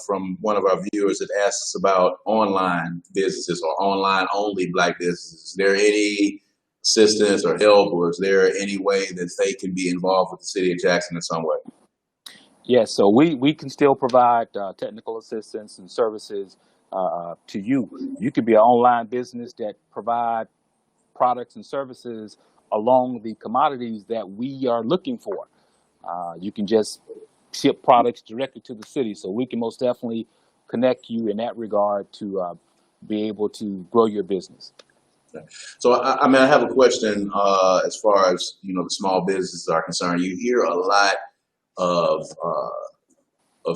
from one of our viewers that asks about online businesses or online only black businesses. Is there any assistance or help, or is there any way that they can be involved with the city of Jackson in some way? Yes, so we can still provide technical assistance and services to you. You could be an online business that provide products and services along the commodities that we are looking for. You can just ship products directly to the city, so we can most definitely connect you in that regard to be able to grow your business. So I mean, I have a question as far as the small businesses are concerned. You hear a lot of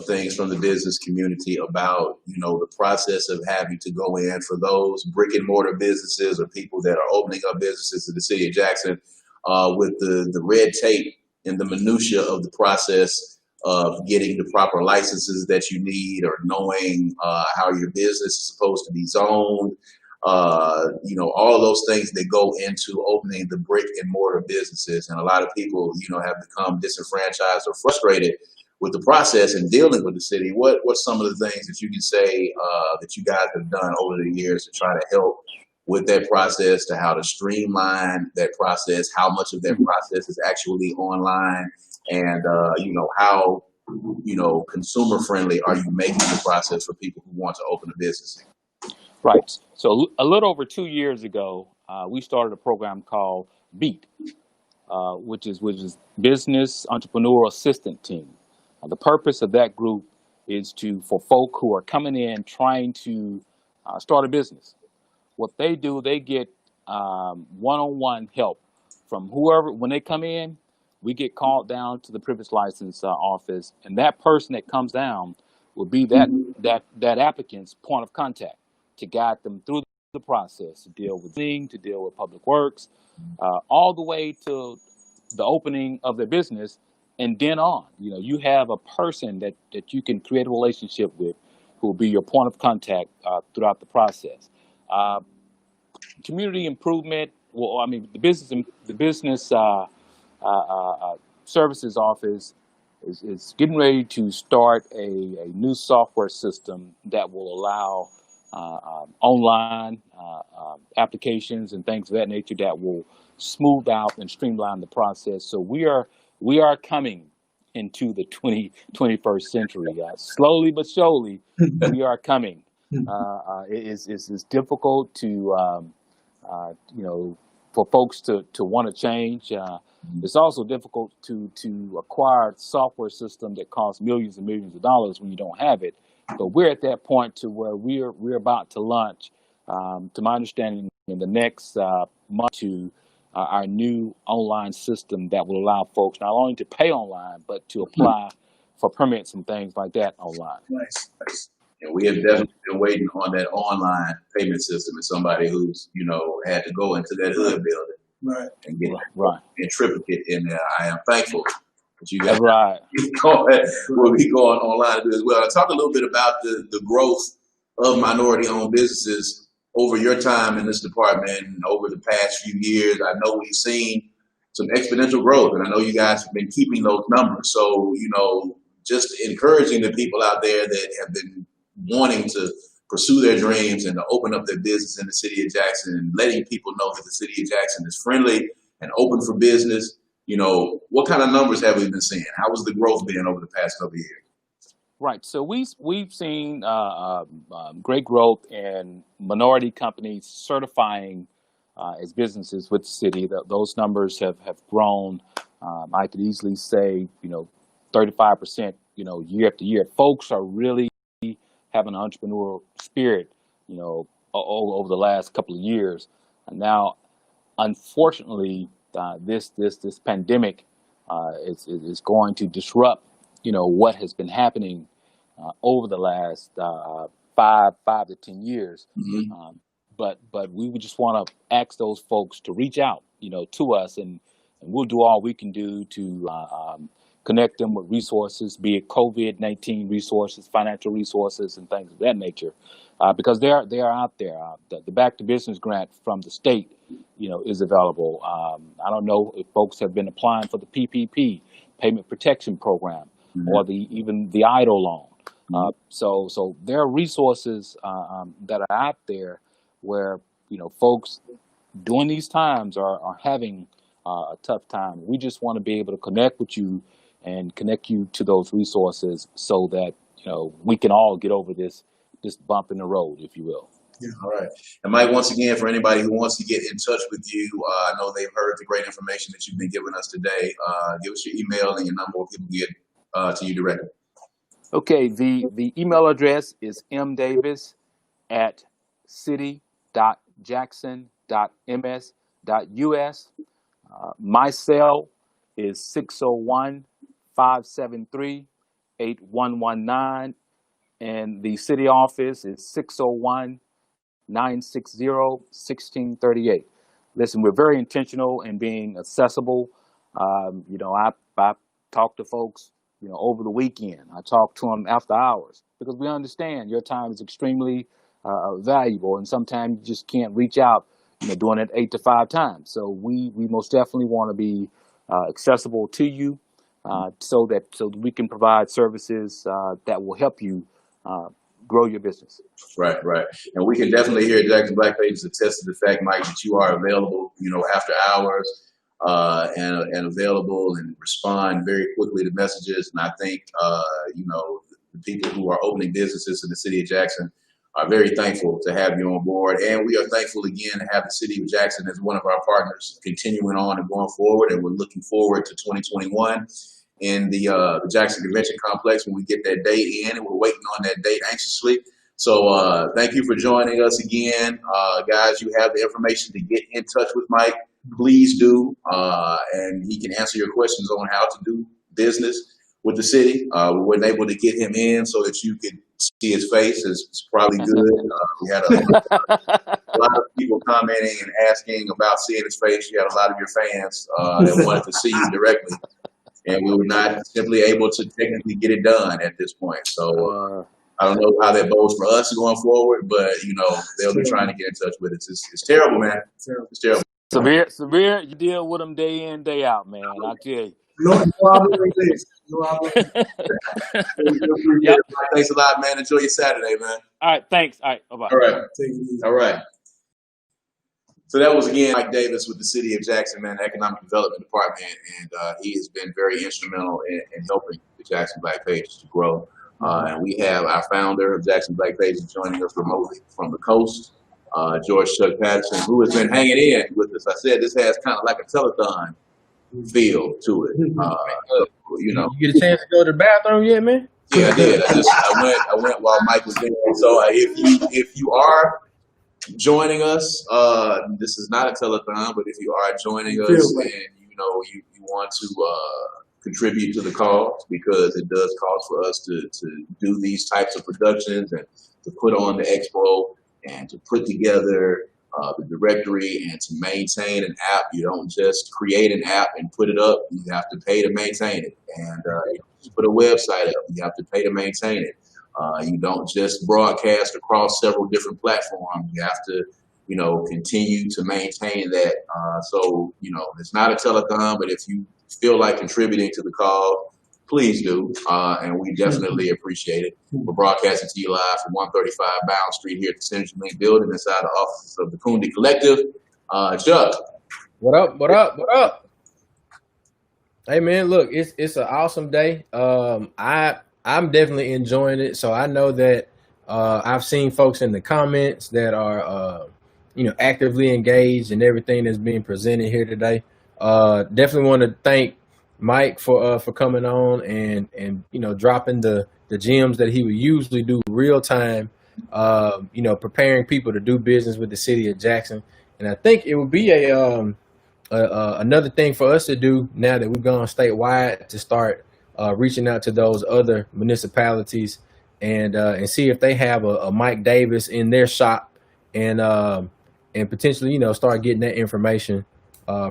things from the business community about the process of having to go in for those brick and mortar businesses or people that are opening up businesses in the city of Jackson, with the red tape and the minutia of the process of getting the proper licenses that you need, or knowing how your business is supposed to be zoned. All of those things that go into opening the brick and mortar businesses. And a lot of people, have become disenfranchised or frustrated with the process and dealing with the city. What's some of the things that you can say that you guys have done over the years to try to help with that process, to how to streamline that process, how much of that process is actually online, and how consumer friendly are you making the process for people who want to open a business? Right. So a little over 2 years ago, we started a program called BEAT, which is Business Entrepreneur Assistant Team. The purpose of that group is for folk who are coming in trying to start a business. What they do, they get one-on-one help from whoever. When they come in, we get called down to the privilege license office, and that person that comes down will be that applicant's point of contact to guide them through the process, to deal with to deal with public works, all the way to the opening of their business, and then on. You have a person that you can create a relationship with, who will be your point of contact throughout the process. Community improvement. Well, I mean, the business services office is getting ready to start a new software system that will allow online applications and things of that nature that will smooth out and streamline the process. So we are coming into the 21st century. Slowly but surely, we are coming. It's difficult to for folks to want to change. It's also difficult to acquire a software system that costs millions and millions of dollars when you don't have it. But we're at that point to where we're about to launch, to my understanding, in the next month to our new online system that will allow folks not only to pay online, but to apply for permits and things like that online. Nice. And we have definitely been waiting on that online payment system, as somebody who's had to go into that hood building and get a triplicate in there. I am thankful that you guys will be going online to do as well. Talk a little bit about the growth of minority-owned businesses over your time in this department and over the past few years. I know we've seen some exponential growth, and I know you guys have been keeping those numbers. So, just encouraging the people out there that have been wanting to pursue their dreams and to open up their business in the city of Jackson, and letting people know that the city of Jackson is friendly and open for business. What kind of numbers have we been seeing? How has the growth been over the past couple of years? Right. So we've seen great growth in minority companies certifying as businesses with the city. Those numbers have grown. I could easily say, 35%, year after year. Folks are really having an entrepreneurial spirit, over the last couple of years. And now, unfortunately, this pandemic is going to disrupt, what has been happening over the last 5 to 10 years. Mhm. But we would just want to ask those folks to reach out, to us, and we'll do all we can do to connect them with resources, be it COVID-19 resources, financial resources, and things of that nature, because they are out there. The Back to Business grant from the state, is available. I don't know if folks have been applying for the PPP, Payment Protection Program, or even the EIDL loan. So there are resources that are out there where folks during these times are having a tough time. We just want to be able to connect with you and connect you to those resources so that we can all get over this bump in the road, if you will. Yeah. All right. And Mike, once again, for anybody who wants to get in touch with you, I know they've heard the great information that you've been giving us today. Give us your email and your number where people can get to you directly. Okay, the email address is mdavis@city.jackson.ms.us. My cell is 601-573-8119, and the city office is 601-960-1638. Listen, we're very intentional in being accessible. I talk to folks, over the weekend. I talk to them after hours because we understand your time is extremely valuable, and sometimes you just can't reach out, doing it 8 to 5 times. So we most definitely want to be accessible to you, so that we can provide services that will help you grow your business. Right. And we can definitely hear Jackson Black Pages attest to the fact, Mike, that you are available, after hours, and available and respond very quickly to messages. And I think, the people who are opening businesses in the city of Jackson are very thankful to have you on board. And we are thankful again to have the city of Jackson as one of our partners continuing on and going forward. And we're looking forward to 2021 in the Jackson Convention Complex when we get that date in, and we're waiting on that date anxiously. So thank you for joining us again. Guys, you have the information to get in touch with Mike. Please do, and he can answer your questions on how to do business with the city. We weren't able to get him in so that you could see his face. It's probably good. We had a lot of people commenting and asking about seeing his face. You had a lot of your fans that wanted to see you directly, and we were not simply able to technically get it done at this point. So I don't know how that bodes for us going forward, but they'll be trying to get in touch with us. It's terrible, man. It's terrible. Severe, you deal with them day in, day out, man. I tell you. No problem with this. Yep. Thanks a lot, man. Enjoy your Saturday, man. All right, thanks. All right, bye-bye. All right. All right. So that was, again, Mike Davis with the City of Jackson, man, Economic Development Department, and he has been very instrumental in helping the Jackson Black Pages to grow. And we have our founder of Jackson Black Pages joining us remotely from the coast, George Chuck Patterson, who has been hanging in with us. I said this has kind of like a telethon feel to it. You get a chance to go to the bathroom yet, man? Yeah, I did. I went while Mike was there. So if you are joining us, this is not a telethon, but if you are joining us and you want to contribute to the cause, because it does cost for us to do these types of productions and to put on the Expo and to put together the directory and to maintain an app. You don't just create an app and put it up. You have to pay to maintain it. And you put a website up. You have to pay to maintain it. You don't just broadcast across several different platforms. You have to, continue to maintain that. So it's not a telethon, but if you feel like contributing to the cause, please do. And we definitely appreciate it. We're broadcasting to you live from 135 Bound Street here at the Century Link building inside the offices of the Kundi Collective. Chuck. What up? Hey man, look, it's an awesome day. I I'm definitely enjoying it. So I know that I've seen folks in the comments that are actively engaged in everything that's being presented here today. Definitely want to thank Mike for coming on and dropping the gems that he would usually do real time. Preparing people to do business with the city of Jackson, and I think it would be another thing for us to do now that we've gone statewide to start reaching out to those other municipalities and see if they have a Mike Davis in their shop and potentially start getting that information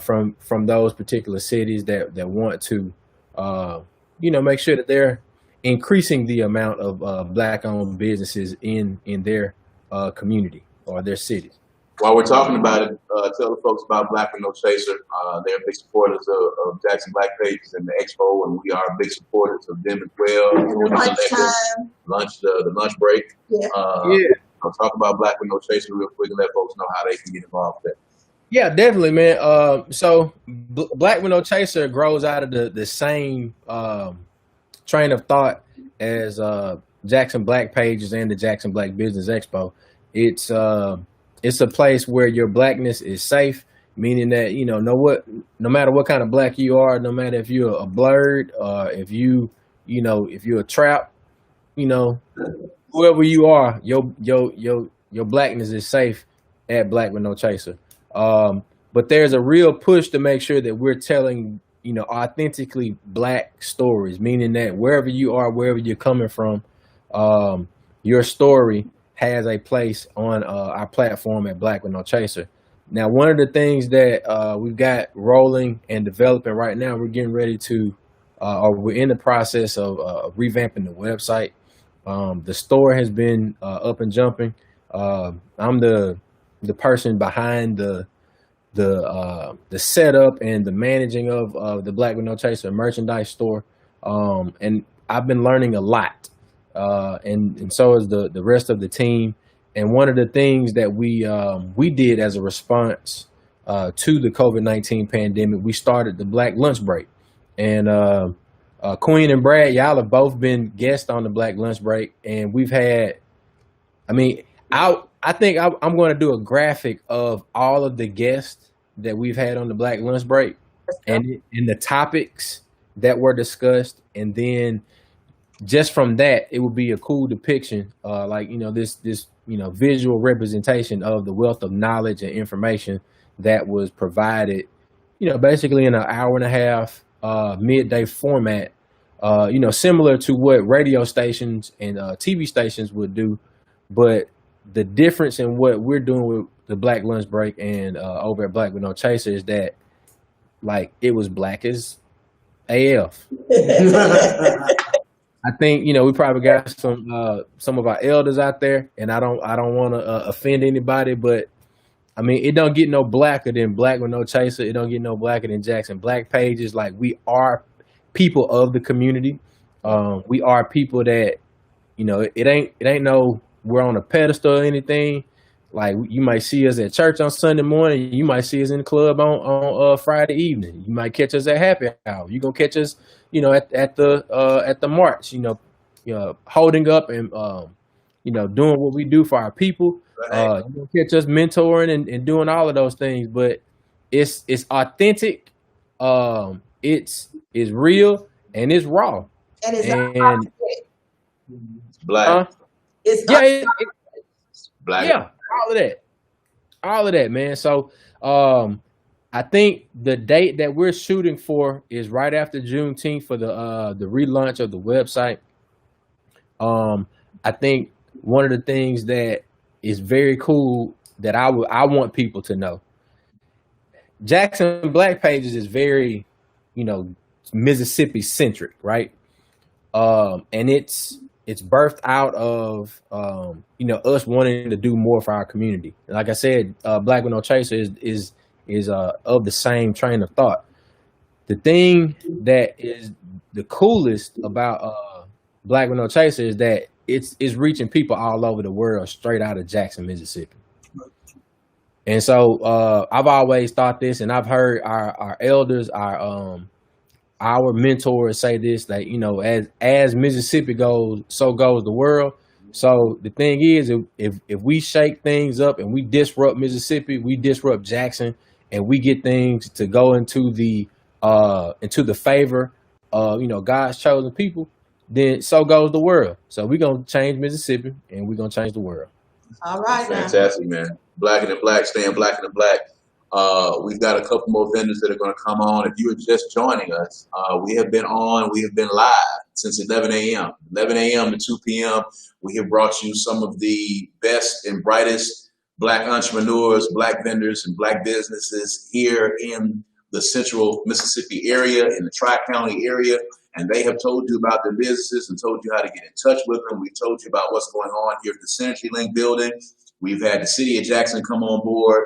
from those particular cities that want to make sure that they're increasing the amount of black owned businesses in their community or their cities. While we're talking about it, tell the folks about Black with No Chaser. They're big supporters of Jackson Black Pages and the Expo, and we are big supporters of them as well. Lunch, the lunch break. Yeah. I'll talk about Black with No Chaser real quick and let folks know how they can get involved with that. Yeah, definitely, man. So Black with No Chaser grows out of the same train of thought as Jackson Black Pages and the Jackson Black Business Expo. It's a place where your blackness is safe, meaning that no matter what kind of black you are, no matter if you're a blurred, if you're a trap, whoever you are, your blackness is safe at Black with No Chaser. But there's a real push to make sure that we're telling authentically black stories, meaning that wherever you are, wherever you're coming from, your story has a place on our platform at Black with No Chaser. Now, one of the things that we've got rolling and developing right now, we're getting ready to, or we're in the process of revamping the website. The store has been up and jumping. I'm the person behind the setup and the managing of the Black with No Chaser merchandise store, and I've been learning a lot. And so is the rest of the team. And one of the things that we did as a response to the COVID-19 pandemic, we started the Black Lunch Break. And Queen and Brad, y'all have both been guests on the Black Lunch Break, and we've had. I think I'm going to do a graphic of all of the guests that we've had on the Black Lunch Break, and the topics that were discussed, and then. Just from that, it would be a cool depiction, this visual representation of the wealth of knowledge and information that was provided, basically in an hour and a half midday format, similar to what radio stations and TV stations would do. But the difference in what we're doing with the Black Lunch Break and over at Black with No Chaser is that, it was black as AF. I think we probably got some of our elders out there, and I don't want to offend anybody, but it don't get no blacker than Black with No Chaser. It don't get no blacker than Jackson Black Pages. We are people of the community. We are people that it ain't no we're on a pedestal or anything. You might see us at church on Sunday morning. You might see us in the club on Friday evening. You might catch us at happy hour. You gonna catch us, at the march. Holding up and doing what we do for our people. You gonna catch us mentoring and doing all of those things. But it's authentic. It's real and it's raw. And it's black. It's black. Yeah. All of that, man. So I think the date that we're shooting for is right after Juneteenth for the relaunch of the website. I think one of the things that is very cool that I want people to know, Jackson Black Pages is very, Mississippi centric, right? And it's birthed out of us wanting to do more for our community. Like I said, Black with No Chaser is of the same train of thought. The thing that is the coolest about Black with No Chaser is that it's reaching people all over the world straight out of Jackson, Mississippi. And so I've always thought this, and I've heard our elders, our our mentors say this, that, as Mississippi goes, so goes the world. So the thing is, if we shake things up and we disrupt Mississippi, we disrupt Jackson, and we get things to go into the favor of God's chosen people, then so goes the world. So we're gonna change Mississippi, and we're gonna change the world. All right, now. Fantastic, man. Black in the black, staying black in the black. We've got a couple more vendors that are going to come on. If you are just joining us, we have been live since 11 a.m. 11 a.m. to 2 p.m. We have brought you some of the best and brightest black entrepreneurs, black vendors, and black businesses here in the central Mississippi area, in the Tri-County area. And they have told you about their businesses and told you how to get in touch with them. We've told you about what's going on here at the Synergy Link building. We've had the city of Jackson come on board.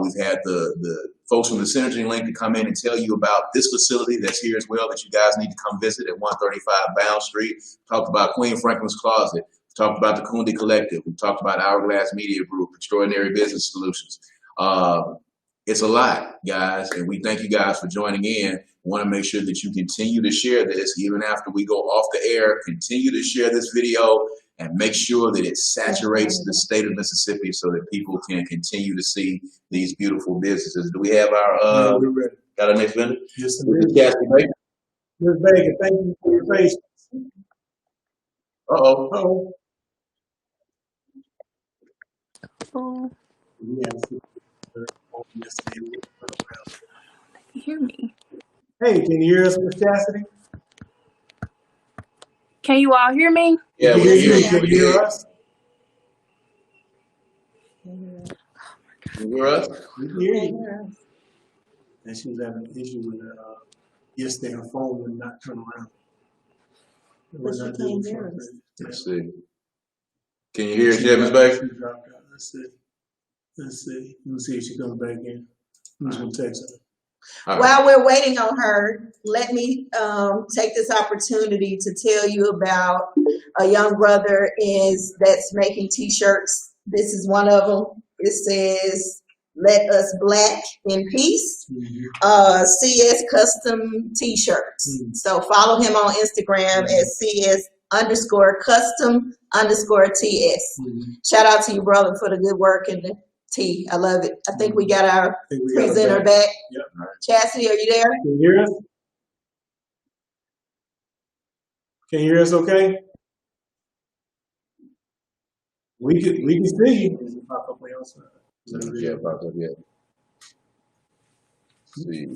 We've had the folks from the Synergy Link to come in and tell you about this facility that's here as well that you guys need to come visit at 135 Bound Street. Talked about Queen Franklin's Closet. We talked about the Kundi Collective. We talked about Hourglass Media Group, Extraordinary Business Solutions. It's a lot, guys, and we thank you guys for joining in. We want to make sure that you continue to share this even after we go off the air. Continue to share this video and make sure that it saturates the state of Mississippi so that people can continue to see these beautiful businesses. Do we have our got our next vendor? Yes, Ms. Cassie Baker. Ms. Baker, thank you for your patience. Uh-oh. Hear me? Hey, can you hear us, Ms. Cassidy? Can you all hear me? Yeah, we hear you. Can you hear us? You hear us? We can hear you. And she was having an issue with yesterday her phone would not turn around. But she can't hear us. Let's see. Can you hear us yet, Ms. Baker? She dropped out. Let's see. Let's see if she comes back in. I'm just gonna text her. While we're waiting on her, let me take this opportunity to tell you about a young brother that's making T-shirts. This is one of them. It says, "Let us black in peace." CS Custom T-shirts. So follow him on Instagram at CS_custom_TS. Shout out to you, brother, for the good work and the tea. I love it. I think we got our presenter back. Yep. Chastity, are you there? Can you hear us? Can you hear us okay? We can see you. Does it pop up on your side? Yeah, it popped up yet. See.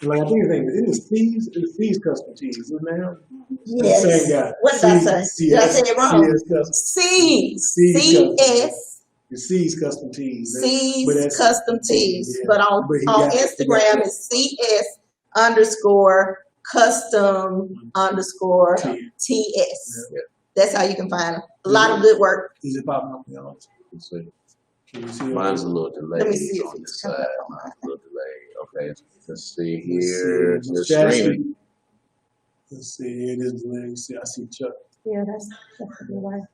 Like, I think it's C's Custom Tees, isn't it now? Yes. The same guy. What did I say? Did I say it wrong? CS. The C's Custom Tees. C's Custom Tees. But on Instagram it's CS_custom_TS. That's how you can find them. A lot of good work. Is it popping up, y'all? Let's see. Can you see Mine's a little delayed. Let me see on this side. Mine's a little delayed. Okay, let's see here. It's streaming. Let's see. It is delayed. See, I see Chuck. Yeah, that's right.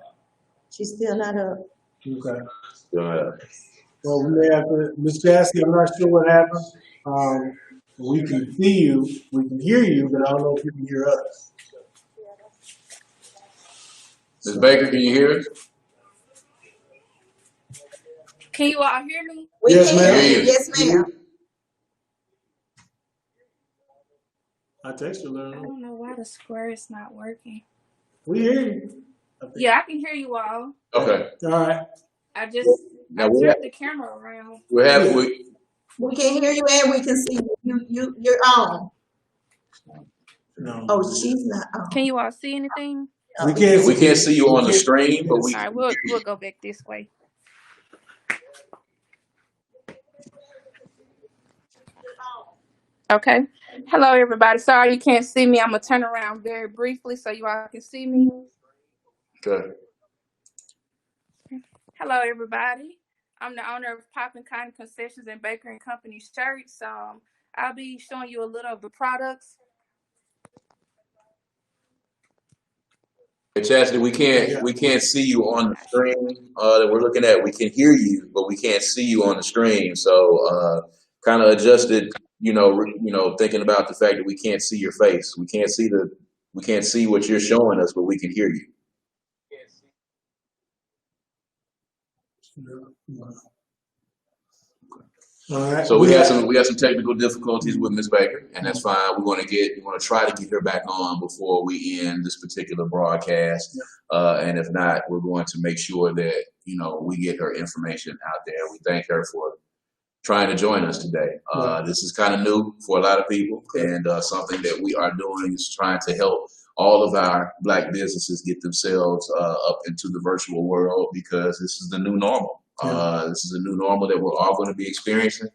She's still not up. Okay. Still up. Well, we may have to, Ms. Jassy, I'm not sure what happened. We can see you, we can hear you, but I don't know if you can hear us. Ms. Baker, can you hear us? Can you all hear me? Yes, ma'am. Yes, ma'am. I text you, I Larry. don't know why the square is not working. We hear you. Yeah, I can hear you all. Okay. All right. I just Now turned the camera around. We can hear you and we can see you. You're on. No. Oh, she's not on. Can you all see anything? We can't see you on the screen, but we. All right, we'll go back this way. Okay. Hello, everybody. Sorry you can't see me. I'm gonna turn around very briefly so you all can see me. Good. Hello, everybody. I'm the owner of Poppin' Cotton Concessions and Baker and Company shirts. I'll be showing you a little of the products. Hey, Chastity, we can't see you on the screen that we're looking at. We can hear you, but we can't see you on the screen. So kind of adjusted thinking about the fact that we can't see your face. We can't see what you're showing us, but we can hear you. All right. So we had some technical difficulties with Ms. Baker, and that's fine. We're going to try to get her back on before we end this particular broadcast. And if not, we're going to make sure that we get her information out there. We thank her for trying to join us today. This is kind of new for a lot of people, and something that we are doing is trying to help all of our Black businesses get themselves up into the virtual world, because this is the new normal. This is a new normal that we're all going to be experiencing,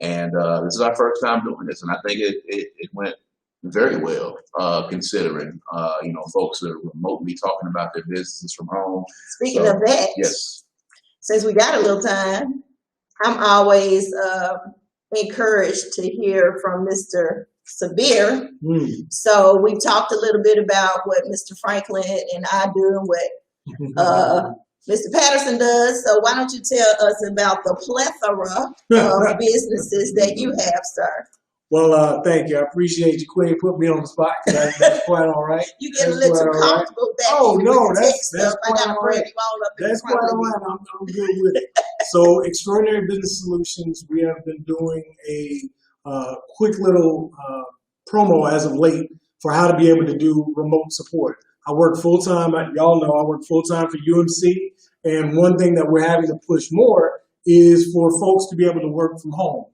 and this is our first time doing this, and I think it went very well, considering folks are remotely talking about their businesses from home. Speaking of that, yes, since we got a little time, I'm always encouraged to hear from Mr. Severe. So we talked a little bit about what Mr. Franklin and I do and what Mr. Patterson does. So why don't you tell us about the plethora of businesses that you have, sir? Well, thank you. I appreciate you, Queen. Put me on the spot. That's quite all right. You get a little too comfortable back. Oh no, that's quite all right. That's quite all right. I'm good with it. So, Extraordinary Business Solutions, we have been doing a quick little promo as of late for how to be able to do remote support. I work full time. Y'all know I work full time for UMC, and one thing that we're having to push more is for folks to be able to work from home.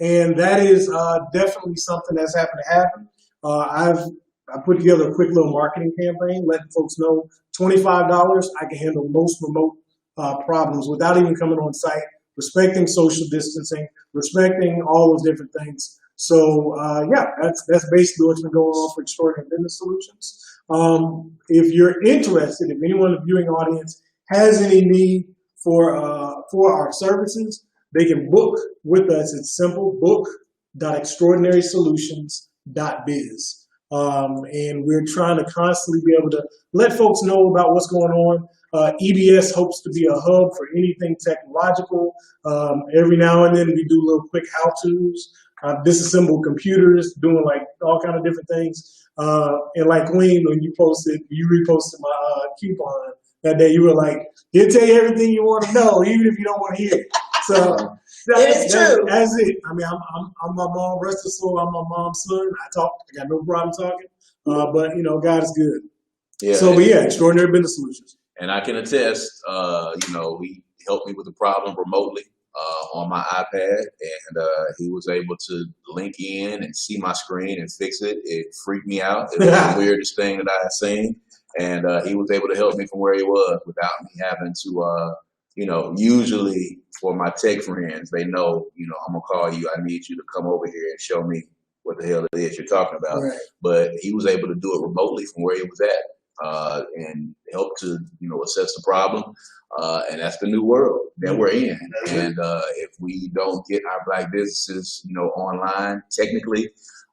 And that is definitely something that's happened to happen. I put together a quick little marketing campaign, letting folks know $25, I can handle most remote problems without even coming on site, respecting social distancing, respecting all those different things. So that's basically what's been going on for Extraordinary Business Solutions. If you're interested, if anyone in the viewing audience has any need for our services, they can book with us. It's simple, book.extraordinarysolutions.biz. And we're trying to constantly be able to let folks know about what's going on. EBS hopes to be a hub for anything technological. Every now and then we do little quick how-tos, disassemble computers, doing like all kind of different things. And like Queen, when you reposted my coupon that day, you were like, he'll tell you everything you want to know, even if you don't want to hear it. So it's true. That's it. I mean, I'm my mom, rest of soul. I'm my mom's son. I got no problem talking. But God is good. Yeah. So, but yeah, Extraordinary Business Solutions. And I can attest. He helped me with the problem remotely on my iPad, and he was able to link in and see my screen and fix it. It freaked me out. It was the weirdest thing that I had seen, and he was able to help me from where he was without me having to. Usually for my tech friends, they know, I'm gonna call you. I need you to come over here and show me what the hell it is you're talking about. Right. But he was able to do it remotely from where he was at, and help to, assess the problem. And that's the new world that we're in. And if we don't get our Black businesses, online technically,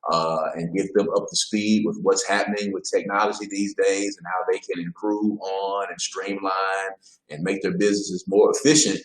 and get them up to speed with what's happening with technology these days and how they can improve on and streamline and make their businesses more efficient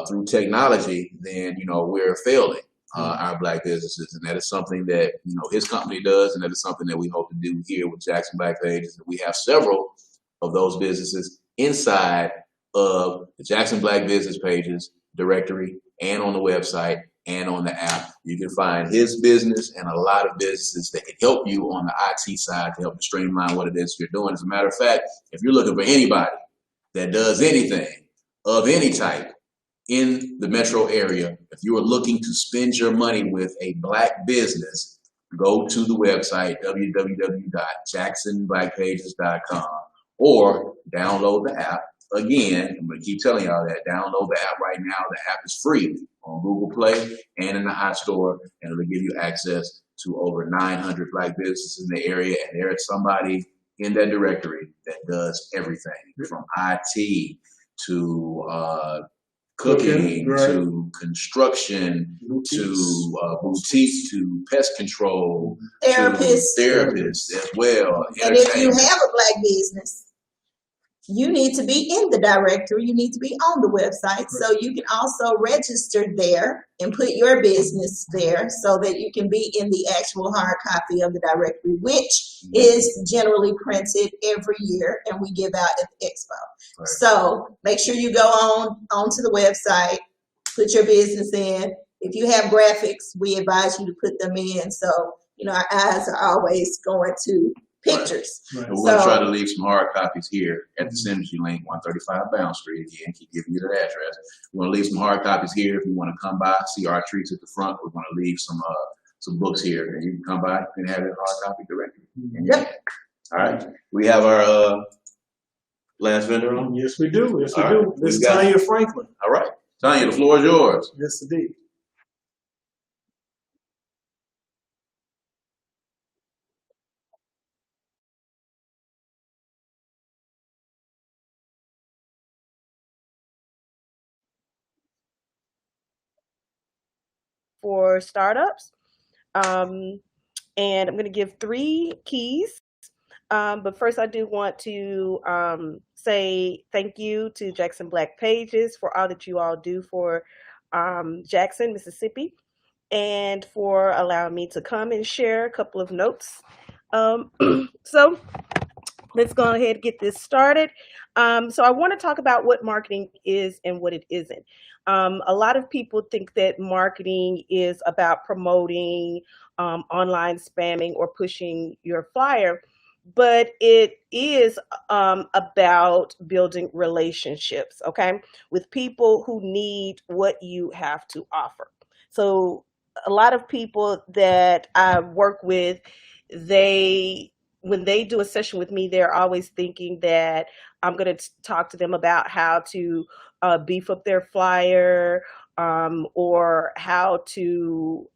through technology, then we're failing our Black businesses, and that is something that his company does, and that is something that we hope to do here with Jackson Black Pages. We have several of those businesses inside of the Jackson Black Business Pages directory and on the website and on the app. You can find his business and a lot of businesses that can help you on the IT side to help you streamline what it is you're doing. As a matter of fact, if you're looking for anybody that does anything of any type in the metro area, if you are looking to spend your money with a Black business, go to the website www.jacksonblackpages.com or download the app. Again, I'm going to keep telling y'all that. Download the app right now. The app is free on Google Play and in the App Store, and it'll give you access to over 900 Black businesses in the area. And there is somebody in that directory that does everything from IT to cooking, right, to construction, to boutiques, to pest control, therapists as well. And if you have a Black business, you need to be in the directory. You need to be on the website. So you can also register there and put your business there so that you can be in the actual hard copy of the directory, which is generally printed every year and we give out at the Expo. Right. So make sure you go onto the website, put your business in. If you have graphics, we advise you to put them in. So, our eyes are always going to pictures. Right. We're going to try to leave some hard copies here at the Synergy Link, 135 Bound Street. Again, keep giving you that address. We're going to leave some hard copies here if you want to come by, see our treats at the front. We're going to leave some books here, and you can come by and have that hard copy directly. Yep. All right. We have our last vendor on? Yes, we do. Yes, we All do. right. Miss Tanya Franklin. All right. Tanya, the floor is yours. Yes, indeed. For startups. And I'm going to give 3 keys. But first, I do want to say thank you to Jackson Black Pages for all that you all do for Jackson, Mississippi, and for allowing me to come and share a couple of notes. So let's go ahead and get this started. So I want to talk about what marketing is and what it isn't. A lot of people think that marketing is about promoting, online spamming, or pushing your flyer, but it is about building relationships, okay, with people who need what you have to offer. So a lot of people that I work with, they when they do a session with me, they're always thinking that I'm going to talk to them about how to beef up their flyer, or how to,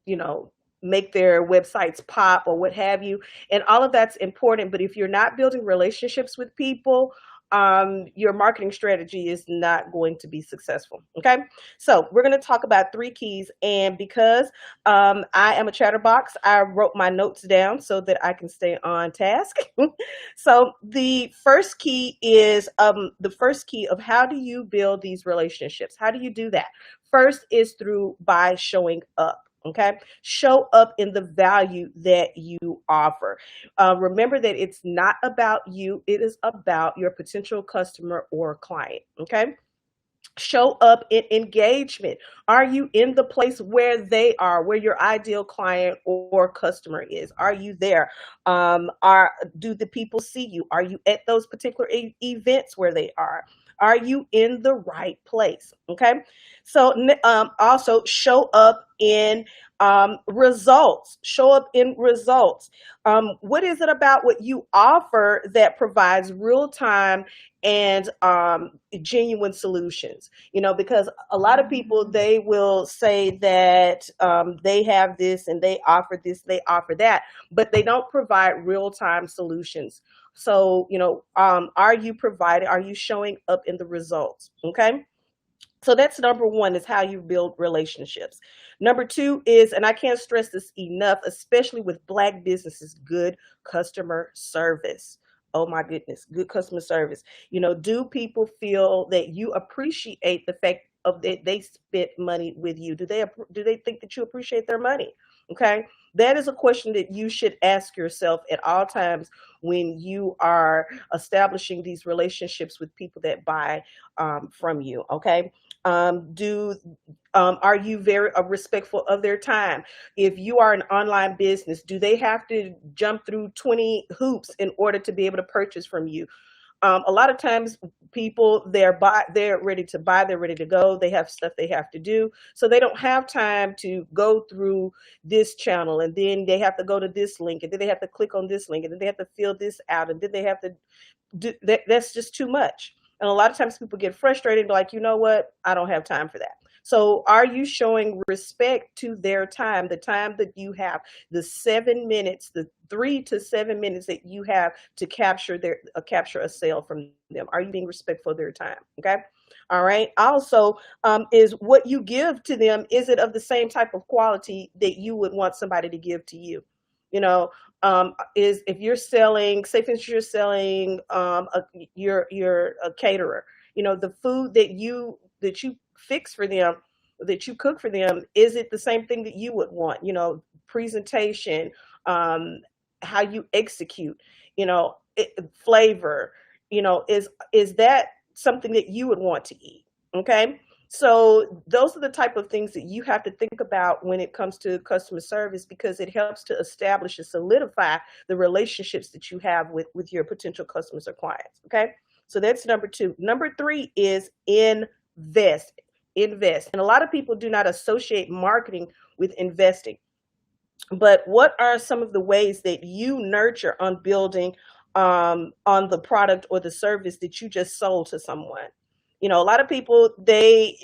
you know, make their websites pop or what have you. And all of that's important. But if you're not building relationships with people, your marketing strategy is not going to be successful. Okay. So we're going to talk about 3 keys. And because I am a chatterbox, I wrote my notes down so that I can stay on task. So the first key is the first key of how do you build these relationships? How do you do that? First is by showing up. Okay, show up in the value that you offer. Remember that it's not about you, it is about your potential customer or client. Okay, show up in engagement. Are you in the place where they are, where your ideal client or customer is? Are you there? Do the people see you? Are you at those particular events where they are? Are you in the right place? Okay. So also show up in results. Show up in results. What is it about what you offer that provides real time and genuine solutions? Because a lot of people, they will say that they have this and they offer this, they offer that, but they don't provide real time solutions. So, are you showing up in the results? Okay. So that's number 1, is how you build relationships. Number 2 is, and I can't stress this enough, especially with Black businesses, good customer service. Oh my goodness, good customer service. Do people feel that you appreciate the fact of that they spent money with you? Do they think that you appreciate their money? Okay, that is a question that you should ask yourself at all times when you are establishing these relationships with people that buy from you. Okay, are you very respectful of their time? If you are an online business, do they have to jump through 20 hoops in order to be able to purchase from you? A lot of times people, they're ready to buy, they're ready to go, they have stuff they have to do, so they don't have time to go through this channel, and then they have to go to this link, and then they have to click on this link, and then they have to fill this out, and then they have to do that. That's just too much. And a lot of times people get frustrated, like, you know what, I don't have time for that. So are you showing respect to their time, the time that you have, the 7 minutes, the 3 to 7 minutes that you have to capture a sale from them? Are you being respectful of their time? Okay. All right. Also, is what you give to them, is it of the same type of quality that you would want somebody to give to you? is if you're selling, say for instance, you're selling, you're a caterer. The food that you fix for them, that you cook for them, is it the same thing that you would want? Presentation, um, how you execute, flavor, is that something that you would want to eat? Okay. So those are the type of things that you have to think about when it comes to customer service, because it helps to establish and solidify the relationships that you have with your potential customers or clients. Okay. So that's number two. Number three is invest. Invest. And a lot of people do not associate marketing with investing. But what are some of the ways that you nurture on building on the product or the service that you just sold to someone? A lot of people, they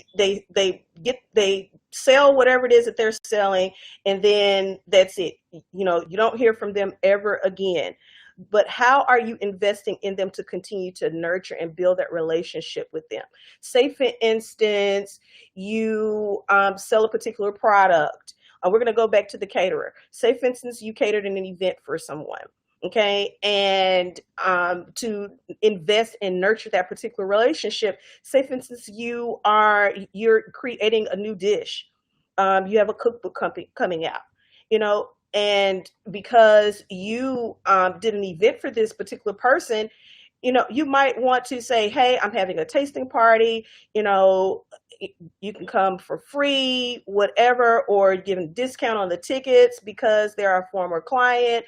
sell whatever it is that they're selling, and then that's it. You don't hear from them ever again. But how are you investing in them to continue to nurture and build that relationship with them? Say, for instance, you sell a particular product. We're going to go back to the caterer. Say, for instance, you catered in an event for someone, okay? And to invest and nurture that particular relationship, say, for instance, you're creating a new dish. You have a cookbook coming out, and because you did an event for this particular person, you might want to say, hey, I'm having a tasting party, you can come for free, whatever, or give a discount on the tickets because they're a former client.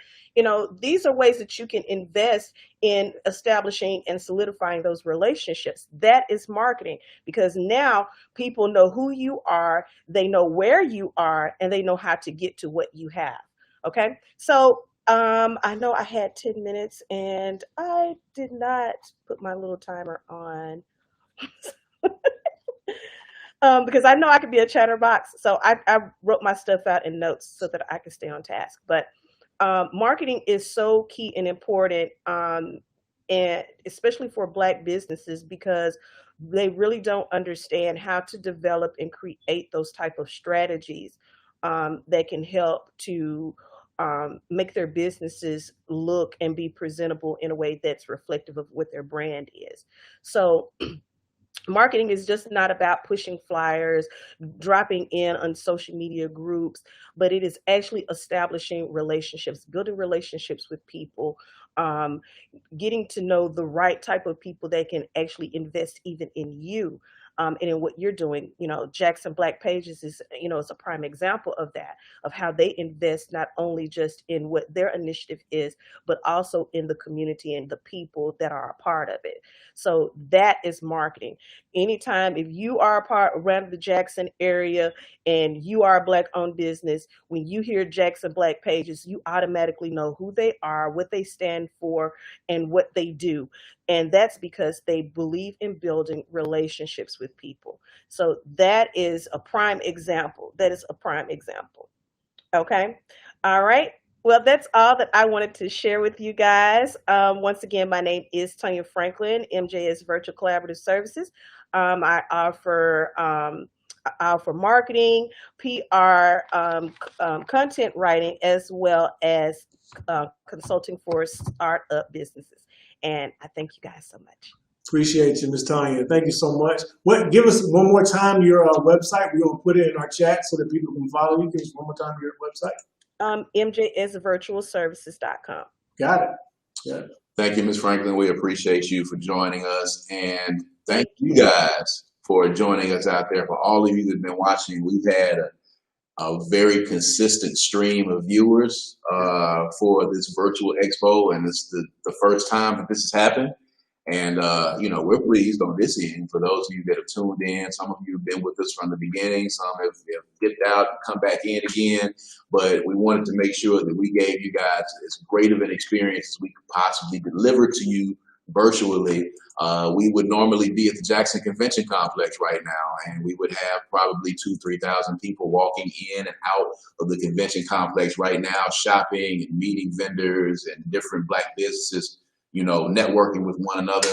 These are ways that you can invest in establishing and solidifying those relationships. That is marketing, because now people know who you are, they know where you are, and they know how to get to what you have. Okay. So I know I had 10 minutes and I did not put my little timer on. Because I know I could be a chatterbox. So I wrote my stuff out in notes so that I could stay on task. But marketing is so key and important, and especially for Black businesses, because they really don't understand how to develop and create those type of strategies that can help to make their businesses look and be presentable in a way that's reflective of what their brand is. So marketing is just not about pushing flyers, dropping in on social media groups, but it is actually establishing relationships, building relationships with people, um, getting to know the right type of people that can actually invest even in you. And in what you're doing. Jackson Black Pages is a prime example of that, of how they invest not only just in what their initiative is, but also in the community and the people that are a part of it. So that is marketing. Anytime, if you are a part around the Jackson area and you are a Black owned business, when you hear Jackson Black Pages, you automatically know who they are, what they stand for, and what they do. And that's because they believe in building relationships with people. So that is a prime example. That is a prime example. Okay. All right. Well, that's all that I wanted to share with you guys. Once again, my name is Tonya Franklin, MJS Virtual Collaborative Services. I offer marketing, PR, content writing, as well as consulting for startup businesses. And I thank you guys so much. Appreciate you, Ms. Tanya. Thank you so much. Give us one more time your website. We're going to put it in our chat so that people can follow you. Give us one more time your website. MJSvirtualservices.com. Got it. Yeah. Thank you, Ms. Franklin. We appreciate you for joining us. And thank you guys for joining us out there. For all of you that have been watching, we've had a very consistent stream of viewers for this virtual expo. And it's the first time that this has happened. And, we're pleased on this end for those of you that have tuned in. Some of you have been with us from the beginning. Some have dipped out and come back in again. But we wanted to make sure that we gave you guys as great of an experience as we could possibly deliver to you virtually. We would normally be at the Jackson Convention Complex right now, and we would have probably 2,000-3,000 people walking in and out of the convention complex right now, shopping and meeting vendors and different Black businesses, networking with one another.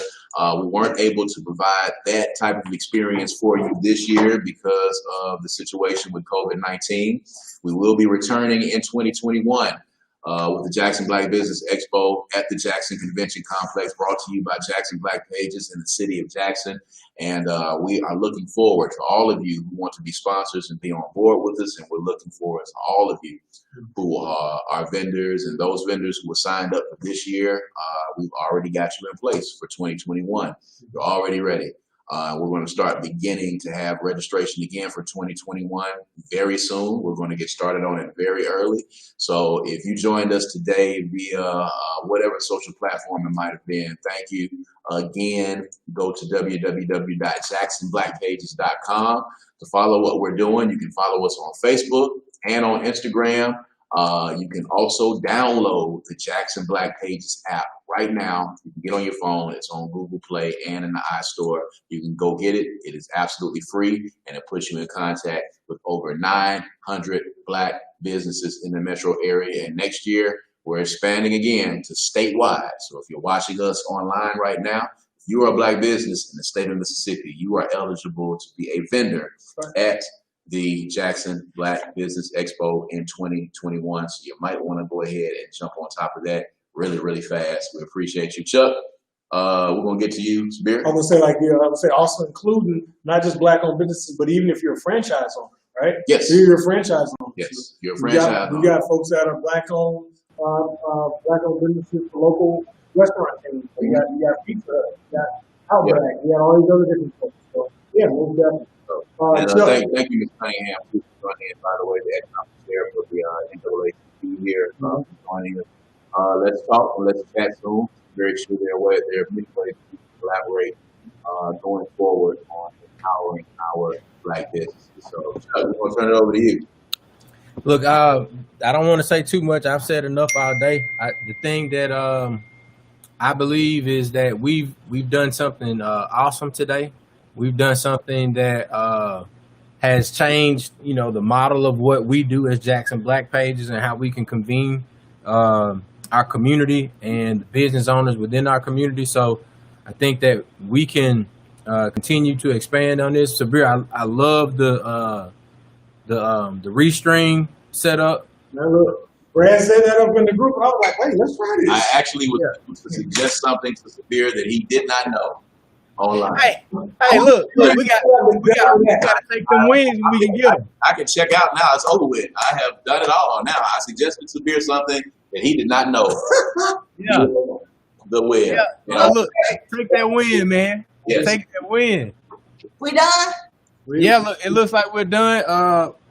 We weren't able to provide that type of experience for you this year because of the situation with COVID-19. We will be returning in 2021 with the Jackson Black Business Expo at the Jackson Convention Complex, brought to you by Jackson Black Pages in the city of Jackson. And we are looking forward to all of you who want to be sponsors and be on board with us. And we're looking forward to all of you who are vendors and those vendors who were signed up for this year. We've already got you in place for 2021. You're already ready. We're going to start beginning to have registration again for 2021 very soon. We're going to get started on it very early. So if you joined us today via whatever social platform it might have been, thank you again. Go to www.jacksonblackpages.com to follow what we're doing. You can follow us on Facebook and on Instagram. You can also download the Jackson Black Pages app right now. You can get on your phone. It's on Google Play and in the iStore. You can go get it. It is absolutely free, and it puts you in contact with over 900 Black businesses in the metro area. And next year, we're expanding again to statewide. So if you're watching us online right now, if you are a Black business in the state of Mississippi, you are eligible to be a vendor at the Jackson Black Business Expo in 2021. So you might want to go ahead and jump on top of that really, really fast. We appreciate you, Chuck. We're going to get to you, Spirit. I'm going to say I would say also including not just Black-owned businesses, but even if you're a franchise owner, right? Yes. So you're a franchise owner. Yes, you're a franchise owner. We got folks that are Black-owned businesses, local restaurant chains. You got pizza, you got Outback, you got all these other different folks. So, yeah, most definitely. Thank you, Ms. Cunningham, for joining in, by the way, the economic chair for the NAACP here, joining us. Let's talk and let's chat soon. Very sure there are many ways to collaborate going forward on empowering our Black businesses. So, Chuck, we're going to turn it over to you. Look, I don't want to say too much. I've said enough all day. The thing that I believe is that we've done something awesome today. We've done something that has changed, the model of what we do as Jackson Black Pages and how we can convene our community and business owners within our community. So I think that we can continue to expand on this. Sabir, I love the Restream setup. Now look, Brad said that up in the group. I was like, wait, let's try this. I actually was to suggest something to Sabir that he did not know online. Hey, look, we got to take them wins when we can get them. I can check out now. It's over with. I have done it all. Now I suggested to Sabir something that he did not know. Yeah. The win. Yeah. Look, take that win, man. Yes. Take that win. We done? Yeah, look, it looks like we're done.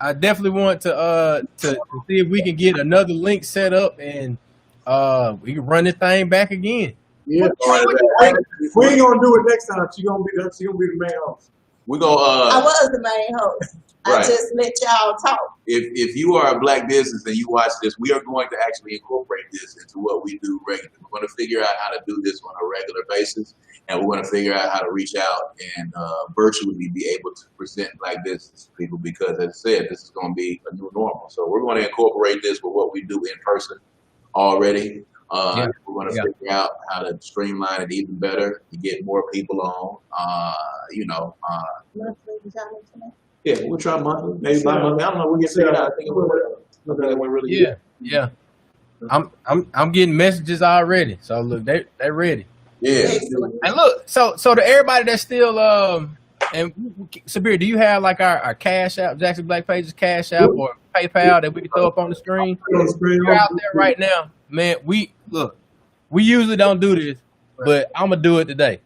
I definitely want to see if we can get another link set up and we can run this thing back again. Yeah. We ain't gonna do it next time. She gonna be the main host. We're gonna. I was the main host. Right. I just let y'all talk. If you are a Black business and you watch this, we are going to actually incorporate this into what we do regularly. We're going to figure out how to do this on a regular basis, and we're going to figure out how to reach out and virtually be able to present Black business to people because, as I said, this is going to be a new normal. So we're going to incorporate this with what we do in person already. We're going to figure out how to streamline it even better to get more people on. Yeah, we'll try monthly, maybe bi-monthly. I don't know. We'll get figured out. I think it went really good. Yeah. I'm getting messages already. So look, they're ready. Yeah. And look, so to everybody that's still and Sabir, do you have like our Cash App, Jackson Black Pages Cash App or PayPal that we can throw up on the screen? You're out there right now, man. We usually don't do this, but I'm gonna do it today.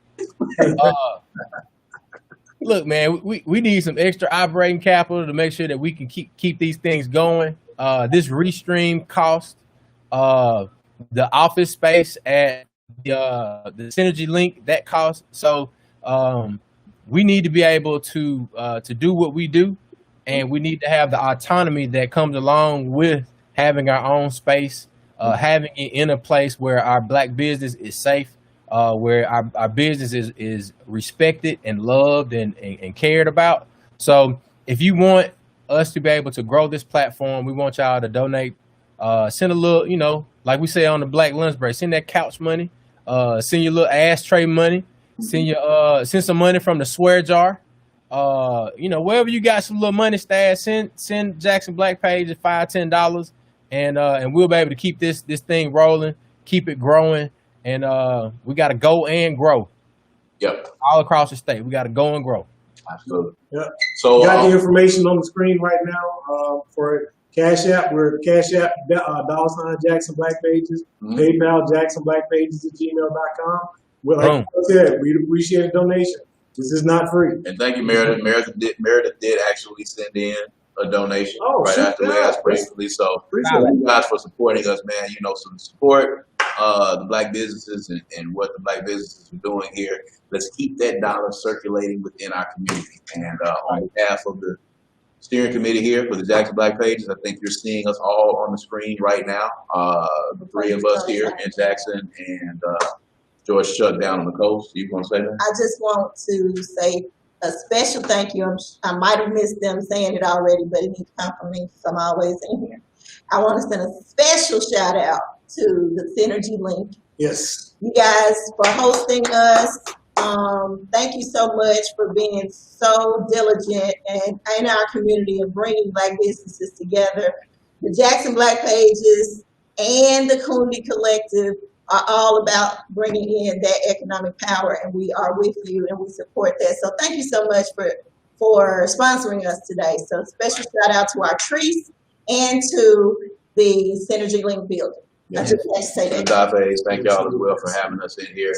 Look, man, we need some extra operating capital to make sure that we can keep these things going. This Restream cost, the office space at the Synergy Link, that cost. So we need to be able to do what we do, and we need to have the autonomy that comes along with having our own space, having it in a place where our Black business is safe. Where our business is respected and loved and cared about. So if you want us to be able to grow this platform, we want y'all to donate. Send a little, like we say on the Black Lunch Break, send that couch money, send your little ashtray money, send some money from the swear jar. Wherever you got some little money stashed, send Jackson Black Pages $5-10, and we'll be able to keep this thing rolling, keep it growing, and we got to go and grow. Yep. All across the state, we got to go and grow. Absolutely. Yeah. So you got the information on the screen right now for Cash App. We're Cash App $ Jackson Black Pages, PayPal JacksonBlackPages@gmail.com. Like I said, we'd appreciate a donation. This is not free. And thank you, Meredith. Meredith did actually send in a donation after we asked briefly. So appreciate you guys for supporting us, man. You know, some support the black businesses and what the black businesses are doing here. Let's keep that dollar circulating within our community. And on behalf of the steering committee here for the Jackson Black Pages, I think you're seeing us all on the screen right now. The three of us here in Jackson and George Chuck down on the coast. You want to say that? I just want to say a special thank you. I might have missed them saying it already, but it needs to come from me because I'm always in here. I want to send a special shout out to the Synergy Link. Yes. You guys for hosting us. Thank you so much for being so diligent and in our community of bringing black businesses together. The Jackson Black Pages and the Cooney Collective are all about bringing in that economic power, and we are with you and we support that. So thank you so much for sponsoring us today. So special shout out to Artrice and to the Synergy Link building. I just want to say that. Thank y'all as well for having us in here.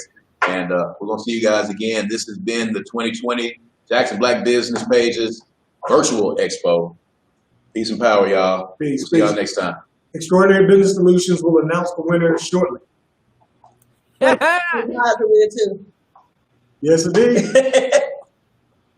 And we're going to see you guys again. This has been the 2020 Jackson Black Business Pages Virtual Expo. Peace and power, y'all. Peace. See y'all next time. Extraordinary Business Solutions will announce the winner shortly. Too. Yes, indeed.